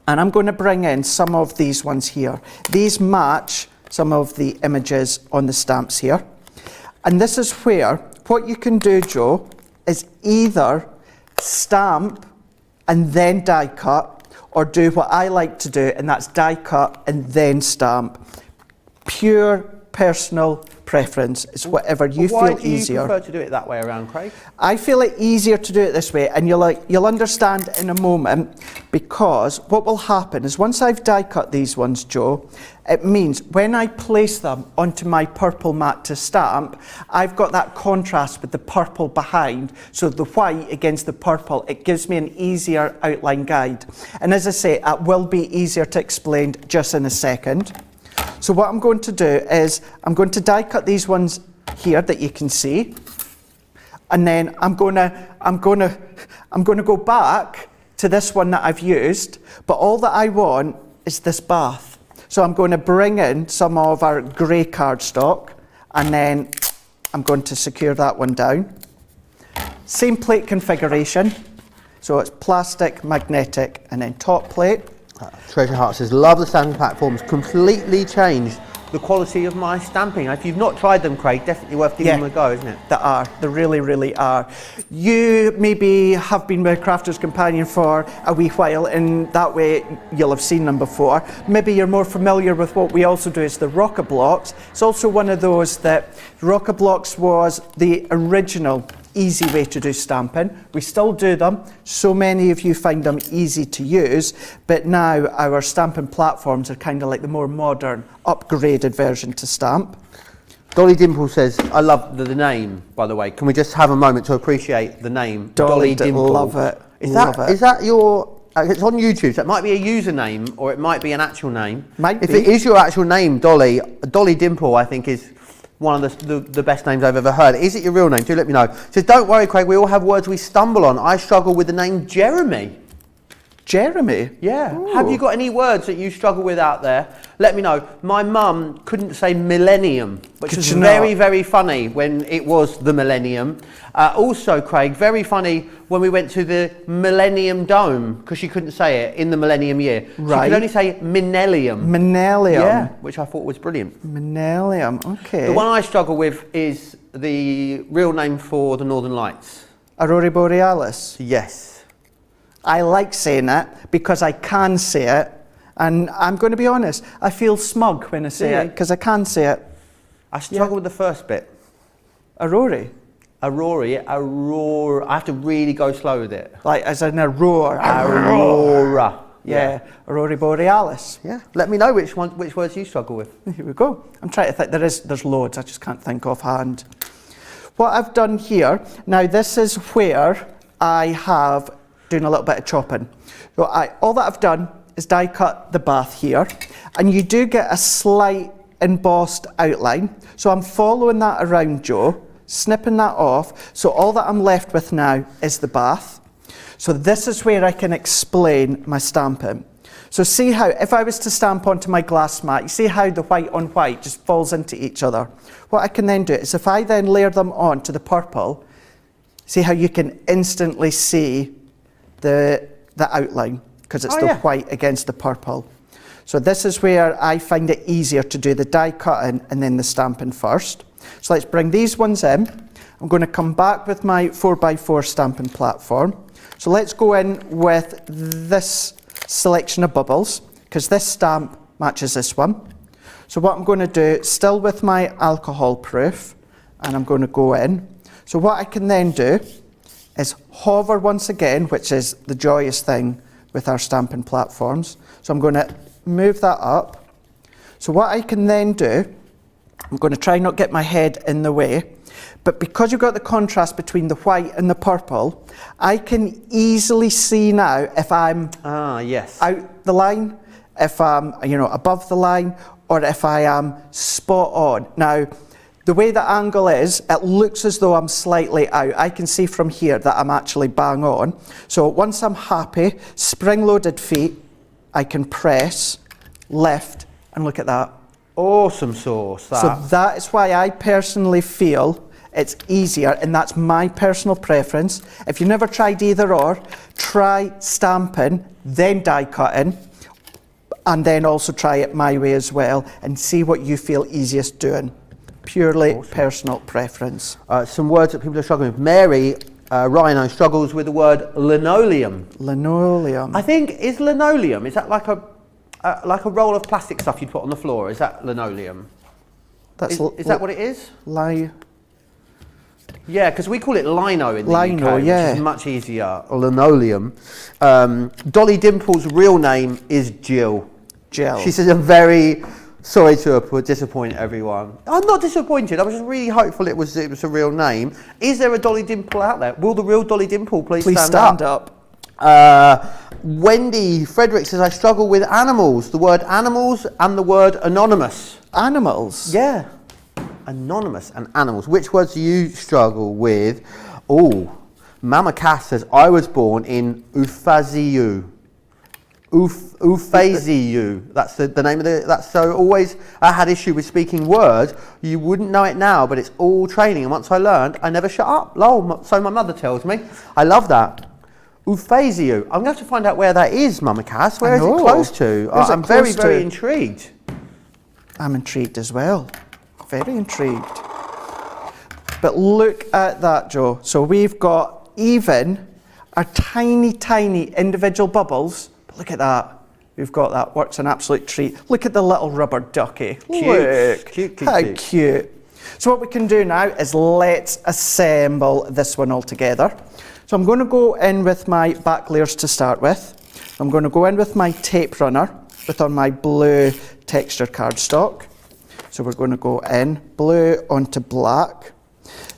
and I'm going to bring in some of these ones here. These match some of the images on the stamps here. And this is where, what you can do, Joe, is either stamp and then die cut, or do what I like to do, and that's die cut and then stamp. Pure personal preference. It's whatever you feel easier. Why do you prefer to do it that way around, Craig? I feel it easier to do it this way, and you'll understand in a moment, because what will happen is once I've die cut these ones, Joe, it means when I place them onto my purple mat to stamp, I've got that contrast with the purple behind, so the white against the purple, it gives me an easier outline guide. And as I say, it will be easier to explain just in a second. So what I'm going to do is I'm going to die cut these ones here that you can see, and then I'm going to go back to this one that I've used, but all that I want is this bath. So I'm going to bring in some of our grey cardstock, and then I'm going to secure that one down. Same plate configuration, so it's plastic, magnetic, and then top plate. Treasure Heart says, love the stamping platforms, completely changed the quality of my stamping. If you've not tried them, Craig, definitely worth giving them a go, isn't it? They really, really are. You maybe have been with Crafter's Companion for a wee while, and that way you'll have seen them before. Maybe you're more familiar with what we also do is the Rocker Blocks. It's also one of those that Rocker Blocks was the original easy way to do stamping. We still do them. So many of you find them easy to use, but now our stamping platforms are kind of like the more modern, upgraded version to stamp. Dolly Dimple says, I love the name, by the way. Can we just have a moment to appreciate the name? Dolly Dimple. Love it. Is that your... it's on YouTube, so it might be a username or it might be an actual name. If it is your actual name, Dolly Dimple, I think is one of the best names I've ever heard. Is it your real name? Do let me know. So don't worry, Craig, we all have words we stumble on. I struggle with the name Jeremy. Jeremy? Yeah. Ooh. Have you got any words that you struggle with out there? Let me know. My mum couldn't say millennium, which was very, very funny when it was the millennium. Also, Craig, very funny when we went to the Millennium Dome, because she couldn't say it in the millennium year. Right. She could only say Minellium. Minellium. Yeah, which I thought was brilliant. Minellium, okay. The one I struggle with is the real name for the Northern Lights. Aurora Borealis. Yes. I like saying it because I can say it, and I'm going to be honest, I feel smug when I say it because I can say it. I struggle with the first bit. Aurora. Aurora. I have to really go slow with it. Like as in a roar. Aurora. Yeah. Aurora Borealis. Yeah. Let me know which words you struggle with. Here we go. I'm trying to think. There's loads. I just can't think offhand. What I've done here, now this is where I have doing a little bit of chopping. So all that I've done is die cut the bath here, and you do get a slight embossed outline. So I'm following that around, Joe, snipping that off. So all that I'm left with now is the bath. So this is where I can explain my stamping. So see how, if I was to stamp onto my glass mat, you see how the white on white just falls into each other. What I can then do is if I then layer them onto the purple, see how you can instantly see the outline, because it's the white against the purple. So this is where I find it easier to do the die cutting and then the stamping first. So let's bring these ones in. I'm going to come back with my 4x4 stamping platform. So let's go in with this selection of bubbles, because this stamp matches this one. So what I'm going to do, still with my alcohol proof, and I'm going to go in. So what I can then do is hover once again, which is the joyous thing with our stamping platforms. So I'm going to move that up. So what I can then do, I'm going to try not get my head in the way, but because you've got the contrast between the white and the purple, I can easily see now if I'm out the line, if I'm above the line, or if I am spot on. Now, the way the angle is, it looks as though I'm slightly out. I can see from here that I'm actually bang on. So once I'm happy, spring-loaded feet, I can press, lift, and look at that. Awesome sauce, that. So that is why I personally feel it's easier, and that's my personal preference. If you've never tried either or, try stamping, then die cutting, and then also try it my way as well, and see what you feel easiest doing. Purely personal preference. Some words that people are struggling with. Mary Rhino struggles with the word linoleum. Linoleum. I think, is linoleum, is that like a roll of plastic stuff you'd put on the floor? Is that linoleum? Is that what it is? Yeah, because we call it lino in the UK, which is much easier. Linoleum. Dolly Dimple's real name is Jill. Jill. She says, I'm very sorry to disappoint everyone. I'm not disappointed. I was just really hopeful it was a real name. Is there a Dolly Dimple out there? Will the real Dolly Dimple please stand up? Wendy Frederick says, I struggle with animals. The word animals and the word anonymous. Animals? Yeah. Anonymous and animals. Which words do you struggle with? Oh, Mama Cass says, I was born in Ufaziu. Ufaziu. That's the name of so always I had issue with speaking words. You wouldn't know it now, but it's all training. And once I learned, I never shut up. Lol, so my mother tells me. I love that. Ufaziu. I'm going to have to find out where that is, Mama Cass. Where is it close to? I'm very, very intrigued. I'm intrigued as well. Very intrigued. But look at that, Joe. So we've got even our tiny, tiny individual bubbles. But look at that. We've got that. Works an absolute treat. Look at the little rubber ducky. Cute. Look. Cute. How cute. So what we can do now is let's assemble this one all together. So I'm going to go in with my back layers to start with. I'm going to go in with my tape runner on my blue texture cardstock. So we're going to go in blue onto black.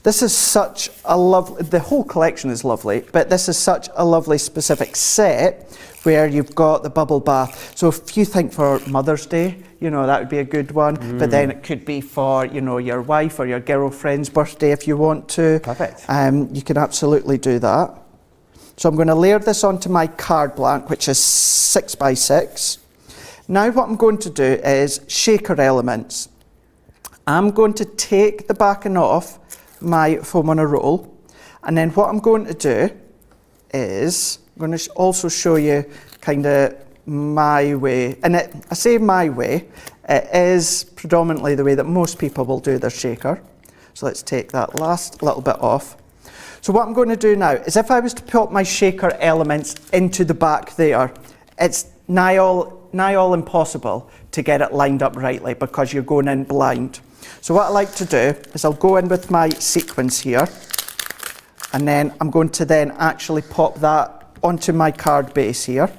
This is such a lovely, the whole collection is lovely, but this is such a lovely specific set where you've got the bubble bath. So if you think for Mother's Day, that would be a good one, but then it could be for, your wife or your girlfriend's birthday if you want to. Perfect. You can absolutely do that. So I'm going to layer this onto my card blank, which is 6 by 6. Now what I'm going to do is shaker elements. I'm going to take the backing off my foam on a roll, and then what I'm going to do is I'm going to also show you kind of my way, and I say my way, it is predominantly the way that most people will do their shaker. So let's take that last little bit off. So what I'm going to do now is if I was to put my shaker elements into the back there, it's nigh all impossible to get it lined up rightly because you're going in blind. So what I like to do is I'll go in with my sequins here, and then I'm going to then actually pop that onto my card base here.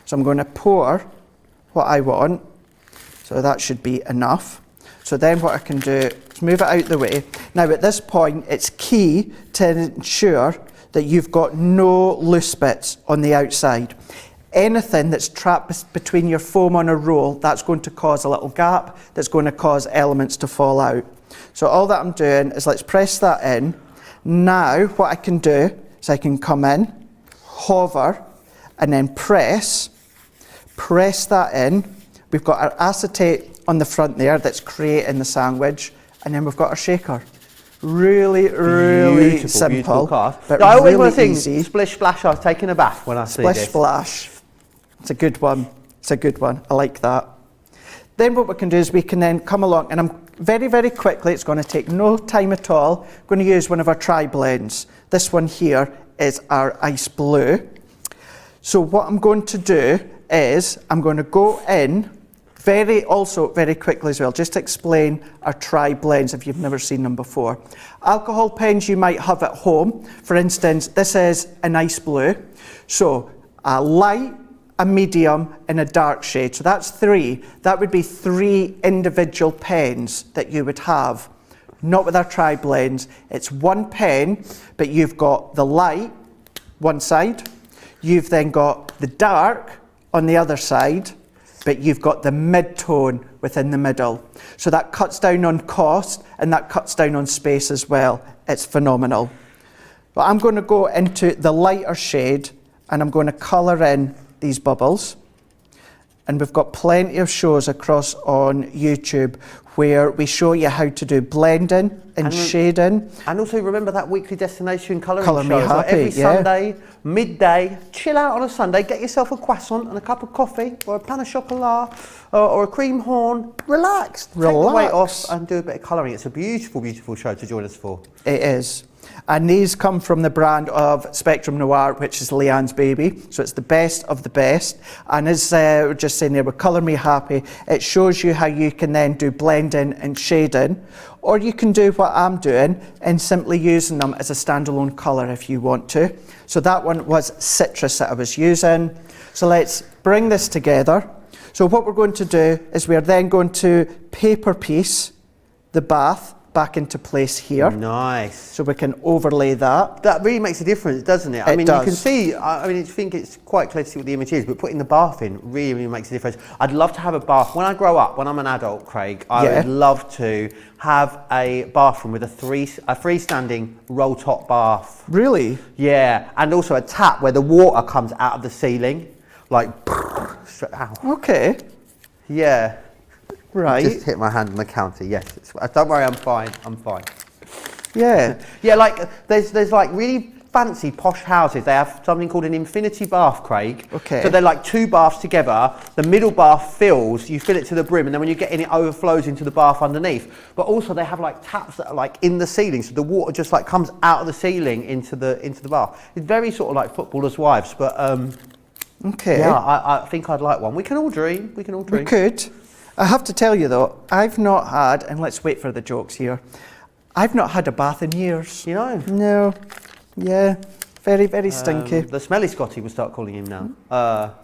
So I'm going to pour what I want. So that should be enough. So then what I can do is move it out the way. Now at this point, it's key to ensure that you've got no loose bits on the outside. Anything that's trapped between your foam on a roll, that's going to cause a little gap, that's going to cause elements to fall out. So all that I'm doing is let's press that in. Now what I can do is I can come in, hover, and then press that in. We've got our acetate on the front there that's creating the sandwich, and then we've got our shaker. Really, really beautiful, simple. Beautiful cast. But I always really want to think easy. Splish Splash, I was taking a bath when I see Splish this. Splash. It's a good one. It's a good one. I like that. Then what we can do is we can then come along, and I'm very, very quickly, it's going to take no time at all, I'm going to use one of our tri-blends. This one here is our ice blue. So what I'm going to do is I'm going to go in very quickly as well, just to explain our tri-blends if you've never seen them before. Alcohol pens you might have at home. For instance, this is an ice blue. So a light, a medium and a dark shade. So that's 3. That would be 3 individual pens that you would have. Not with our tri-blends. It's 1 pen, but you've got the light one side. You've then got the dark on the other side, but you've got the mid-tone within the middle. So that cuts down on cost and that cuts down on space as well. It's phenomenal. But I'm going to go into the lighter shade and I'm going to colour in these bubbles. And we've got plenty of shows across on YouTube where we show you how to do blending and shading. And also remember that weekly destination colouring Colour show. Me Happy, every yeah. Sunday, midday, chill out on a Sunday, get yourself a croissant and a cup of coffee or a pain au chocolat or a cream horn. Relax. Take the weight off and do a bit of colouring. It's a beautiful, beautiful show to join us for. It is. And these come from the brand of Spectrum Noir, which is Leanne's baby. So it's the best of the best. And as we're just saying there, with Colour Me Happy, it shows you how you can then do blending and shading. Or you can do what I'm doing and simply using them as a standalone colour if you want to. So that one was citrus that I was using. So let's bring this together. So what we're going to do is we're then going to paper piece the bath back into place here. Nice. So we can overlay that. That really makes a difference, doesn't it? I mean, you can see, I think it's quite clear to see what the image is, but putting the bath in really, really makes a difference. I'd love to have a bath. When I grow up, when I'm an adult, Craig, I would love to have a bathroom with a freestanding roll top bath. Really? Yeah, and also a tap where the water comes out of the ceiling, like, ow. Okay. Yeah. Right. Just hit my hand on the counter. Yes. Don't worry, I'm fine. I'm fine. Yeah. Yeah, like there's like really fancy posh houses. They have something called an infinity bath, Craig. Okay. So they're like 2 baths together. The middle bath fills. You fill it to the brim, and then when you get in, it overflows into the bath underneath. But also they have like taps that are like in the ceiling, so the water just like comes out of the ceiling into the bath. It's very sort of like footballers' wives, but okay. Yeah, I think I'd like one. We can all dream. We can all dream. We could. I have to tell you though, I've not had, and let's wait for the jokes here, I've not had a bath in years. You know? No. Yeah. Very, very stinky. The smelly Scotty will start calling him now.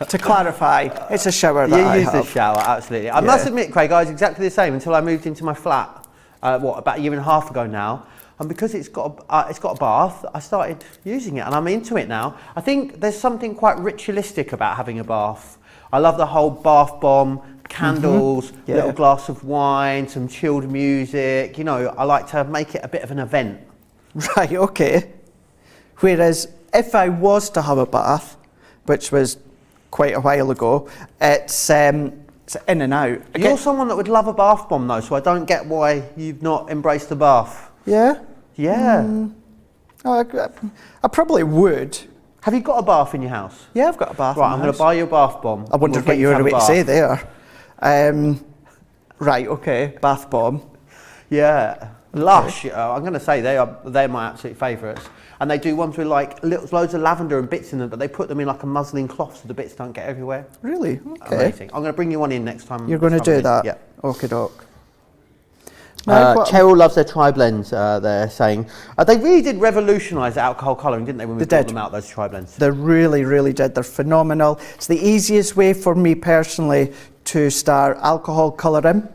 To clarify, it's a shower that I have. You use the shower, absolutely. I must admit, Craig, I was exactly the same until I moved into my flat, about a year and a half ago now. And because it's got a bath, I started using it, and I'm into it now. I think there's something quite ritualistic about having a bath. I love the whole bath bomb, candles, little glass of wine, some chilled music. You know, I like to make it a bit of an event. Right, okay. Whereas if I was to have a bath, which was quite a while ago, it's in and out. You're someone that would love a bath bomb though, so I don't get why you've not embraced the bath. Yeah? Yeah. I probably would. Have you got a bath in your house? Yeah, I've got a bath. Right, I'm going to buy you a bath bomb. I wondered what you were about to say there. Right, okay, bath bomb. Yeah, Lush. I'm going to say they're my absolute favourites, and they do ones with like loads of lavender and bits in them, but they put them in like a muslin cloth so the bits don't get everywhere. Really? Okay. Amazing. I'm going to bring you one in next time. You're going to do that? Yeah. Okie doke. Cheryl loves their tri-blends, they're saying. They really did revolutionise alcohol colouring, didn't they, when we brought them out, those tri-blends? They really, really did. They're phenomenal. It's the easiest way for me personally to start alcohol colouring.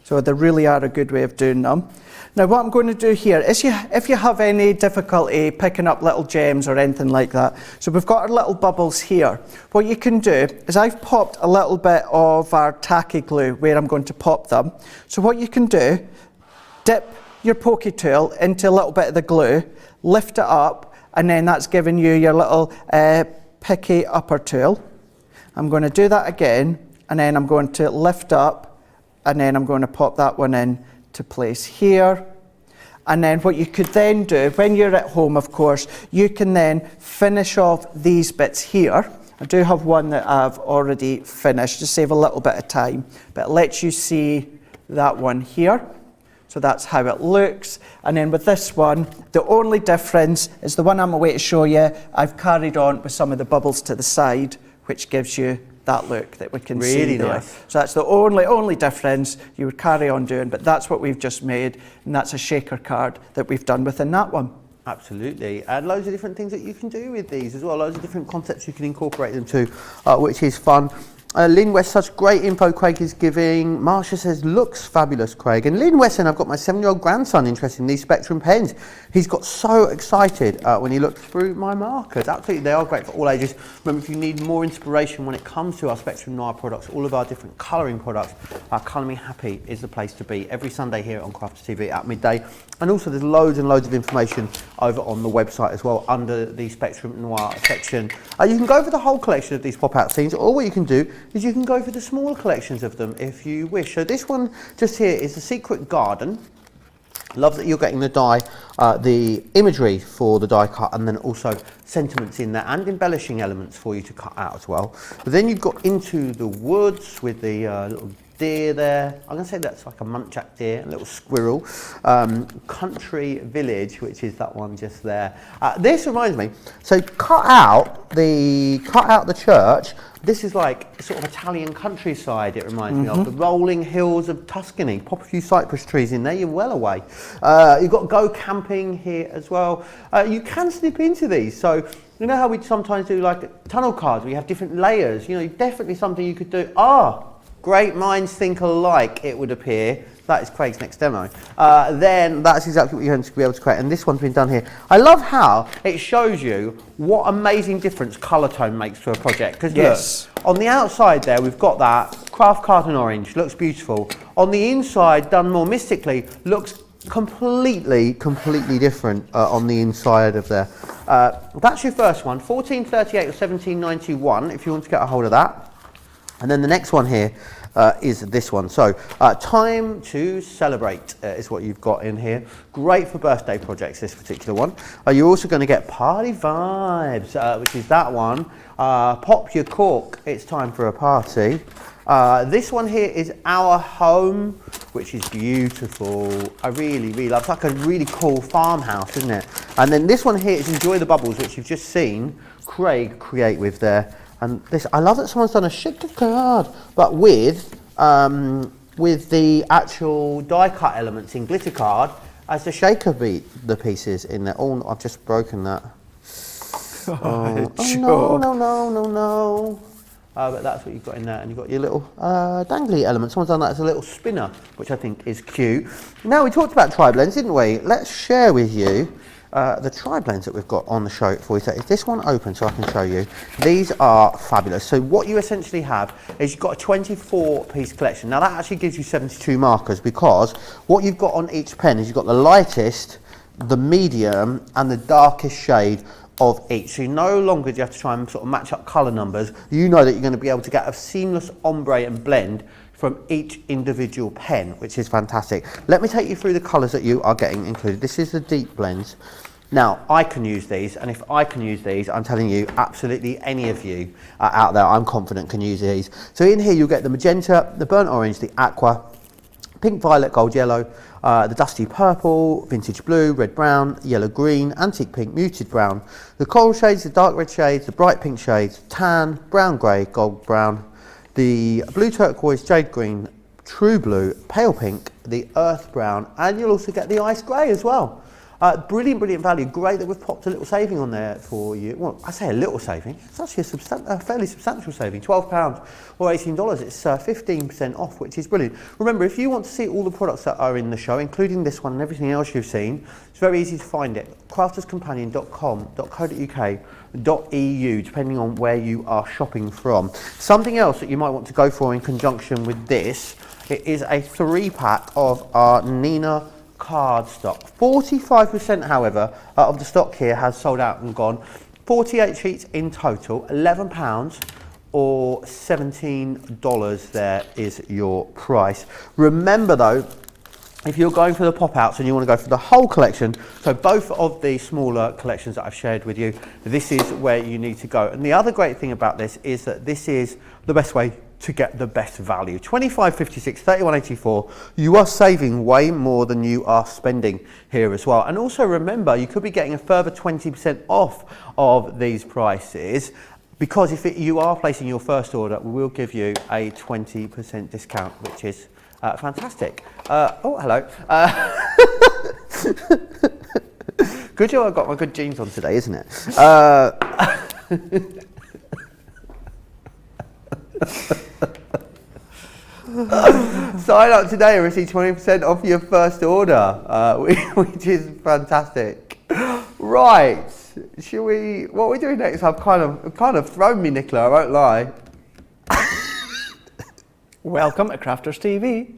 So they really are a good way of doing them. Now what I'm going to do here is if you have any difficulty picking up little gems or anything like that, so we've got our little bubbles here. What you can do is I've popped a little bit of our tacky glue where I'm going to pop them. So what you can do, dip your pokey tool into a little bit of the glue, lift it up, and then that's giving you your little picky upper tool. I'm going to do that again, and then I'm going to lift up, and then I'm going to pop that one in to place here. And then what you could then do, when you're at home, of course, you can then finish off these bits here. I do have one that I've already finished to save a little bit of time, but it lets you see that one here. So that's how it looks. And then with this one, the only difference is the one I'm away to show you, I've carried on with some of the bubbles to the side, which gives you that look that we can see there. Nice. So that's the only difference you would carry on doing, but that's what we've just made, and that's a shaker card that we've done within that one. Absolutely, and loads of different things that you can do with these as well, loads of different concepts you can incorporate them to, which is fun. Lynn West, such great info Craig is giving. Marsha says, looks fabulous, Craig. And Lynn West, and I've got my 7-year-old grandson interested in these Spectrum pens. He's got so excited when he looked through my markers. Absolutely, they are great for all ages. Remember, if you need more inspiration when it comes to our Spectrum Noir products, all of our different colouring products, Colour Me Happy is the place to be every Sunday here on Crafters TV at midday. And also there's loads and loads of information over on the website as well under the Spectrum Noir section. You can go for the whole collection of these pop-out scenes, or what you can do is you can go for the smaller collections of them if you wish. So this one just here is the Secret Garden. Love that you're getting the die, the imagery for the die cut, and then also sentiments in there and embellishing elements for you to cut out as well. But then you've got Into the Woods with the little deer there. I'm going to say that's like a muntjac deer, a little squirrel. Country Village, which is that one just there. This reminds me, so cut out the church. This is like sort of Italian countryside, it reminds me of. The rolling hills of Tuscany. Pop a few cypress trees in there, you're well away. You've got Go Camping here as well. You can snip into these. So you know how we sometimes do like tunnel cards where you have different layers? You know, definitely something you could do. Great minds think alike, it would appear. That is Craig's next demo. Then that's exactly what you're going to be able to create. And this one's been done here. I love how it shows you what amazing difference colour tone makes to a project. Because look, on the outside there, we've got that craft carton orange, looks beautiful. On the inside, done more mystically, looks completely different on the inside of there. That's your first one, 1438 or 1791, if you want to get a hold of that. And then the next one here is this one. So, Time to Celebrate is what you've got in here. Great for birthday projects, this particular one. You're also going to get Party Vibes, which is that one. Pop Your Cork, it's time for a party. This one here is Our Home, which is beautiful. I really love it. It's like a really cool farmhouse, isn't it? And then this one here is Enjoy the Bubbles, which you've just seen Craig create with there. And this, I love that someone's done a shaker card, but with the actual die cut elements in glitter card as the shaker beat the pieces in there. Oh, I've just broken that. No. But that's what you've got in there, and you've got your little dangly element. Someone's done that as a little spinner, which I think is cute. Now, we talked about tri-blends, didn't we? Let's share with you the tri-blends that we've got on the show for you. So is this one open so I can show you? These are fabulous. So what you essentially have is you've got a 24-piece collection. Now that actually gives you 72 markers, because what you've got on each pen is you've got the lightest, the medium and the darkest shade of each. So no longer do you have to try and sort of match up colour numbers. You know that you're going to be able to get a seamless ombre and blend from each individual pen, which is fantastic. Let me take you through the colours that you are getting included. This is the deep blends. Now, I can use these, and if I can use these, I'm telling you, absolutely any of you out there, I'm confident can use these. So in here you'll get the magenta, the burnt orange, the aqua, pink, violet, gold, yellow, the dusty purple, vintage blue, red, brown, yellow, green, antique pink, muted brown, the coral shades, the dark red shades, the bright pink shades, tan, brown grey, gold brown, the blue turquoise, jade green, true blue, pale pink, the earth brown, and you'll also get the ice grey as well. Brilliant value. Great that we've popped a little saving on there for you. Well, I say a little saving. It's actually a fairly substantial saving. £12 or $18. It's 15% off, which is brilliant. Remember, if you want to see all the products that are in the show, including this one and everything else you've seen, it's very easy to find it. crafterscompanion.com.co.uk.eu, depending on where you are shopping from. Something else that you might want to go for in conjunction with this, it is a 3-pack of our Nina cardstock. 45%, however, of the stock here has sold out and gone. 48 sheets in total, £11 or $17 there is your price. Remember though, if you're going for the pop-outs and you want to go for the whole collection, so both of the smaller collections that I've shared with you, this is where you need to go. And the other great thing about this is that this is the best way to get the best value. 25.56, 31.84. You are saving way more than you are spending here as well. And also remember, you could be getting a further 20% off of these prices, because if you are placing your first order, we will give you a 20% discount, which is fantastic. Oh, hello. Good job, I've got my good jeans on today, isn't it? Sign up today and receive 20% off your first order, which is fantastic. Right, shall we? What are we doing next? I've kind of thrown me, Nicola. I won't lie. Welcome to Crafters TV.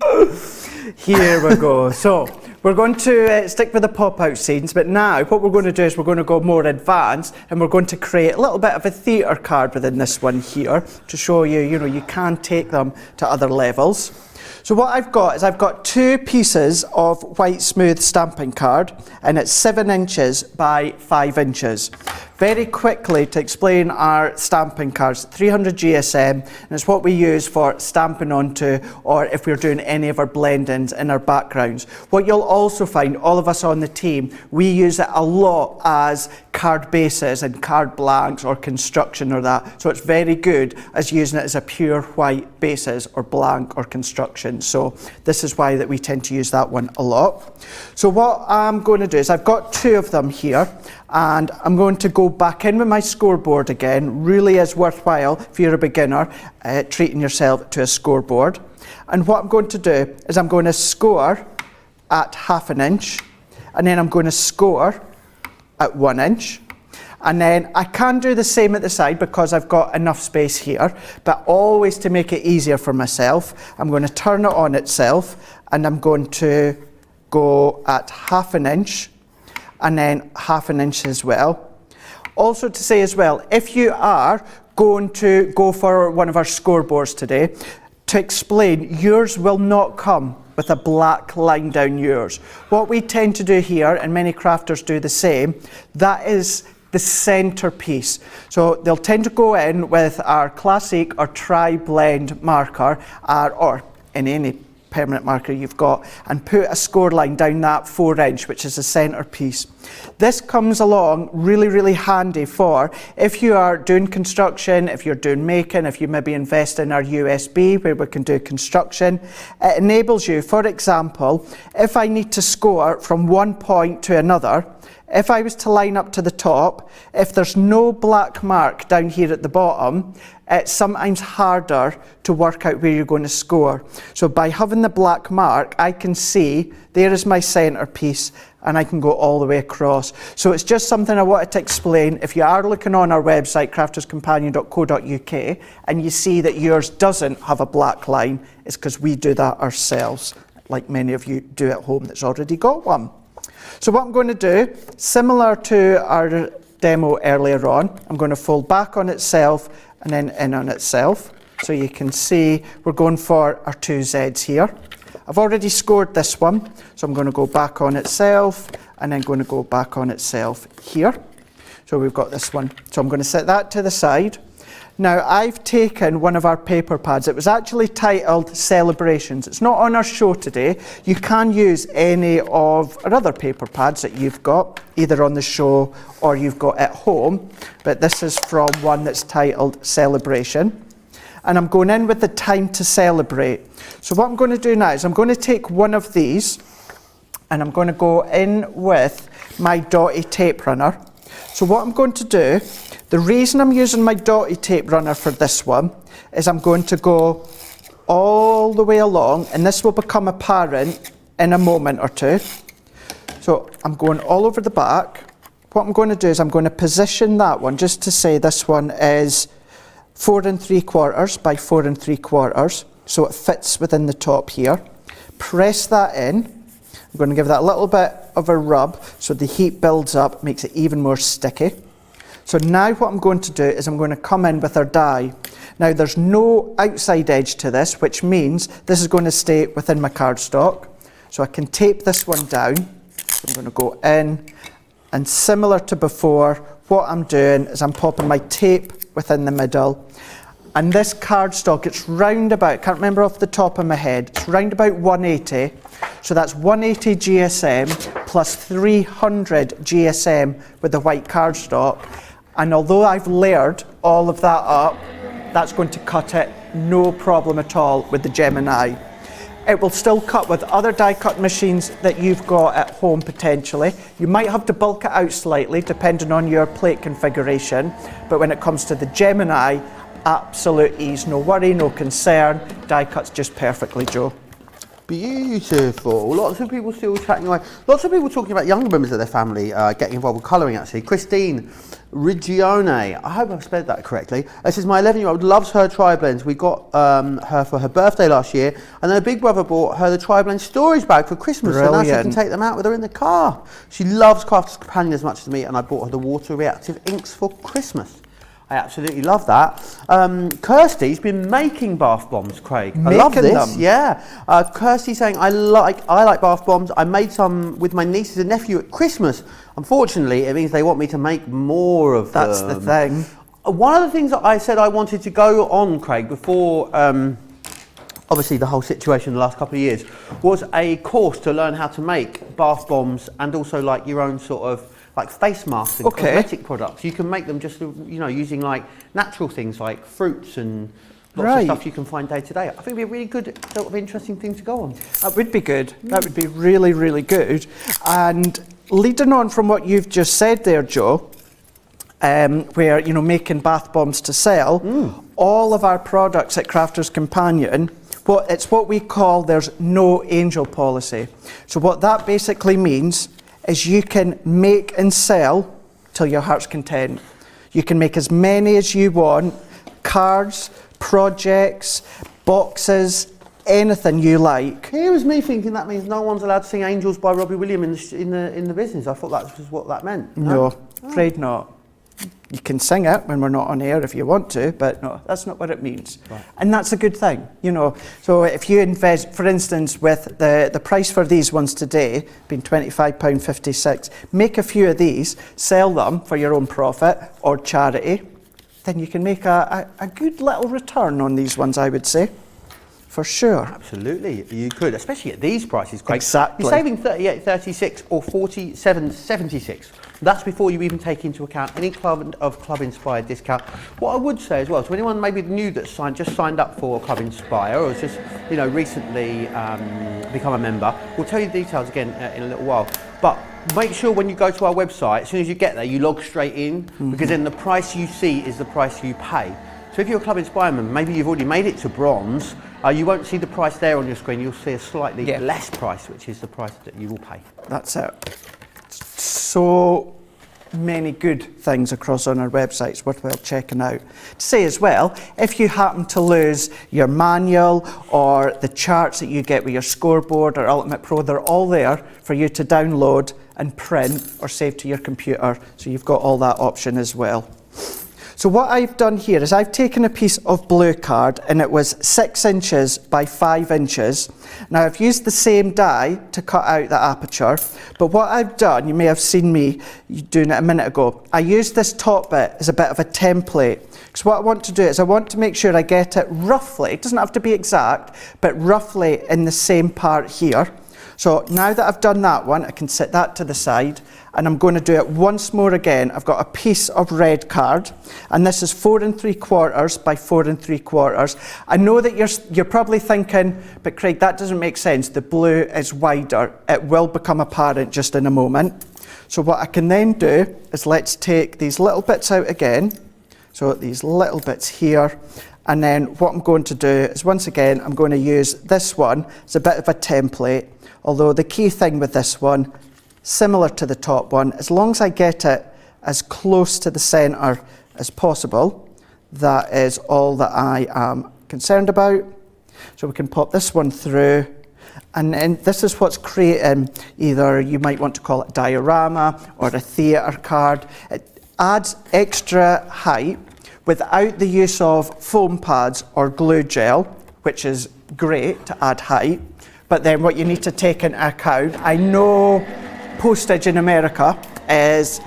Here we go. So we're going to stick with the pop-out scenes, but now what we're going to do is we're going to go more advanced, and we're going to create a little bit of a theatre card within this one here to show you, you can take them to other levels. So what I've got is I've got 2 pieces of white smooth stamping card, and it's 7 inches by 5 inches. Very quickly to explain our stamping cards, 300 GSM, and it's what we use for stamping onto, or if we're doing any of our blend-ins in our backgrounds. What you'll also find, all of us on the team, we use it a lot as card bases and card blanks or construction or that. So it's very good as using it as a pure white basis or blank or construction. So this is why that we tend to use that one a lot. So what I'm going to do is I've got 2 of them here, and I'm going to go back in with my scoreboard again. Really is worthwhile if you're a beginner treating yourself to a scoreboard. And what I'm going to do is I'm going to score at 1/2 inch, and then I'm going to score at 1 inch. And then I can do the same at the side because I've got enough space here, but always to make it easier for myself, I'm going to turn it on itself, and I'm going to go at 1/2 inch, and then 1/2 inch as well. Also to say as well, if you are going to go for one of our scoreboards today, to explain, yours will not come with a black line down yours. What we tend to do here, and many crafters do the same, that is the centerpiece. So they'll tend to go in with our classic or tri-blend marker, or in any permanent marker you've got, and put a score line down that 4 inch, which is the centerpiece. This comes along really, really handy for if you are doing construction, if you're doing making, if you maybe invest in our USB where we can do construction. It enables you, for example, if I need to score from one point to another, if I was to line up to the top, if there's no black mark down here at the bottom, it's sometimes harder to work out where you're going to score. So by having the black mark, I can see there is my centerpiece, and I can go all the way across. So it's just something I wanted to explain. If you are looking on our website, crafterscompanion.co.uk, and you see that yours doesn't have a black line, it's because we do that ourselves, like many of you do at home that's already got one. So what I'm going to do, similar to our demo earlier on, I'm going to fold back on itself and then in on itself. So you can see we're going for our 2 Zs here. I've already scored this one, so I'm going to go back on itself and then going to go back on itself here. So we've got this one. So I'm going to set that to the side. Now I've taken one of our paper pads. It was actually titled Celebrations. It's not on our show today. You can use any of our other paper pads that you've got, either on the show or you've got at home. But this is from one that's titled Celebration. And I'm going in with the time to celebrate. So what I'm going to do now is I'm going to take one of these and I'm going to go in with my dotty tape runner. So what I'm going to do, the reason I'm using my dotty tape runner for this one is I'm going to go all the way along, and this will become apparent in a moment or two. So I'm going all over the back. What I'm going to do is I'm going to position that one just to say this one is 4 3/4 by 4 3/4, so it fits within the top here. Press that in. I'm going to give that a little bit of a rub so the heat builds up, makes it even more sticky. So now what I'm going to do is I'm going to come in with our die. Now there's no outside edge to this, which means this is going to stay within my cardstock. So I can tape this one down. So I'm going to go in, and similar to before, what I'm doing is I'm popping my tape within the middle. And this cardstock, it's round about, I can't remember off the top of my head, it's round about 180. So that's 180 GSM plus 300 GSM with the white cardstock. And although I've layered all of that up, that's going to cut it no problem at all with the Gemini. It will still cut with other die cut machines that you've got at home potentially. You might have to bulk it out slightly depending on your plate configuration, but when it comes to the Gemini, absolute ease, no worry, no concern. Die cuts just perfectly, Joe. Beautiful. Lots of people still chatting away. Lots of people talking about younger members of their family getting involved with colouring, actually. Christine Rigione, I hope I've spelled that correctly. This is my 11-year-old, loves her tri-blends. We got her for her birthday last year, and then her big brother bought her the tri-blend storage bag for Christmas. Brilliant. So now she can take them out with her in the car. She loves Crafter's Companion as much as me, and I bought her the water reactive inks for Christmas. I absolutely love that. Kirsty's been making bath bombs, Craig. I love this. Them. Yeah. Kirsty saying, I like bath bombs. I made some with my nieces and nephew at Christmas. Unfortunately, it means they want me to make more of them. That's the thing. One of the things that I said I wanted to go on, Craig, before obviously the whole situation the last couple of years, was a course to learn how to make bath bombs and also like your own sort of like face masks and cosmetic products. You can make them just, using like natural things like fruits and lots of stuff you can find day to day. I think it'd be a really good, sort of interesting thing to go on. That would be good. That would be really, really good. And leading on from what you've just said there, Joe, where, making bath bombs to sell, all of our products at Crafter's Companion, it's what we call there's no angel policy. So what that basically means is you can make and sell till your heart's content. You can make as many as you want, cards, projects, boxes, anything you like. Here was me thinking that means no one's allowed to sing Angels by Robbie Williams in the business. I thought that was what that meant. No, afraid not. You can sing it when we're not on air if you want to, but no, that's not what it means. Right. And that's a good thing, So if you invest, for instance, with the price for these ones today being £25.56, make a few of these, sell them for your own profit or charity, then you can make a good little return on these ones, I would say. For sure. Absolutely, you could, especially at these prices, Craig. Exactly. You're saving $38.36 or $47.76. That's before you even take into account any club-inspired discount. What I would say as well, to anyone maybe new that just signed up for Club Inspire or has just recently become a member, we'll tell you the details again in a little while. But make sure when you go to our website, as soon as you get there, you log straight in, because then the price you see is the price you pay. So if you're a Club Inspire member, maybe you've already made it to bronze, you won't see the price there on your screen, you'll see a slightly less price, which is the price that you will pay. That's it. So many good things across on our websites worthwhile checking out. To say as well, if you happen to lose your manual or the charts that you get with your scoreboard or Ultimate Pro, they're all there for you to download and print or save to your computer, so you've got all that option as well. So what I've done here is I've taken a piece of blue card, and it was 6 inches by 5 inches. Now I've used the same die to cut out the aperture, but what I've done, you may have seen me doing it a minute ago, I used this top bit as a bit of a template. Because what I want to do is I want to make sure I get it roughly, it doesn't have to be exact, but roughly in the same part here. So now that I've done that one, I can set that to the side, and I'm going to do it once more again. I've got a piece of red card, and this is 4 3/4 by 4 3/4. I know that you're probably thinking, but Craig, that doesn't make sense. The blue is wider. It will become apparent just in a moment. So what I can then do is let's take these little bits out again. So these little bits here. And then what I'm going to do is, once again, I'm going to use this one as a bit of a template. Although the key thing with this one, similar to the top one, as long as I get it as close to the centre as possible, that is all that I am concerned about. So we can pop this one through, and then this is what's creating, either you might want to call it a diorama or a theatre card. It adds extra height without the use of foam pads or glue gel, which is great to add height. But then what you need to take into account, I know postage in America is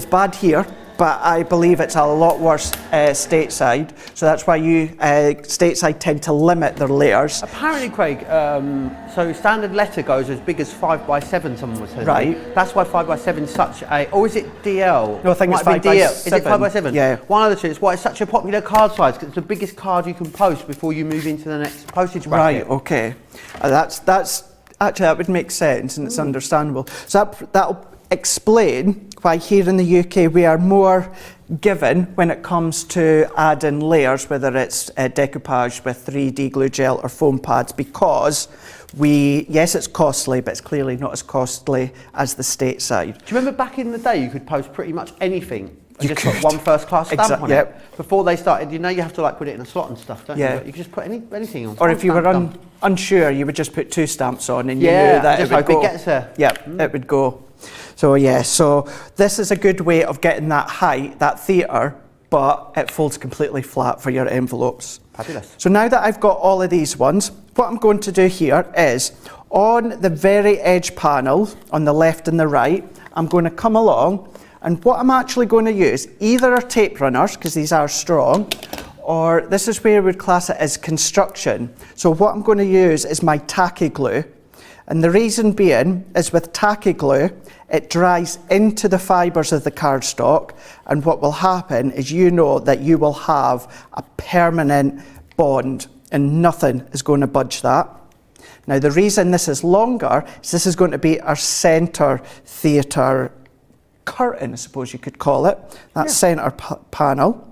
bad here, but I believe it's a lot worse stateside. So that's why you stateside tend to limit their layers. Apparently, Craig, so standard letter goes as big as 5x7, someone was saying. Right. That's why 5x7 is such a, or is it DL? No, I think it's Might have been 5x7. Is it 5x7? Yeah. One of the two is why it's such a popular card size, because it's the biggest card you can post before you move into the next postage bracket. Right, okay. That's actually, that would make sense, and it's understandable. So that'll explain why here in the UK we are more given when it comes to adding layers, whether it's decoupage with 3D glue gel or foam pads, because yes, it's costly, but it's clearly not as costly as the stateside. Do you remember back in the day you could post pretty much anything? You just could. put one first class stamp on Yep. it. Before they started, you know, you have to like put it in a slot and stuff, don't Yeah. you? But you could just put anything on. Or if you were Stamp, done. unsure, you would just put 2 stamps on, and you Yeah, knew that just it would hope it go. gets there. Yep, it would go. So yeah, so this is a good way of getting that height, that theatre, but it folds completely flat for your envelopes. Fabulous. So now that I've got all of these ones, what I'm going to do here is, on the very edge panel, on the left and the right, I'm going to come along, and what I'm actually going to use, either are tape runners, because these are strong, or this is where we'd class it as construction. So what I'm going to use is my tacky glue. And the reason being is with tacky glue, it dries into the fibres of the cardstock, and what will happen is you know that you will have a permanent bond and nothing is going to budge that. Now the reason this is longer is this is going to be our centre theatre curtain, I suppose you could call it, that centre panel.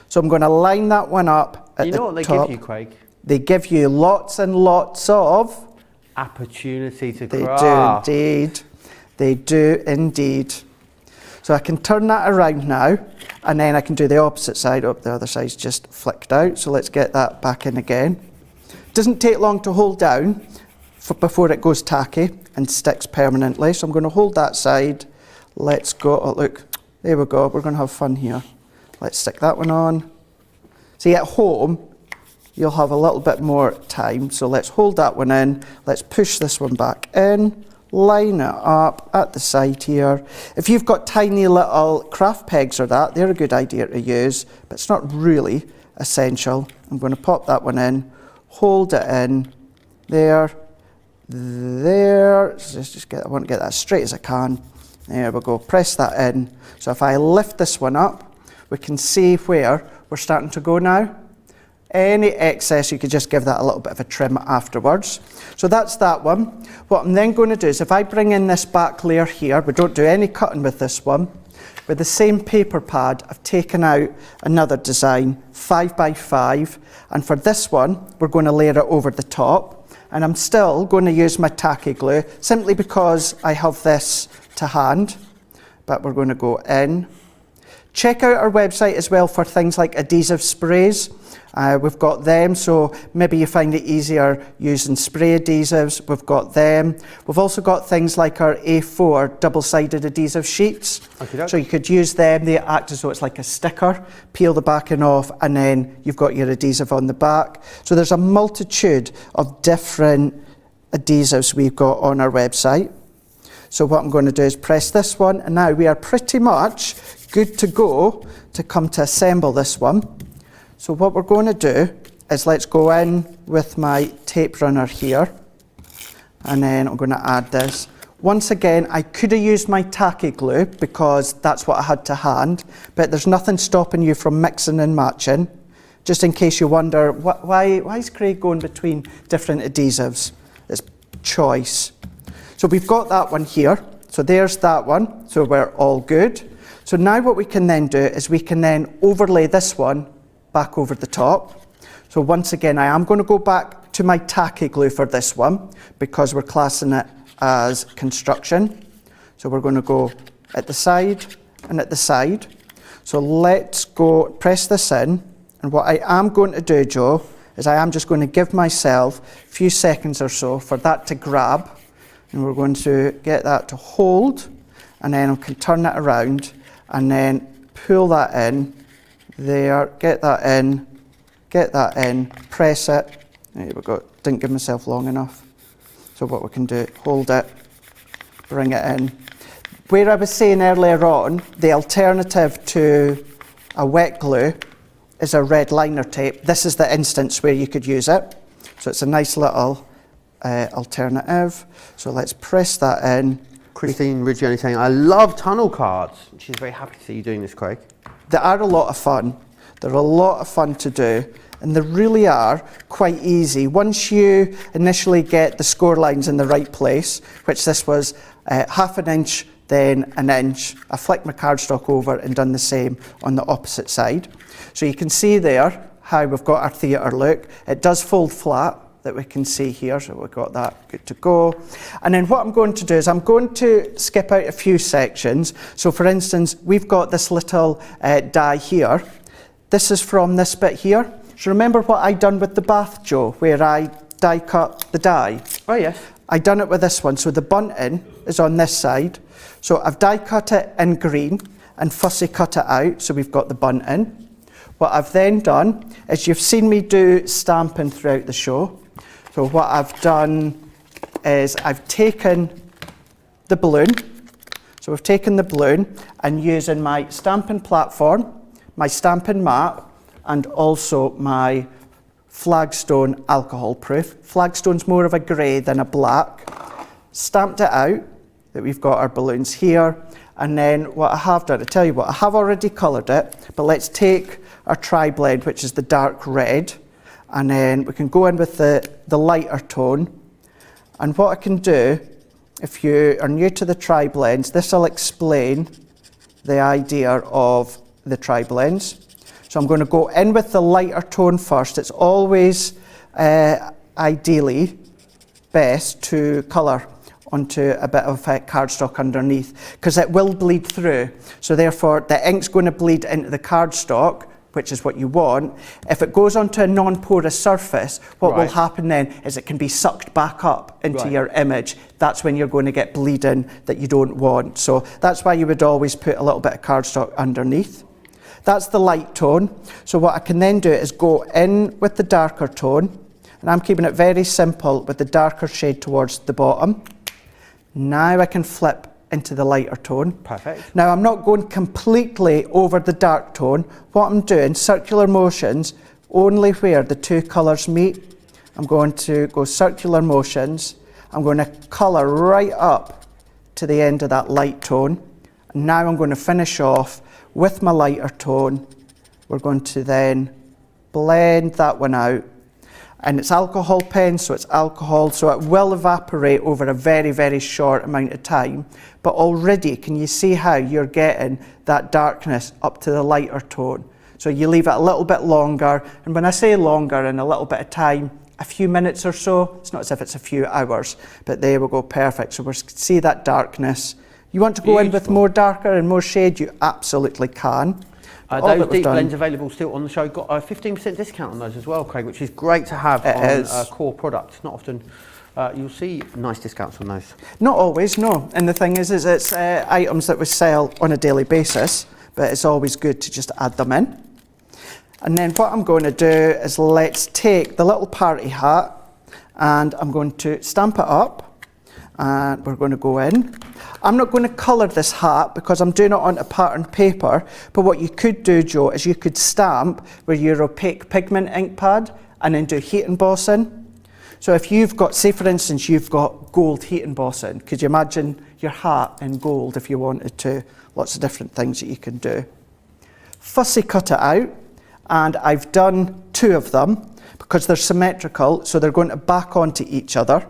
So I'm going to line that one up at the top. You know what they give you, Craig? They give you lots and lots of opportunity to They craft. do indeed. They do indeed. So I can turn that around now, and then I can do the opposite side. Oh, the other side's just flicked out. So let's get that back in again. Doesn't take long to hold down before it goes tacky and sticks permanently. So I'm going to hold that side. Let's go. Oh, look, there we go. We're going to have fun here. Let's stick that one on. See, at home, you'll have a little bit more time. So let's hold that one in. Let's push this one back in. Line it up at the side here. If you've got tiny little craft pegs or that, they're a good idea to use, but it's not really essential. I'm going to pop that one in, hold it in, there. I want to get that as straight as I can. There we go, press that in. So if I lift this one up, we can see where we're starting to go now. Any excess, you could just give that a little bit of a trim afterwards. So that's that one. What I'm then going to do is if I bring in this back layer here, we don't do any cutting with this one. With the same paper pad, I've taken out another design, 5x5. And for this one, we're going to layer it over the top. And I'm still going to use my tacky glue, simply because I have this to hand. But we're going to go in. Check out our website as well for things like adhesive sprays. We've got them, so maybe you find it easier using spray adhesives. We've got them. We've also got things like our A4 double-sided adhesive sheets. Okay. So you could use them. They act as though it's like a sticker. Peel the backing off, and then you've got your adhesive on the back. So there's a multitude of different adhesives we've got on our website. So what I'm going to do is press this one, and now we are pretty much good to go to come to assemble this one. So what we're going to do is let's go in with my tape runner here, and then I'm going to add this. Once again, I could have used my tacky glue because that's what I had to hand, but there's nothing stopping you from mixing and matching. Just in case you wonder, why is Craig going between different adhesives? It's choice. So we've got that one here. So there's that one. So we're all good. So now what we can then do is we can then overlay this one back over the top. So once again, I am going to go back to my tacky glue for this one because we're classing it as construction. So we're going to go at the side and at the side. So let's go press this in. And what I am going to do, Joe, is I am just going to give myself a few seconds or so for that to grab. And we're going to get that to hold, and then we can turn it around and then pull that in. There, get that in, press it. There we go, didn't give myself long enough. So what we can do, hold it, bring it in. where I was saying earlier on, the alternative to a wet glue is a red liner tape. This is the instance where you could use it. So it's a nice little alternative. So let's press that in. Christine Ruggiani saying, I love tunnel cards. She's very happy to see you doing this, Craig. They are a lot of fun. They're a lot of fun to do, and they really are quite easy. Once you initially get the score lines in the right place, which this was half an inch, then an inch, I flicked my cardstock over and done the same on the opposite side. So you can see there how we've got our theatre look. It does fold flat, that we can see here, so we've got that good to go. And then what I'm going to do is I'm going to skip out a few sections. So for instance, we've got this little die here. This is from this bit here. So remember what I done with the bath, Joe, where I die cut the die? Oh yes. I done it with this one. So the bunting is on this side. So I've die cut it in green and fussy cut it out, so we've got the bunting. What I've then done is, you've seen me do stamping throughout the show. So what I've done is I've taken the balloon. So we've taken the balloon and using my stamping platform, my stamping mat, and also my Flagstone alcohol proof. Flagstone's more of a grey than a black. Stamped it out, that we've got our balloons here. And then what I have done, I tell you what, I have already coloured it, but let's take our tri-blend, which is the dark red, and then we can go in with the lighter tone. And what I can do, if you are new to the tri-blends, this will explain the idea of the tri-blends. So I'm going to go in with the lighter tone first. It's always ideally best to colour onto a bit of cardstock underneath, because it will bleed through. So therefore the ink's going to bleed into the cardstock, which is what you want. If it goes onto a non-porous surface, what will happen then is it can be sucked back up into your image. That's when you're going to get bleeding that you don't want. So that's why you would always put a little bit of cardstock underneath. That's the light tone. So what I can then do is go in with the darker tone, and I'm keeping it very simple with the darker shade towards the bottom. Now I can flip into the lighter tone. Perfect. Now I'm not going completely over the dark tone. What I'm doing, circular motions, only where the two colours meet. I'm going to go circular motions. I'm going to colour right up to the end of that light tone. And now I'm going to finish off with my lighter tone. We're going to then blend that one out. And it's alcohol pen, so it's alcohol, so it will evaporate over a very, very short amount of time. But already, can you see how you're getting that darkness up to the lighter tone? So you leave it a little bit longer, and when I say longer, in a little bit of time, a few minutes or so, it's not as if it's a few hours, but there we go, perfect. So we see that darkness. You want to go in with more darker and more shade, you absolutely can. Those deep blends available still on the show. Got a 15% discount on those as well, Craig, which is great to have on core products. Not often you'll see nice discounts on those. Not always, no. And the thing is it's items that we sell on a daily basis, but it's always good to just add them in. And then what I'm going to do is, let's take the little party hat and I'm going to stamp it up. And we're going to go in. I'm not going to colour this hat because I'm doing it on a pattern paper, but what you could do, Joe, is you could stamp with your opaque pigment ink pad and then do heat embossing. So if you've got, say for instance, you've got gold heat embossing, could you imagine your hat in gold if you wanted to? Lots of different things that you can do. Fussy cut it out, and I've done two of them because they're symmetrical, so they're going to back onto each other.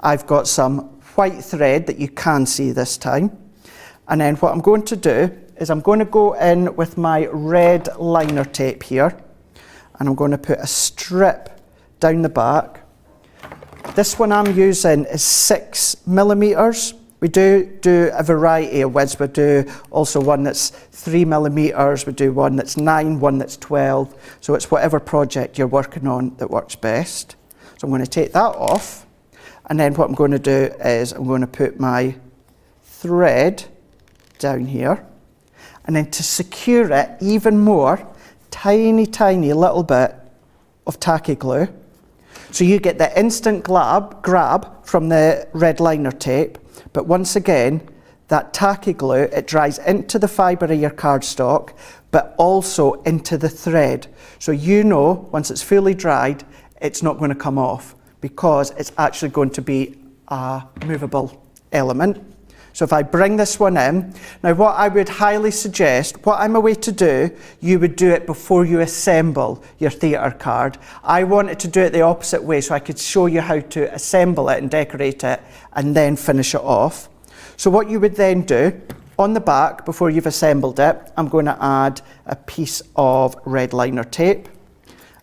I've got some white thread that you can see this time. And then what I'm going to do is I'm going to go in with my red liner tape here, and I'm going to put a strip down the back. This one I'm using is 6mm. We do a variety of widths. We do also one that's 3mm, we do one that's 9, one that's 12. So it's whatever project you're working on that works best. So I'm going to take that off. And then what I'm going to do is I'm going to put my thread down here. And then to secure it even more, tiny, tiny little bit of tacky glue. So you get the instant grab from the red liner tape, but once again, that tacky glue, it dries into the fibre of your cardstock, but also into the thread. So you know, once it's fully dried, it's not going to come off because it's actually going to be a movable element. So if I bring this one in, now what I would highly suggest, what I'm away to do, you would do it before you assemble your theatre card. I wanted to do it the opposite way so I could show you how to assemble it and decorate it and then finish it off. So what you would then do, on the back, before you've assembled it, I'm going to add a piece of red liner tape.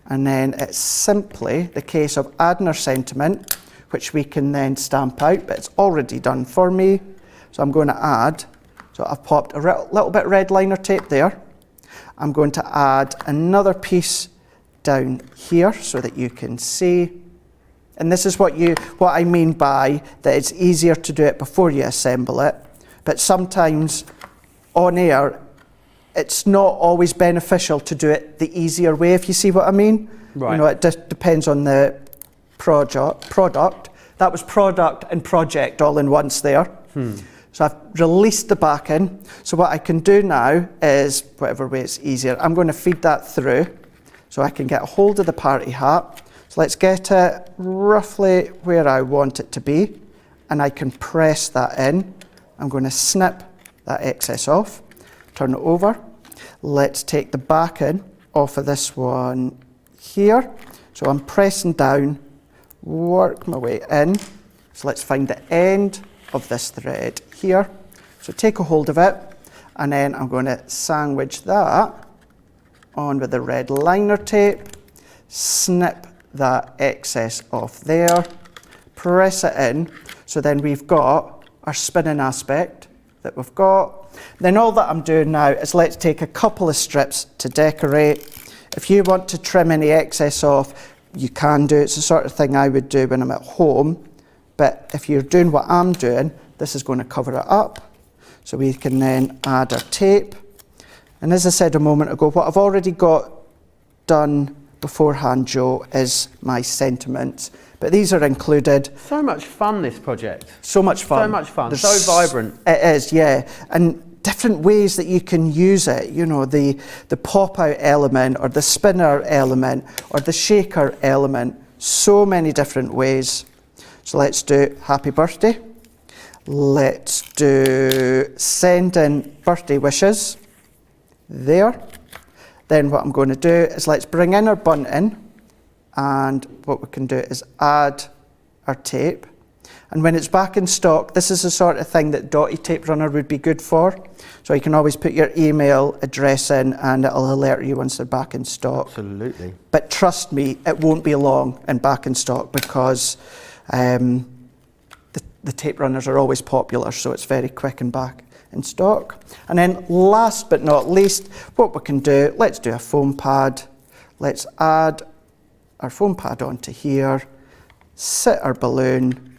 And then it's simply the case of adding our sentiment, which we can then stamp out, but it's already done for me. So I'm going to add, so I've popped a little bit of red liner tape there. I'm going to add another piece down here so that you can see. And this is what I mean by that it's easier to do it before you assemble it. But sometimes on air, it's not always beneficial to do it the easier way, if you see what I mean. Right. You know, it just depends on the product. That was product and project all in once there. So I've released the backing. So what I can do now is, whatever way it's easier, I'm going to feed that through so I can get a hold of the party hat. So let's get it roughly where I want it to be, and I can press that in. I'm going to snip that excess off, turn it over. Let's take the backing off of this one here. So I'm pressing down, work my way in. So let's find the end of this thread here. So take a hold of it, and then I'm going to sandwich that on with the red liner tape, snip that excess off there, press it in. So then we've got our spinning aspect that we've got. Then all that I'm doing now is let's take a couple of strips to decorate. If you want to trim any excess off, you can do. It's the sort of thing I would do when I'm at home. But if you're doing what I'm doing, this is going to cover it up. So we can then add our tape. And as I said a moment ago, what I've already got done beforehand, Joe, is my sentiments. But these are included. So much fun, this project. So much fun. So much fun. So vibrant. It is, yeah. And different ways that you can use it. You know, the pop-out element or the spinner element or the shaker element. So many different ways. So let's do happy birthday. Let's do sending birthday wishes. There. Then what I'm going to do is let's bring in our bunting, and what we can do is add our tape. And when it's back in stock, this is the sort of thing that Dotty Tape Runner would be good for. So you can always put your email address in and it'll alert you once they're back in stock. Absolutely. But trust me, it won't be long and back in stock because the tape runners are always popular, so it's very quick and back in stock. And then last but not least, what we can do, let's do a foam pad. Let's add our foam pad onto here, sit our balloon,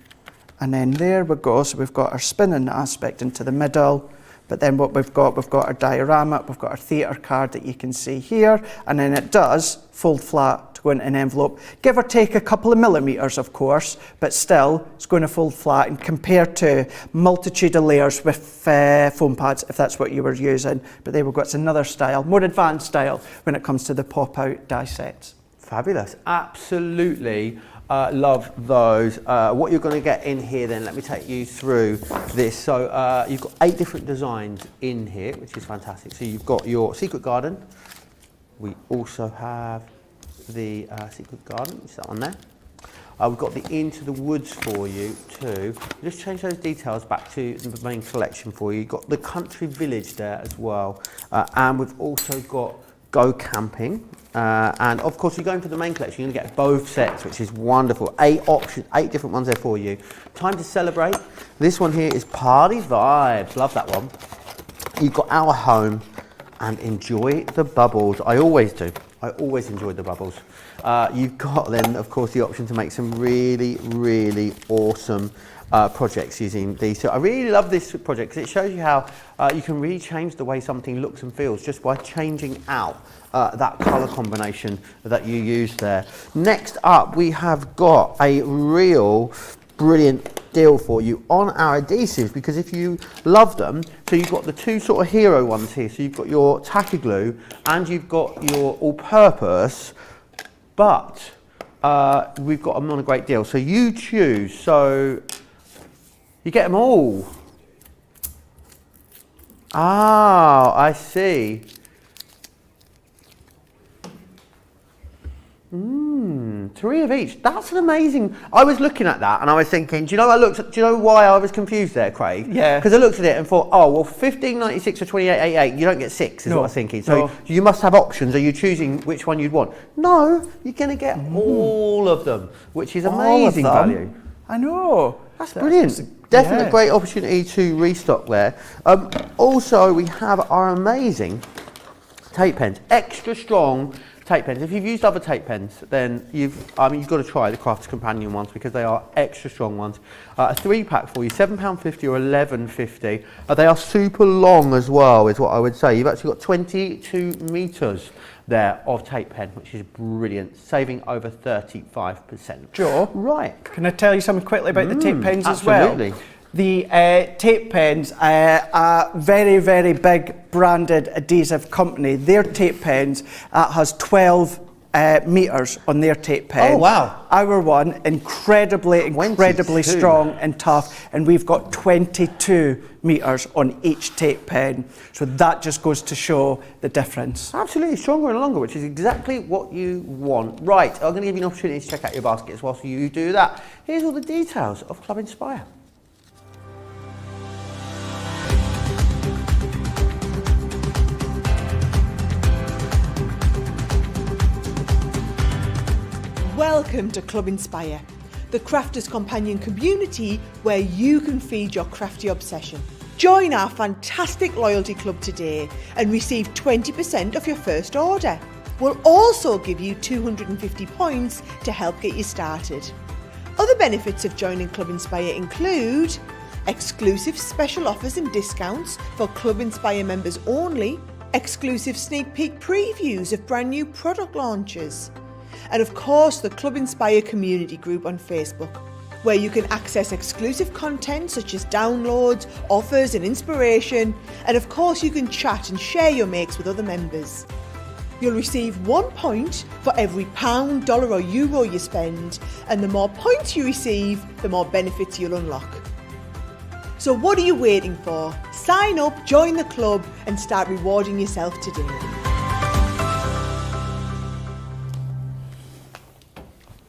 and then there we go. So we've got our spinning aspect into the middle, but then what we've got our diorama, we've got our theatre card that you can see here, and then it does fold flat to go into an envelope. Give or take a couple of millimetres, of course, but still it's going to fold flat, and compared to multitude of layers with foam pads, if that's what you were using. But there we go, it's another style, more advanced style when it comes to the pop-out die sets. Fabulous, absolutely love those. What you're going to get in here then, let me take you through this. So you've got 8 different designs in here, which is fantastic. So you've got your Secret Garden. We also have the Secret Garden, is that on there? We've got the Into the Woods for you too. Just change those details back to the main collection for you. You've got the Country Village there as well. And we've also got Go Camping. And of course, you're going for the main collection, you're going to get both sets, which is wonderful. 8 options, 8 different ones there for you. Time to celebrate. This one here is Party Vibes. Love that one. You've got Our Home and Enjoy the Bubbles. I always do. I always enjoy the bubbles. You've got then, of course, the option to make some really, really awesome projects using these. So I really love this project because it shows you how you can really change the way something looks and feels just by changing out that colour combination that you use there. Next up, we have got a real brilliant deal for you on our adhesives, because if you love them, so you've got the two sort of hero ones here. So you've got your tacky glue and you've got your all-purpose, but we've got them on a great deal. So you choose, so you get them all. Ah, I see. 3 of each. That's an amazing. I was looking at that and I was thinking, do you know why I was confused there, Craig? Yeah. Because I looked at it and thought, oh, well, 15.96 or 28.88, you don't get 6, is what I was thinking. So No. you must have options. Are you choosing which one you'd want? No, you're going to get all of them, which is amazing value. I know. That's brilliant. Definitely a great opportunity to restock there. Also, we have our amazing tape pens, extra strong tape pens. If you've used other tape pens, then you've got to try the Crafter's Companion ones because they are extra strong ones. A 3-pack for you, £7.50 or £11.50. They are super long as well, is what I would say. You've actually got 22 metres there of tape pen, which is brilliant, saving over 35%. Joe, right? Can I tell you something quickly about the tape pens as well? Absolutely. The tape pens, a very, very big branded adhesive company, their tape pens has 12 metres on their tape pen. Oh, wow. Our one, incredibly 22. strong and tough, and we've got 22 metres on each tape pen. So that just goes to show the difference. Absolutely, stronger and longer, which is exactly what you want. Right, I'm going to give you an opportunity to check out your baskets whilst you do that. Here's all the details of Club Inspire. Welcome to Club Inspire, the Crafters Companion community where you can feed your crafty obsession. Join our fantastic loyalty club today and receive 20% of your first order. We'll also give you 250 points to help get you started. Other benefits of joining Club Inspire include exclusive special offers and discounts for Club Inspire members only, exclusive sneak peek previews of brand new product launches, and of course the Club Inspire community group on Facebook, where you can access exclusive content such as downloads, offers and inspiration, and of course you can chat and share your makes with other members. You'll receive 1 point for every £1, dollar or euro you spend, and the more points you receive, the more benefits you'll unlock. So what are you waiting for? Sign up, join the club and start rewarding yourself today.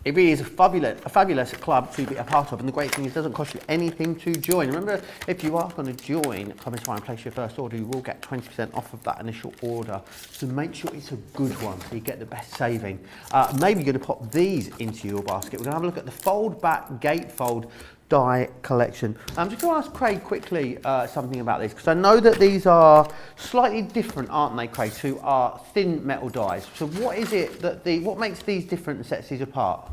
It really is a fabulous club to be a part of, and the great thing is it doesn't cost you anything to join. Remember, if you are going to join Club Inspire and place your first order, you will get 20% off of that initial order. So make sure it's a good one so you get the best saving. Maybe you're going to pop these into your basket. We're going to have a look at the Foldback Gatefold die collection. I'm just going to ask Craig quickly something about this, because I know that these are slightly different, aren't they, Craig, to our thin metal dies. So what is it that what makes these different and sets these apart?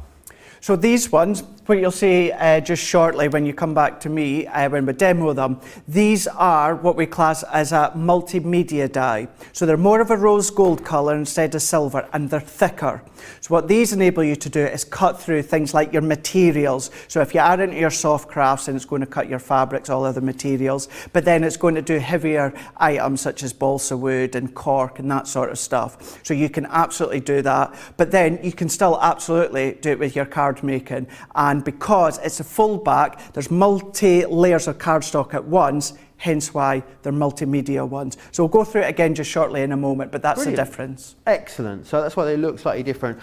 So these ones, what you'll see just shortly when you come back to me, when we demo them, these are what we class as a multimedia die. So they're more of a rose gold colour instead of silver, and they're thicker. So what these enable you to do is cut through things like your materials. So if you add into your soft crafts, and it's going to cut your fabrics, all other materials, but then it's going to do heavier items such as balsa wood and cork and that sort of stuff. So you can absolutely do that, but then you can still absolutely do it with your card making, and because it's a Foldback, there's multi-layers of cardstock at once, hence why they're multimedia ones. So we'll go through it again just shortly in a moment, but that's the difference. Excellent. So that's why they look slightly different.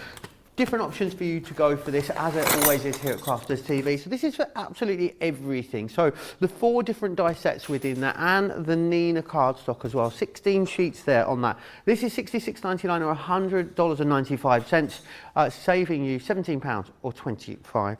Different options for you to go for this, as it always is here at Crafters TV. So this is for absolutely everything. So the 4 different die sets within that, and the Nina cardstock as well. 16 sheets there on that. This is $66.99 or $100.95, saving you £17 or $25.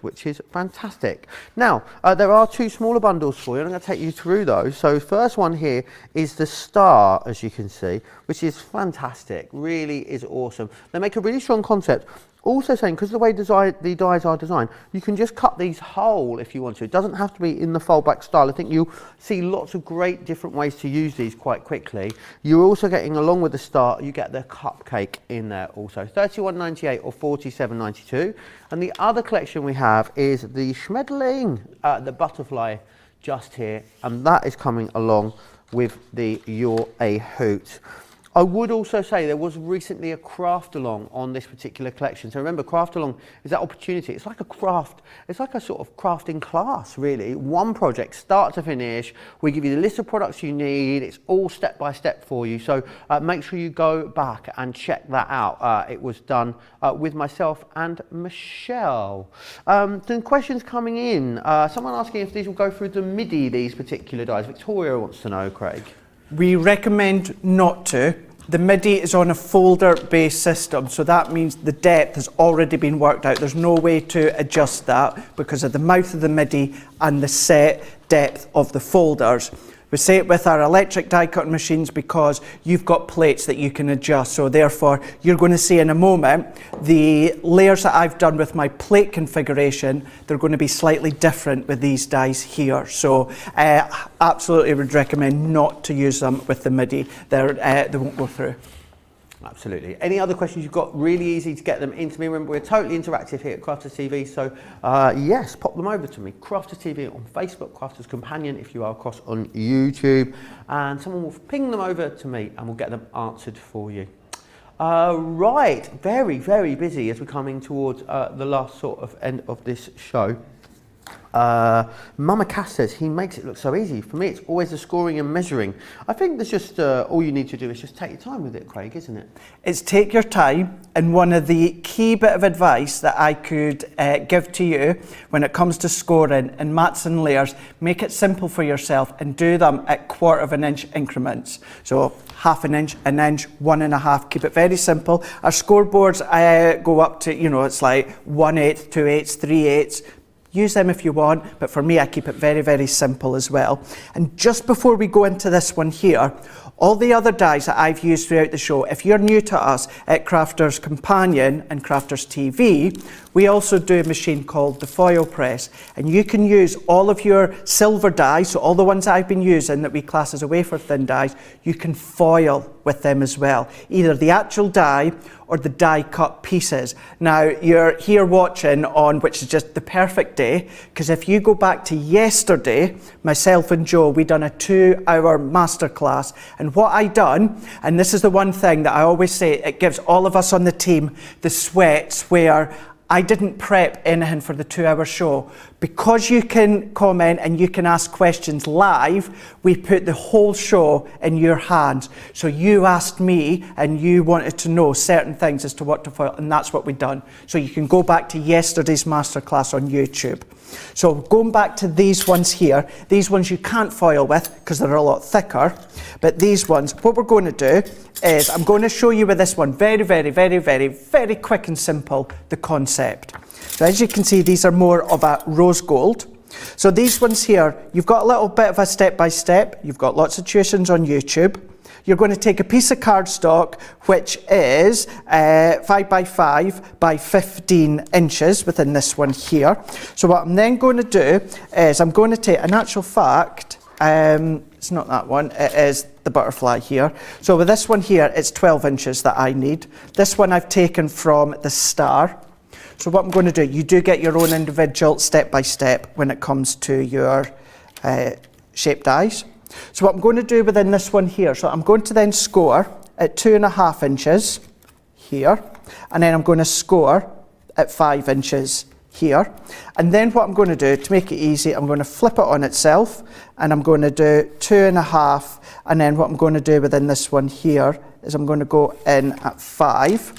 Which is fantastic. Now, there are 2 smaller bundles for you, and I'm going to take you through those. So first one here is the Star, as you can see, which is fantastic, really is awesome. They make a really strong concept. Also saying, because of the way the dies are designed, you can just cut these whole if you want to. It doesn't have to be in the Foldback style. I think you'll see lots of great different ways to use these quite quickly. You're also getting, along with the Star, you get the cupcake in there also. $31.98 or $47.92. And the other collection collection we have is the Schmetterling, the butterfly just here, and that is coming along with the You're a Hoot. I would also say there was recently a craft along on this particular collection. So remember, craft along is that opportunity. It's like a craft, it's like a sort of crafting class, really. One project, start to finish. We give you the list of products you need. It's all step by step for you. So make sure you go back and check that out. It was done with myself and Michelle. Some questions coming in. Someone asking if these will go through the MIDI, these particular dies. Victoria wants to know, Craig. We recommend not to. The MIDI is on a folder-based system, so that means the depth has already been worked out. There's no way to adjust that because of the mouth of the MIDI and the set depth of the folders. We say it with our electric die cutting machines because you've got plates that you can adjust. So therefore, you're going to see in a moment, the layers that I've done with my plate configuration, they're going to be slightly different with these dies here. So absolutely would recommend not to use them with the MIDI. They won't go through. Absolutely. Any other questions you've got, really easy to get them into me. Remember, we're totally interactive here at Crafters TV, so yes, pop them over to me. Crafters TV on Facebook, Crafters Companion if you are across on YouTube, and someone will ping them over to me and we'll get them answered for you. Right, very, very busy as we're coming towards the last sort of end of this show. Mama Cass says he makes it look so easy. For me, it's always the scoring and measuring. I think there's just all you need to do is just take your time with it, Craig, isn't it? It's take your time, and one of the key bit of advice that I could give to you when it comes to scoring and mats and layers, make it simple for yourself and do them at 1/4 of an inch increments. So 1/2 an inch, 1 inch, 1 1/2. Keep it very simple. Our scoreboards go up to, it's like 1/8, 2/8, 3/8. Use them if you want, but for me, I keep it very, very simple as well. And just before we go into this one here, all the other dies that I've used throughout the show, if you're new to us at Crafters Companion and Crafters TV, we also do a machine called the foil press, and you can use all of your silver dies, so all the ones I've been using that we class as a wafer thin dies, you can foil with them as well, either the actual die or the die cut pieces. Now you're here watching on, which is just the perfect day, because if you go back to yesterday, myself and Joe, we done a 2-hour masterclass, and what I done, and this is the one thing that I always say, it gives all of us on the team the sweats, where I didn't prep anything for the 2-hour show. Because you can comment and you can ask questions live, we put the whole show in your hands. So you asked me and you wanted to know certain things as to what to foil, and that's what we've done. So you can go back to yesterday's masterclass on YouTube. So going back to these ones here, these ones you can't foil with because they're a lot thicker, but these ones, what we're going to do is I'm going to show you with this one very, very, very, very, very quick and simple, the concept. So as you can see, these are more of a rose gold. So these ones here, you've got a little bit of a step-by-step, you've got lots of tuitions on YouTube. You're going to take a piece of cardstock, which is 5x5 by 15 inches within this one here. So what I'm then going to do is I'm going to take, in actual fact, it's not that one, it is the butterfly here. So with this one here, it's 12 inches that I need. This one I've taken from the star. So what I'm going to do, you do get your own individual step-by-step when it comes to your shape dies. So what I'm going to do within this one here, so I'm going to then score at 2.5 inches here, and then I'm going to score at 5 inches here. And then what I'm going to do, to make it easy, I'm going to flip it on itself, and I'm going to do 2.5, and then what I'm going to do within this one here is I'm going to go in at 5.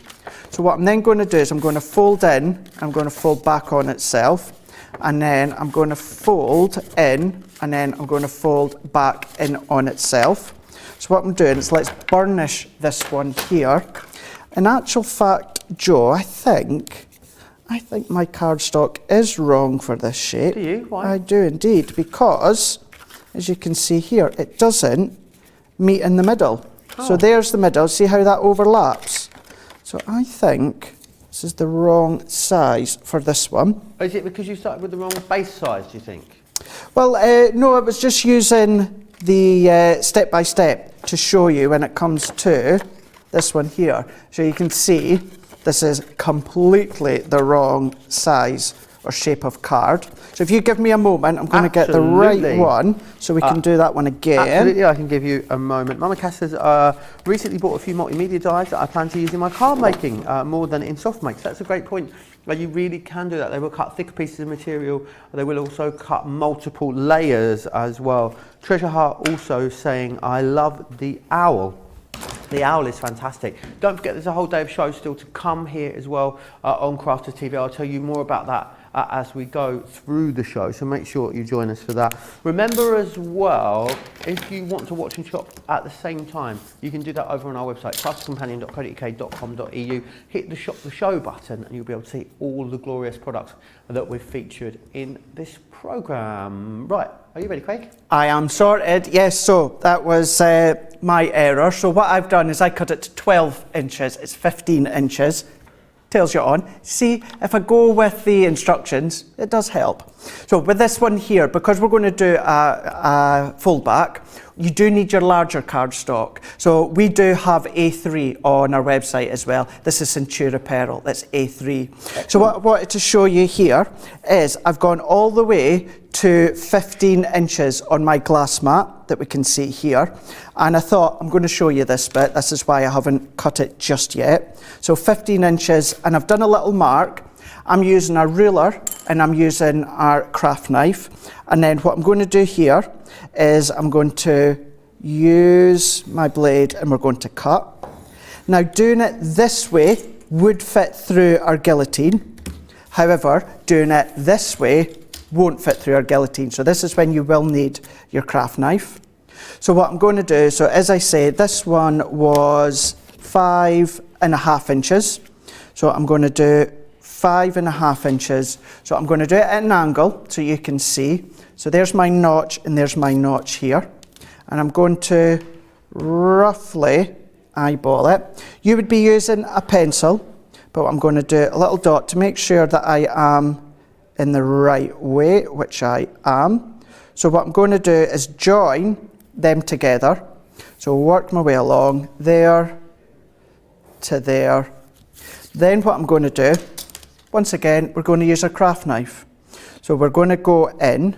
So what I'm then going to do is I'm going to fold in, I'm going to fold back on itself, and then I'm going to fold in, and then I'm going to fold back in on itself. So what I'm doing is let's burnish this one here. In actual fact, Joe, I think my cardstock is wrong for this shape. Do you? Why? I do indeed, because as you can see here, it doesn't meet in the middle. Oh. So there's the middle, see how that overlaps? So I think this is the wrong size for this one. Is it because you started with the wrong base size, do you think? Well, no, I was just using the step-by-step to show you when it comes to this one here. So you can see this is completely the wrong size or shape of card. So if you give me a moment, I'm going to get the right one so we can do that one again. Absolutely, I can give you a moment. Mama Cass has recently bought a few multimedia dies that I plan to use in my card making more than in soft makes. That's a great point. You really can do that. They will cut thicker pieces of material. They will also cut multiple layers as well. Treasure Heart also saying, I love the owl. The owl is fantastic. Don't forget there's a whole day of shows still to come here as well on Crafters TV. I'll tell you more about that as we go through the show, so make sure you join us for that. Remember as well, if you want to watch and shop at the same time, you can do that over on our website, crafterscompanion.co.uk.com.au. Hit the shop the show button and you'll be able to see all the glorious products that we've featured in this programme. Right, are you ready, Craig? I am sorted, yes. So that was my error. So what I've done is I cut it to 12 inches, it's 15 inches. Tells you on. See, if I go with the instructions, it does help. So with this one here, because we're going to do a foldback, you do need your larger cardstock. So we do have A3 on our website as well. This is Centura Pearl, that's A3. So what I wanted to show you here is I've gone all the way to 15 inches on my glass mat that we can see here. And I thought I'm going to show you this bit. This is why I haven't cut it just yet. So 15 inches, and I've done a little mark. I'm using a ruler and I'm using our craft knife. And then what I'm going to do here is I'm going to use my blade and we're going to cut. Now doing it this way would fit through our guillotine. However, doing it this way won't fit through our guillotine. So this is when you will need your craft knife. So what I'm going to do, so as I say, this one was 5.5 inches. So I'm going to do 5.5 inches. So I'm going to do it at an angle so you can see. So there's my notch and there's my notch here. And I'm going to roughly eyeball it. You would be using a pencil, but I'm going to do a little dot to make sure that I am in the right way, which I am. So what I'm going to do is join them together. So work my way along there to there. Then what I'm going to do, once again, we're going to use a craft knife. So we're going to go in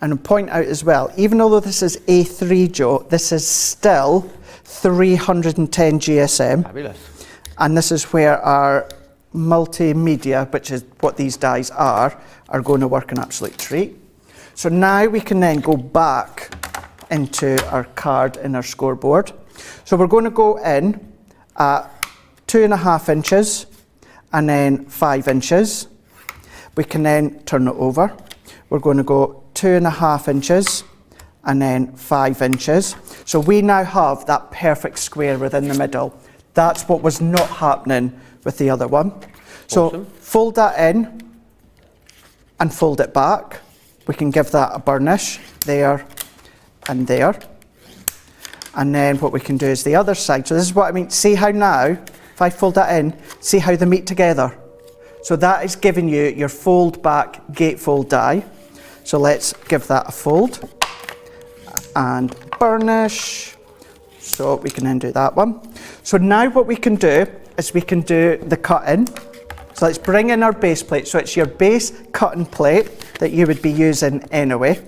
and point out as well, even though this is A3, Joe, this is still 310 GSM. Fabulous. And this is where our multimedia, which is what these dies are going to work an absolute treat. So now we can then go back into our card and our scoreboard. So we're going to go in at 2.5 inches and then 5 inches. We can then turn it over. We're going to go 2.5 inches and then 5 inches. So we now have that perfect square within the middle. That's what was not happening with the other one. So awesome. Fold that in and fold it back. We can give that a burnish there and there. And then what we can do is the other side. So this is what I mean. See how now, if I fold that in, see how they meet together. So that is giving you your fold back gatefold die. So let's give that a fold and burnish. So we can then do that one. So now what we can do is we can do the cut-in. So let's bring in our base plate. So it's your base cut-in plate that you would be using anyway.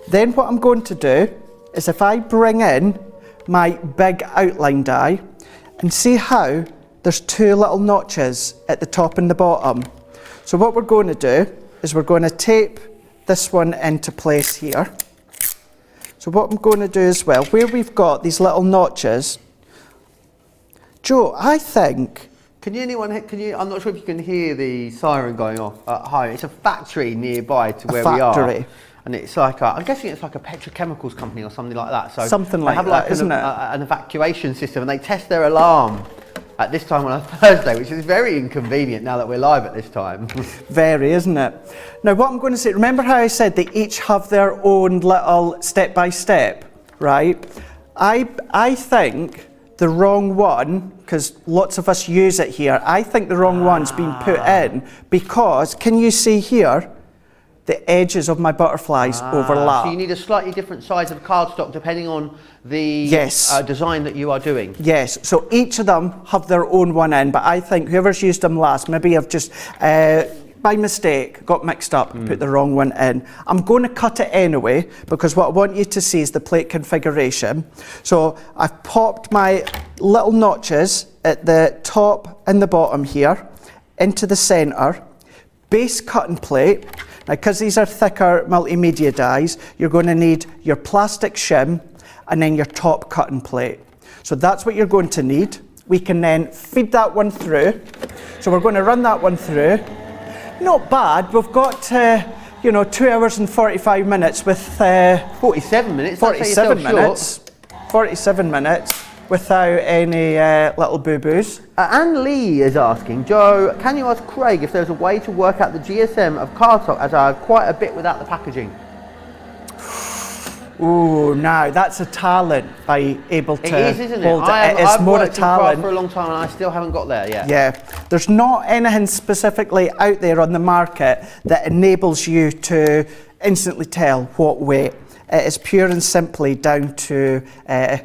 Then what I'm going to do is if I bring in my big outline die and see how there's two little notches at the top and the bottom. So what we're going to do is we're going to tape this one into place here. So what I'm going to do as well, where we've got these little notches, Joe, I think... I'm not sure if you can hear the siren going off at home. It's a factory nearby to where we are. And it's like, I'm guessing it's like a petrochemicals company or something like that. So something like that, like isn't it? An evacuation system, and they test their alarm at this time on a Thursday, which is very inconvenient now that we're live at this time. Very, isn't it? Now what I'm going to say, remember how I said they each have their own little step-by-step, right? I think the wrong one, because lots of us use it here, I think the wrong one's been put in because, can you see here, the edges of my butterflies overlap. So you need a slightly different size of cardstock depending on the design that you are doing. Yes, so each of them have their own one in, but I think whoever's used them last, maybe I've just by mistake, got mixed up, put the wrong one in. I'm going to cut it anyway, because what I want you to see is the plate configuration. So I've popped my little notches at the top and the bottom here into the centre. Base cutting plate. Now, because these are thicker multimedia dies, you're going to need your plastic shim and then your top cutting plate. So that's what you're going to need. We can then feed that one through. So we're going to run that one through. Not bad. We've got, 2 hours and 45 minutes with... 47 minutes? 47 minutes. 47 minutes without any little boo-boos. Anne Lee is asking, Joe, can you ask Craig if there's a way to work out the GSM of cardstock, as I have quite a bit without the packaging? Ooh, now that's a talent by able to It is, isn't it? hold it. I've more a worked in craft talent for a long time and I still haven't got there yet. Yeah, there's not anything specifically out there on the market that enables you to instantly tell what weight. It is pure and simply down to a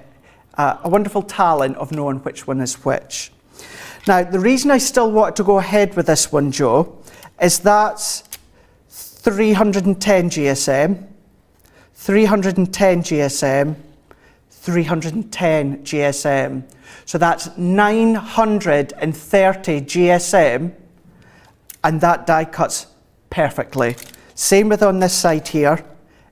wonderful talent of knowing which one is which. Now, the reason I still want to go ahead with this one, Joe, is that's 310 GSM, 310 GSM, 310 GSM. So that's 930 GSM, and that die cuts perfectly. Same with on this side here,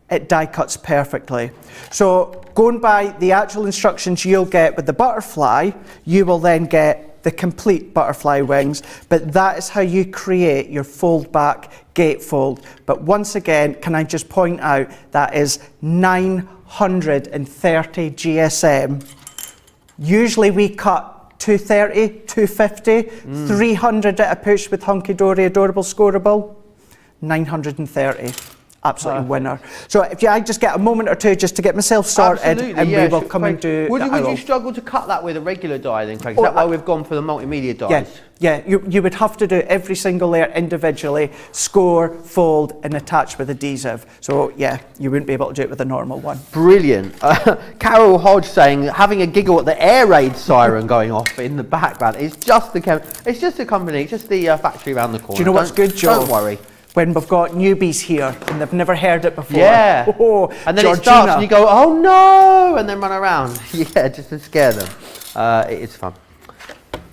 it die cuts perfectly. So going by the actual instructions you'll get with the butterfly, you will then get the complete butterfly wings, but that is how you create your foldback gatefold. But once again, can I just point out that is 930 GSM. Usually we cut 230, 250, 300 at a push with Hunky Dory Adorable Scoreable, 930. Absolutely winner. So if I just get a moment or two just to get myself sorted, and we will come and do Would you struggle to cut that with a regular die then, Craig? Is that why we've gone for the multimedia dies? Yeah, you would have to do every single layer individually, score, fold, and attach with adhesive. So yeah, you wouldn't be able to do it with a normal one. Brilliant. Carol Hodge saying, having a giggle at the air raid siren going off in the background. It's just the company, it's just the factory around the corner. Do you know what's good, Joe? Don't worry. When we've got newbies here and they've never heard it before. Yeah. Oh, and then Georgina. it starts and you go, oh no, and then run around. Yeah, just to scare them. It is fun.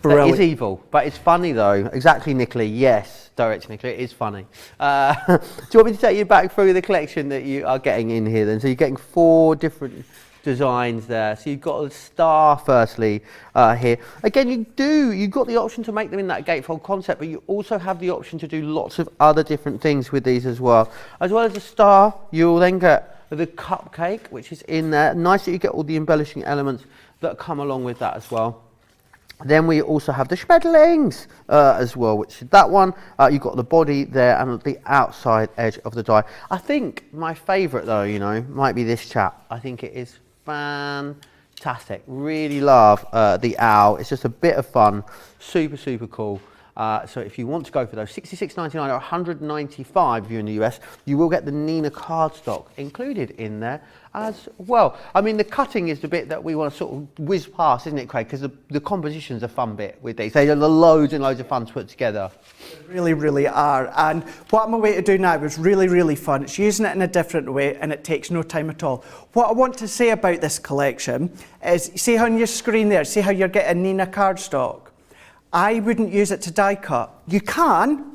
Brilliant. It is evil, but it's funny though. Exactly, Nicola. Yes, Director Nicola, it is funny. Do you want me to take you back through the collection that you are getting in here then? So you're getting 4 different designs there. So you've got a star firstly here. Again, you've got the option to make them in that gatefold concept, but you also have the option to do lots of other different things with these as well. As well as the star, you'll then get the cupcake, which is in there. Nice that you get all the embellishing elements that come along with that as well. Then we also have the schmetterlings as well, which is that one. You've got the body there and the outside edge of the die. I think my favourite though, might be this chap. I think it is fantastic. Really love the owl. It's just a bit of fun. Super, super cool. So if you want to go for those, $66.99 or $195 if you're in the US, you will get the Nina cardstock included in there as well. I mean, the cutting is the bit that we want to sort of whiz past, isn't it, Craig? Because the composition's a fun bit with these. They are loads and loads of fun to put together. They really, really are. And what I'm away to do now is really, really fun. It's using it in a different way and it takes no time at all. What I want to say about this collection is, see on your screen there, see how you're getting Nina cardstock? I wouldn't use it to die cut. You can,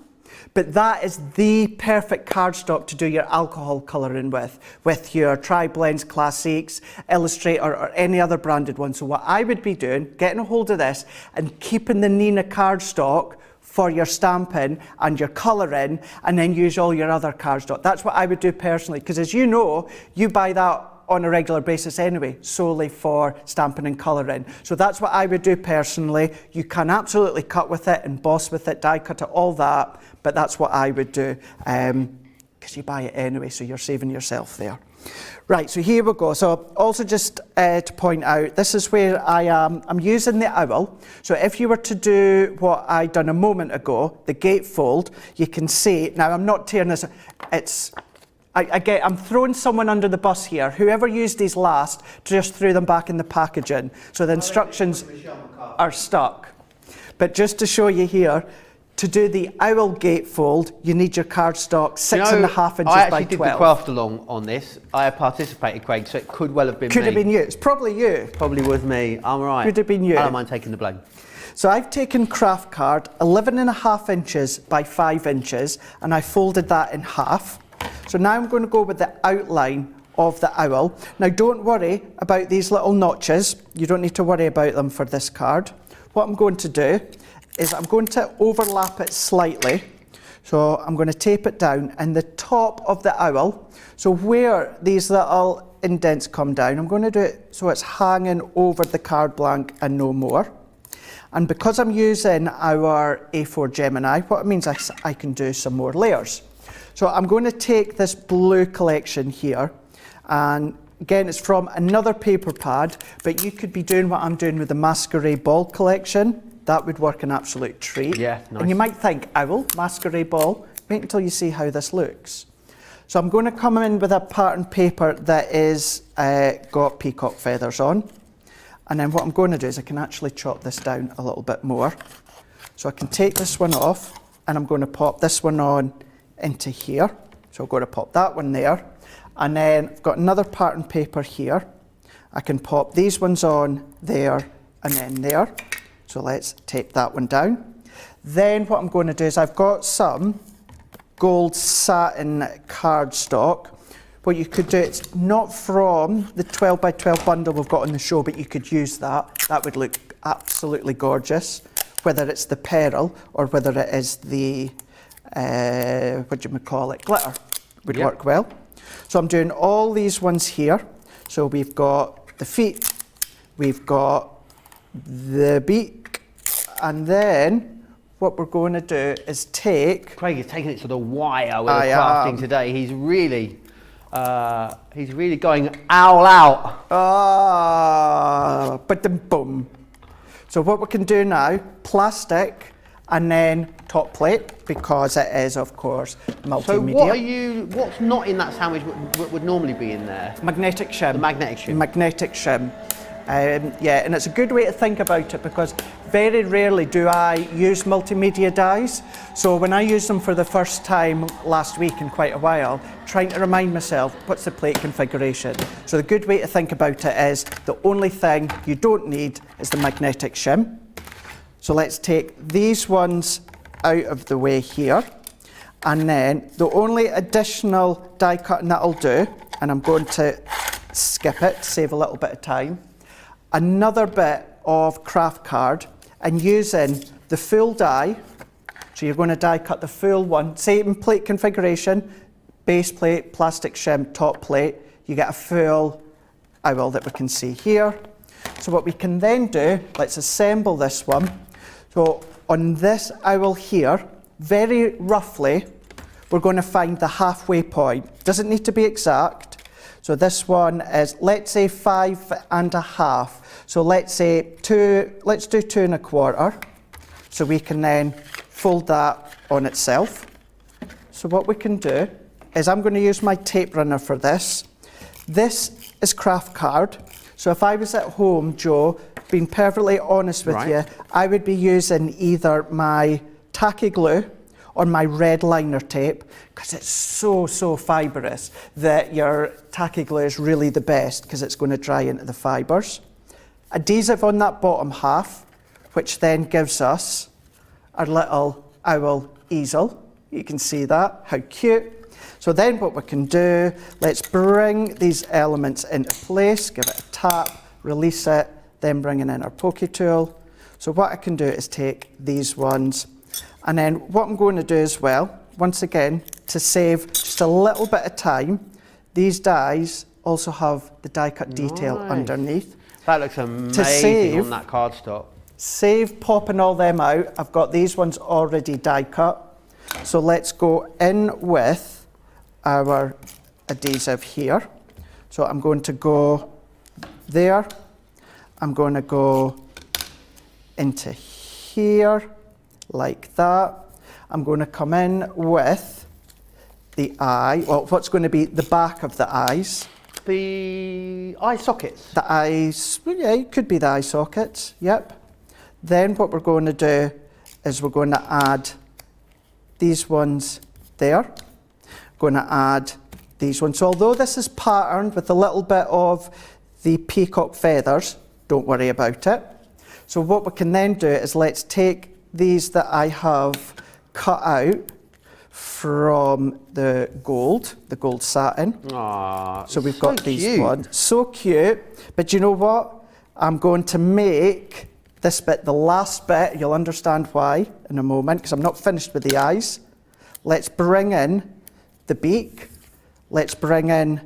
but that is the perfect cardstock to do your alcohol colouring with your Tri-Blends Classiques, Illustrator or any other branded one. So what I would be doing, getting a hold of this and keeping the Nina cardstock for your stamping and your colouring, and then use all your other cardstock. That's what I would do personally, because as you know, you buy that on a regular basis anyway, solely for stamping and colouring. So that's what I would do personally. You can absolutely cut with it, emboss with it, die cut it, all that, but that's what I would do, because you buy it anyway, so you're saving yourself there. Right, so here we go. So also just to point out, this is where I'm using the owl. So if you were to do what I done a moment ago, the gatefold, you can see, now I'm not tearing this, I'm throwing someone under the bus here. Whoever used these last just threw them back in the packaging. So the instructions are stuck. But just to show you here, To do the owl gatefold, you need your cardstock 6.5 inches I actually by did 12. the craft along on this. I participated, Craig, so it could well have been Could me. have been you. It's probably you. Probably was me. I'm right. Could have been you. I don't mind taking the blame. So I've taken craft card 11.5 inches by 5 inches, and I folded that in half. So now I'm going to go with the outline of the owl. Now don't worry about these little notches. You don't need to worry about them for this card. What I'm going to do is I'm going to overlap it slightly. So I'm going to tape it down and the top of the owl. So where these little indents come down, I'm going to do it so it's hanging over the card blank and no more. And because I'm using our A4 Gemini, what it means is I can do some more layers. So I'm going to take this blue collection here, and again, it's from another paper pad, but you could be doing what I'm doing with the Masquerade Ball collection. That would work an absolute treat. Yeah, nice. And you might think, owl, Masquerade Ball, wait until you see how this looks. So I'm going to come in with a pattern paper that is got peacock feathers on. And then what I'm going to do is I can actually chop this down a little bit more. So I can take this one off, and I'm going to pop this one on into here. So I'm going to pop that one there. And then I've got another pattern paper here. I can pop these ones on there and then there. So let's tape that one down. Then what I'm going to do is I've got some gold satin cardstock. What you could do, it's not from the 12 by 12 bundle we've got on the show, but you could use that. That would look absolutely gorgeous, whether it's the pearl or whether it is the, glitter, would work well. So I'm doing all these ones here. So we've got the feet, we've got the beak, and then what we're going to do is take... Craig is taking it to the wire with the crafting today. He's really going owl out. Boom. So what we can do now, plastic and then top plate, because it is, of course, multimedia. So what's not in that sandwich would normally be in there? Magnetic shim. The magnetic shim. Magnetic shim. Yeah, and it's a good way to think about it because very rarely do I use multimedia dies. So when I used them for the first time last week in quite a while, trying to remind myself, what's the plate configuration? So the good way to think about it is the only thing you don't need is the magnetic shim. So let's take these ones out of the way here. And then the only additional die cutting that I'll do, and I'm going to skip it, save a little bit of time, another bit of craft card and using the full die. So you're going to die cut the full one, same plate configuration, base plate, plastic shim, top plate. You get a full owl that we can see here. So what we can then do, let's assemble this one. So on this owl here, very roughly, we're going to find the halfway point. Doesn't need to be exact. So this one is, let's say 5.5. So let's do 2.25. So we can then fold that on itself. So what we can do is I'm going to use my tape runner for this. This is craft card. So if I was at home, Joe, being perfectly honest with you, I would be using either my tacky glue or my red liner tape, because it's so fibrous that your tacky glue is really the best because it's going to dry into the fibres. Adhesive on that bottom half, which then gives us our little owl easel. You can see that, how cute. So then what we can do, let's bring these elements into place, give it a tap, release it, then bringing in our pokey tool. So what I can do is take these ones, and then what I'm going to do as well, once again, to save just a little bit of time, these dies also have the die cut detail underneath. That looks amazing on that cardstock. Save popping all them out. I've got these ones already die cut. So let's go in with our adhesive here. So I'm going to go there. I'm going to go into here like that. I'm going to come in with the eye, well, what's going to be the back of the eyes. The eye sockets. The eyes, well, yeah, it could be the eye sockets, yep. Then what we're going to do is we're going to add these ones there. Going to add these ones. So although this is patterned with a little bit of the peacock feathers, don't worry about it. So what we can then do is let's take these that I have cut out from the gold satin. Aww, so we've got these ones. So cute. But you know what? I'm going to make this bit the last bit. You'll understand why in a moment, because I'm not finished with the eyes. Let's bring in the beak. Let's bring in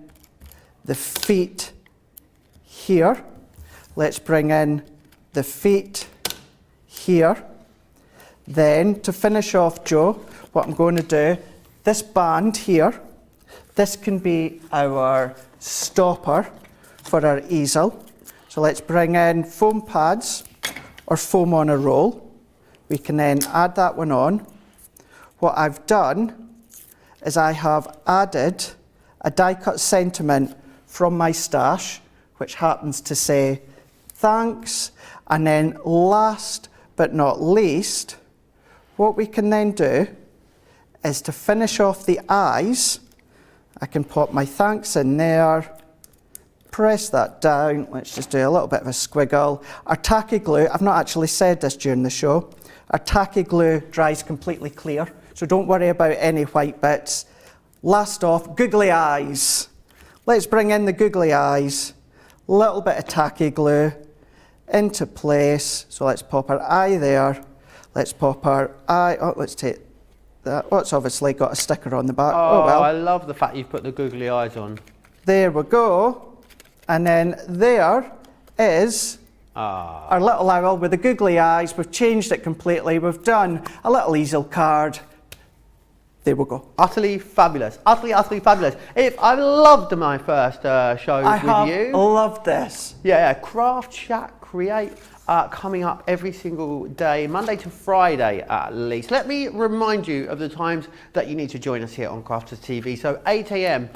the feet here. Let's bring in the feet here. Then to finish off, Joe, what I'm going to do, this band here, this can be our stopper for our easel. So let's bring in foam pads or foam on a roll. We can then add that one on. What I've done is I have added a die cut sentiment from my stash, which happens to say thanks. And then last but not least, what we can then do is to finish off the eyes. I can pop my thanks in there, press that down. Let's just do a little bit of a squiggle. Our tacky glue, I've not actually said this during the show, our tacky glue dries completely clear, so don't worry about any white bits. Last off, googly eyes. Let's bring in the googly eyes, little bit of tacky glue into place. So let's pop our eye there. Let's pop our eye, let's take that. Oh, it's obviously got a sticker on the back. Oh well. I love the fact you've put the googly eyes on. There we go. And then there is our little owl with the googly eyes. We've changed it completely. We've done a little easel card. There we go. Utterly fabulous. Utterly fabulous. If I loved my first show with you. I loved this. Yeah, Craft, Chat, Create. Coming up every single day, Monday to Friday at least. Let me remind you of the times that you need to join us here on Crafters TV. So 8 a.m.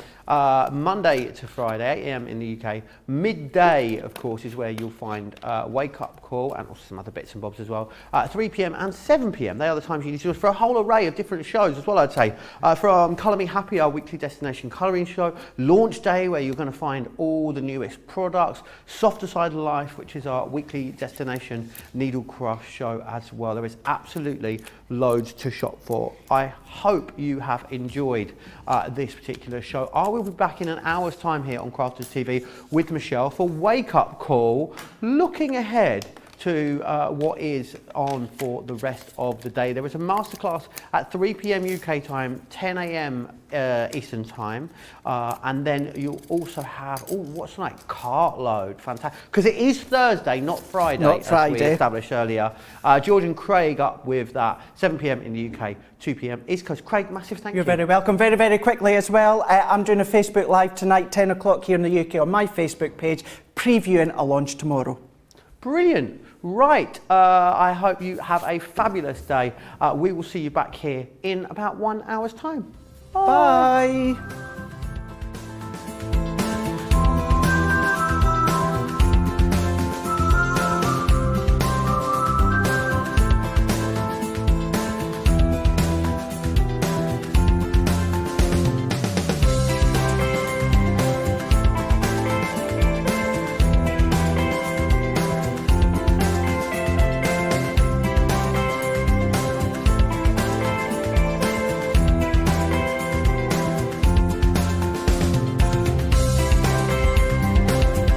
Monday to Friday, 8 a.m. in the UK. Midday, of course, is where you'll find Wake Up Call and also some other bits and bobs as well. 3 p.m. and 7 p.m. They are the times you need to join us for a whole array of different shows as well, I'd say. From Colour Me Happy, our weekly destination colouring show. Launch Day, where you're going to find all the newest products. Softer Side of Life, which is our weekly destination needlecraft show as well. There is absolutely loads to shop for. I hope you have enjoyed this particular show. I will be back in an hour's time here on Crafters TV with Michelle for Wake Up Call, looking ahead to what is on for the rest of the day. There is a masterclass at 3 p.m. UK time, 10 a.m. Eastern time, and then you'll also have, what's tonight? Cartload, fantastic, because it is Thursday, not Friday, as we established earlier. George and Craig up with that, 7 p.m. in the UK, 2 p.m. East Coast. Craig, massive thank you. You're very welcome. Very, very quickly as well, I'm doing a Facebook Live tonight, 10 o'clock here in the UK on my Facebook page, previewing a launch tomorrow. Brilliant. Right, I hope you have a fabulous day. We will see you back here in about 1 hour's time. Bye. Bye.